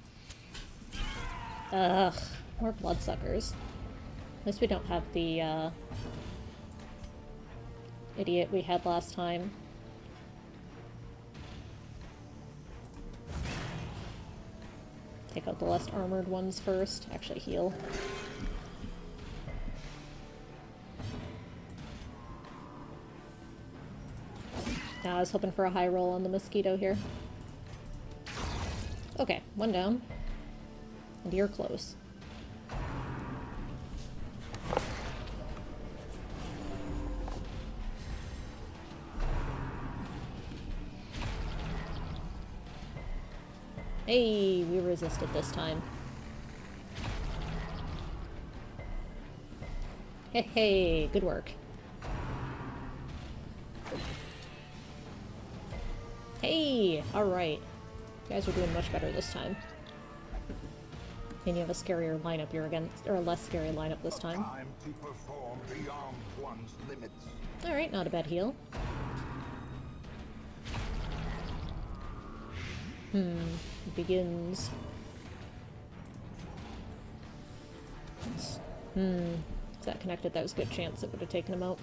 Ugh, more bloodsuckers. At least we don't have the, idiot we had last time. Take out the less armored ones first. Actually heal. Now I was hoping for a high roll on the mosquito here. Okay, one down. And you're close. Hey, we resisted this time. Hey, hey, good work. Hey, alright. You guys are doing much better this time. And you have a scarier lineup you're against, or a less scary lineup this time. Time to perform beyond one's limits. Alright, not a bad heal. It begins. Is that connected? That was a good chance it would have taken him out.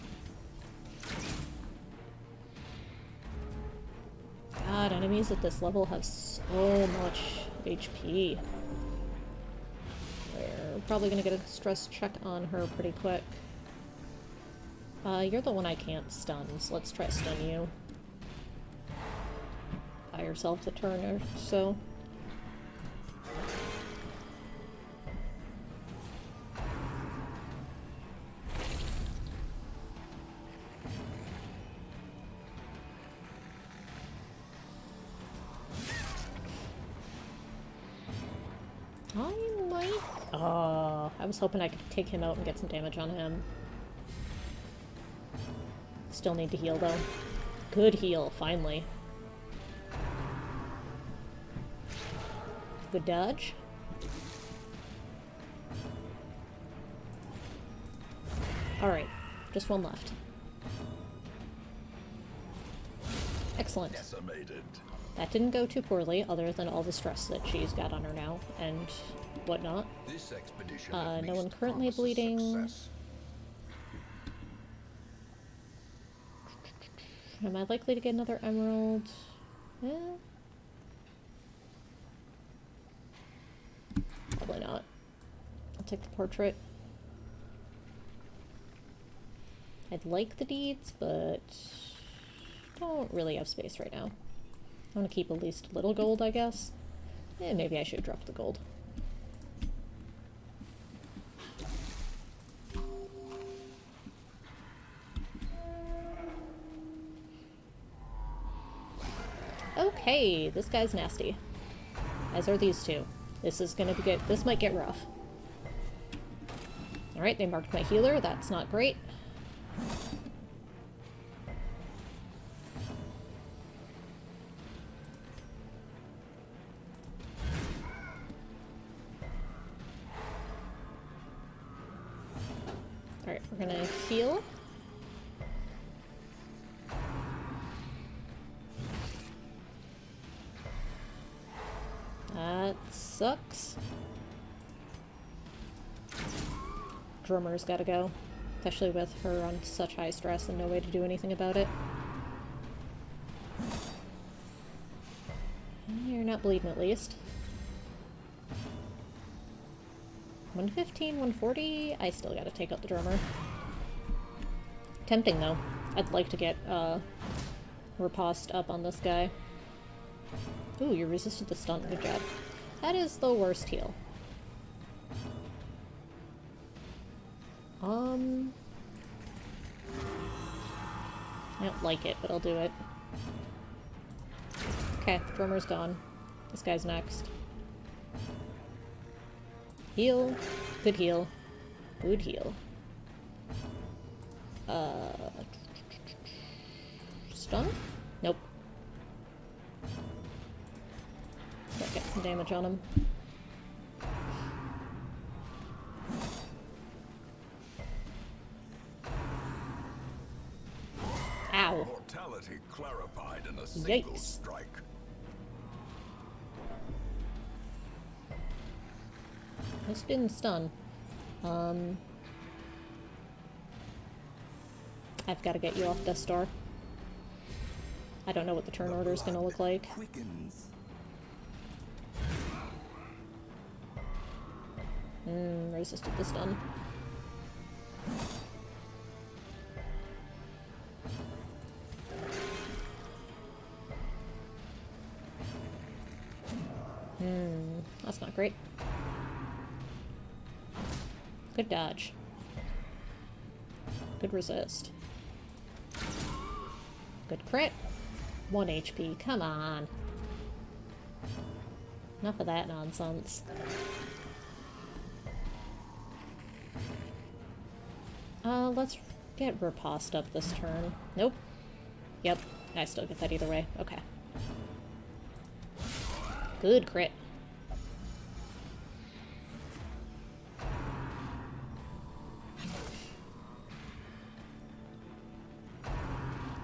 God, enemies at this level have so much HP. We're probably gonna get a stress check on her pretty quick. You're the one I can't stun, so let's try stun you. Buy yourself a turn or so. I was hoping I could take him out and get some damage on him. Still need to heal, though. Good heal, finally. Good dodge. Alright, just one left. Excellent. Decimated. That didn't go too poorly, other than all the stress that she's got on her now, and whatnot. This expedition No one currently bleeding. Success. Am I likely to get another emerald? Eh. Probably not. I'll take the portrait. I'd like the deeds, but don't really have space right now. I want to keep at least a little gold, I guess. Maybe I should drop the gold. Okay, this guy's nasty. As are these two. This is gonna be this might get rough. Alright, they marked my healer. That's not great. Alright, we're gonna heal. That sucks. Drummer's gotta go. Especially with her on such high stress and no way to do anything about it. You're not bleeding at least. 115, 140? I still gotta take out the drummer. Tempting though. I'd like to get riposte up on this guy. Ooh, you resisted the stun. Good job. That is the worst heal. I don't like it, but I'll do it. Okay, drummer's gone. This guy's next. Heal. Good heal. Good heal. Stun? Nope. Let's get some damage on him. Ow. Mortality clarified in a single Yikes. strike. This didn't stun. I've got to get you off Death Star. I don't know what the turn order is going to look like. Quickens. Resisted the stun. That's not great. Good dodge. Good resist. Good crit. 1 HP. Come on. Enough of that nonsense. Let's get riposte up this turn. Nope. Yep. I still get that either way. Okay. Good crit.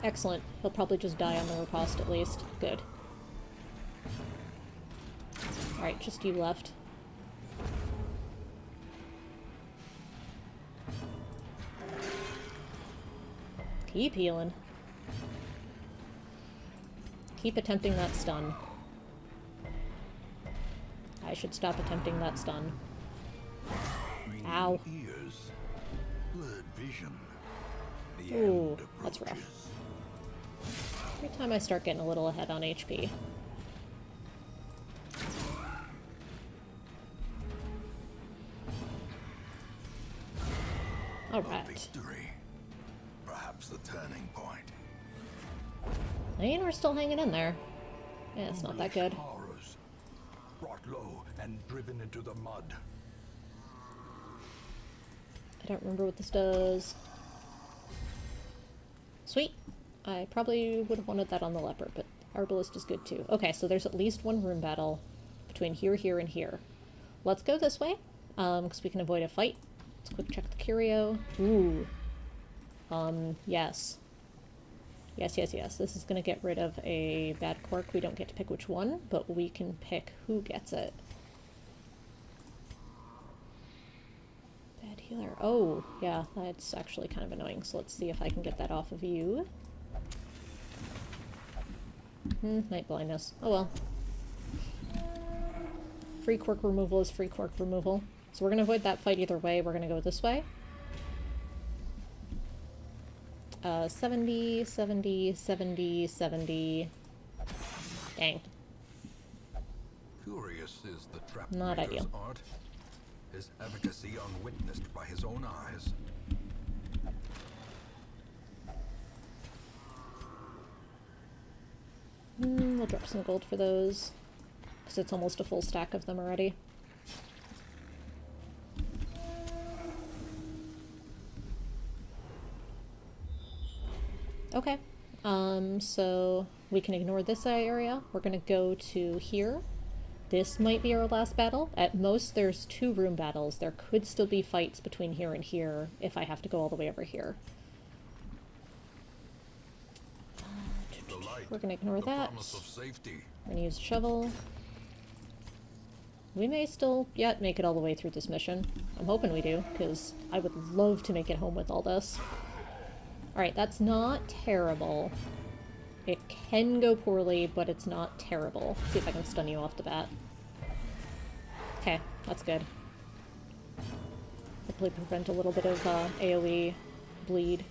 Excellent. He'll probably just die on the riposte at least. Good. Alright, just you left. Keep healing. Keep attempting that stun. I should stop attempting that stun. Ow. Ears, blurred vision. The Ooh, end that's rough. approaches. Every time I start getting a little ahead on HP. Alright. Victory. Perhaps the turning point. And we're still hanging in there. Yeah, it's not that Foolish good. Horrors, brought low and driven into the mud. I don't remember what this does. Sweet. I probably would have wanted that on the leopard, but Arbalist is good too. Okay, so there's at least one room battle between here, here, and here. Let's go this way, because we can avoid a fight. Let's quick check the curio. Ooh. Yes. Yes, yes, yes. This is going to get rid of a bad quirk. We don't get to pick which one, but we can pick who gets it. Bad healer. Oh, yeah, that's actually kind of annoying. So let's see if I can get that off of you. Night blindness. Oh well. Free quirk removal is free quirk removal. So we're going to avoid that fight either way. We're going to go this way. 70, 70, 70, 70. Dang. Curious is the trap Not maker's ideal. art. His efficacy unwitnessed by his own eyes. We'll drop some gold for those. Because it's almost a full stack of them already. Okay. So we can ignore this area. We're gonna go to here. This might be our last battle. At most, there's 2 room battles. There could still be fights between here and here if I have to go all the way over here. The light, We're gonna ignore the that. promise of safety. We're gonna use shovel. We may still yet make it all the way through this mission. I'm hoping we do, because I would love to make it home with all this. Alright, that's not terrible. It can go poorly, but it's not terrible. Let's see if I can stun you off the bat. Okay, that's good. Hopefully prevent a little bit of AoE bleed.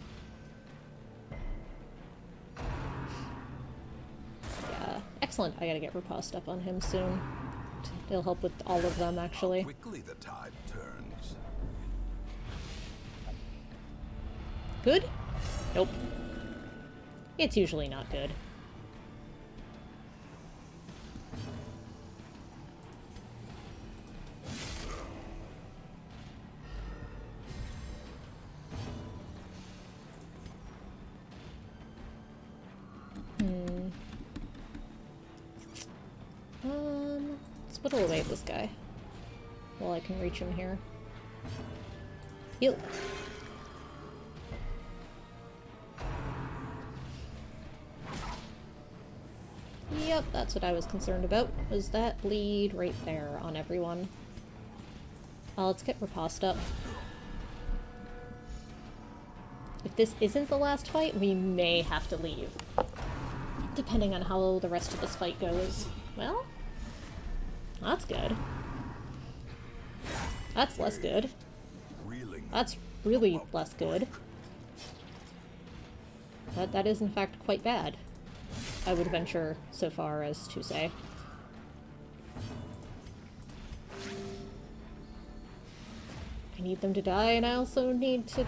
Yeah, excellent. I gotta get riposte up on him soon. It'll help with all of them, actually. Quickly the tide turns. Good? Nope. It's usually not good. whittle away at this guy. While I can reach him here. Heal. Yep, that's what I was concerned about, was that bleed right there on everyone. Let's get riposte up. If this isn't the last fight, we may have to leave. Depending on how the rest of this fight goes. Well, that's good. That's less good. That's really less good. That is in fact quite bad. I would venture so far as to say. I need them to die, and I also need to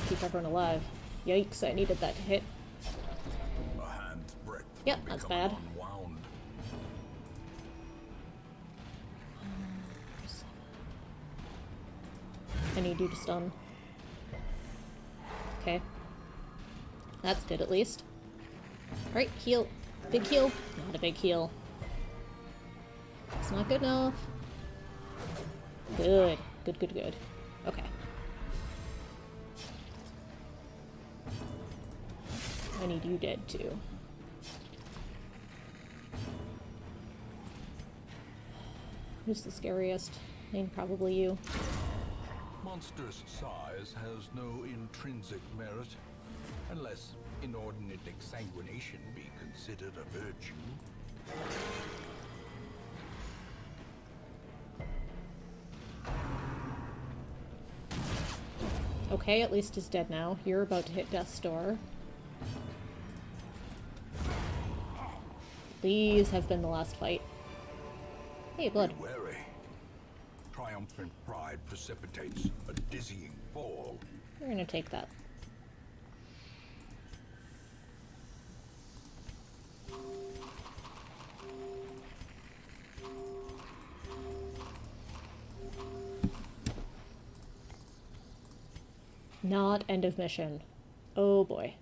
keep everyone alive. Yikes, I needed that to hit. Yep, that's bad. I need you to stun. Okay. That's good at least. Alright, heal. Big heal. Not a big heal. It's not good enough. Good. Good, good, good. Okay. I need you dead too. Who's the scariest? I mean, probably you. Monstrous size has no intrinsic merit, unless inordinate exsanguination be considered a virtue. Okay, at least he's dead now. You're about to hit death's door. These have been the last fight. Hey, blood. Be wary. Triumphant pride precipitates a dizzying fall. We're gonna take that. Not end of mission. Oh boy.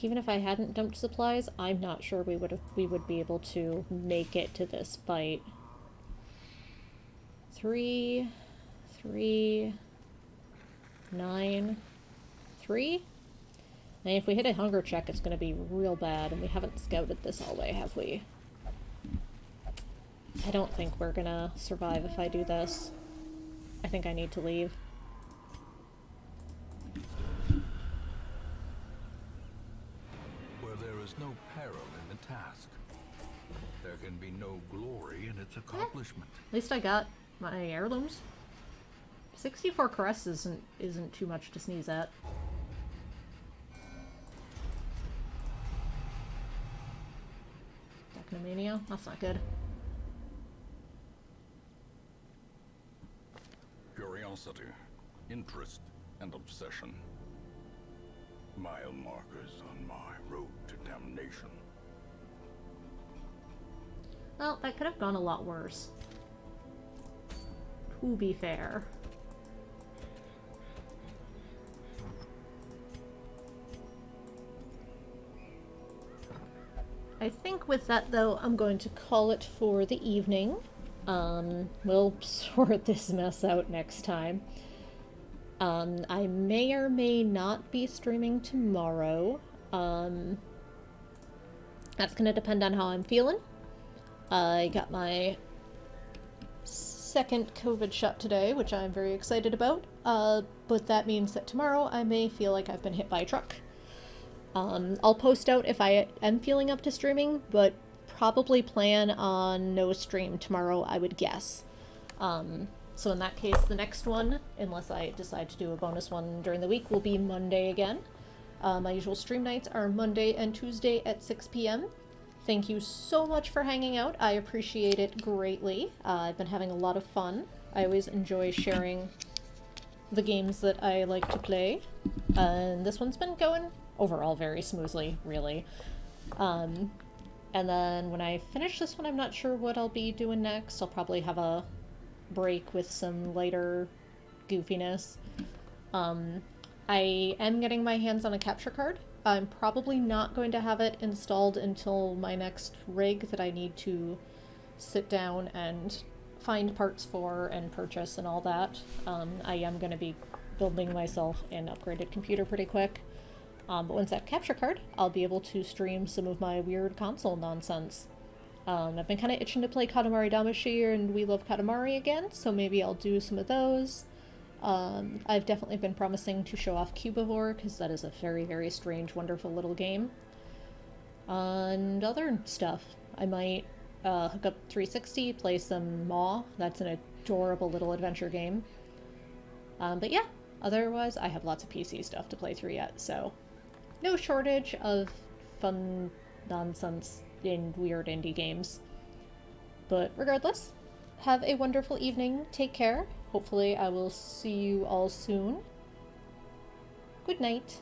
Even if I hadn't dumped supplies, I'm not sure we would be able to make it to this fight. 3, 3, 9, 3? And if we hit a hunger check, it's gonna be real bad, and we haven't scouted this all day, have we? I don't think we're gonna survive if I do this. I think I need to leave. Where there is no peril in the task, there can be no glory in its accomplishment. At least I got my heirlooms. 64 caress isn't too much to sneeze at. Technomania? That's not good. Curiosity, interest, and obsession. Mile markers on my road to damnation. Well, that could have gone a lot worse. To be fair. I think with that, though, I'm going to call it for the evening. We'll sort this mess out next time. I may or may not be streaming tomorrow. That's gonna depend on how I'm feeling. I got my second COVID shot today, which I'm very excited about. But that means that tomorrow I may feel like I've been hit by a truck. I'll post out if I am feeling up to streaming, but probably plan on no stream tomorrow, I would guess. So in that case, the next one, unless I decide to do a bonus one during the week, will be Monday again. My usual stream nights are Monday and Tuesday at 6 p.m. Thank you so much for hanging out. I appreciate it greatly. I've been having a lot of fun. I always enjoy sharing the games that I like to play. And this one's been going overall very smoothly, really. And then when I finish this one, I'm not sure what I'll be doing next. I'll probably have a break with some lighter goofiness. I am getting my hands on a capture card, I'm probably not going to have it installed until my next rig that I need to sit down and find parts for and purchase and all that. I am going to be building myself an upgraded computer pretty quick. But once I have capture card, I'll be able to stream some of my weird console nonsense. I've been kind of itching to play Katamari Damacy and We Love Katamari again, so maybe I'll do some of those. I've definitely been promising to show off Cubivore, because that is a very, very strange, wonderful little game. And other stuff. I might hook up 360, play some Maw. That's an adorable little adventure game. But yeah, otherwise I have lots of PC stuff to play through yet, so no shortage of fun nonsense in weird indie games. But regardless, have a wonderful evening, take care. Hopefully I will see you all soon. Good night.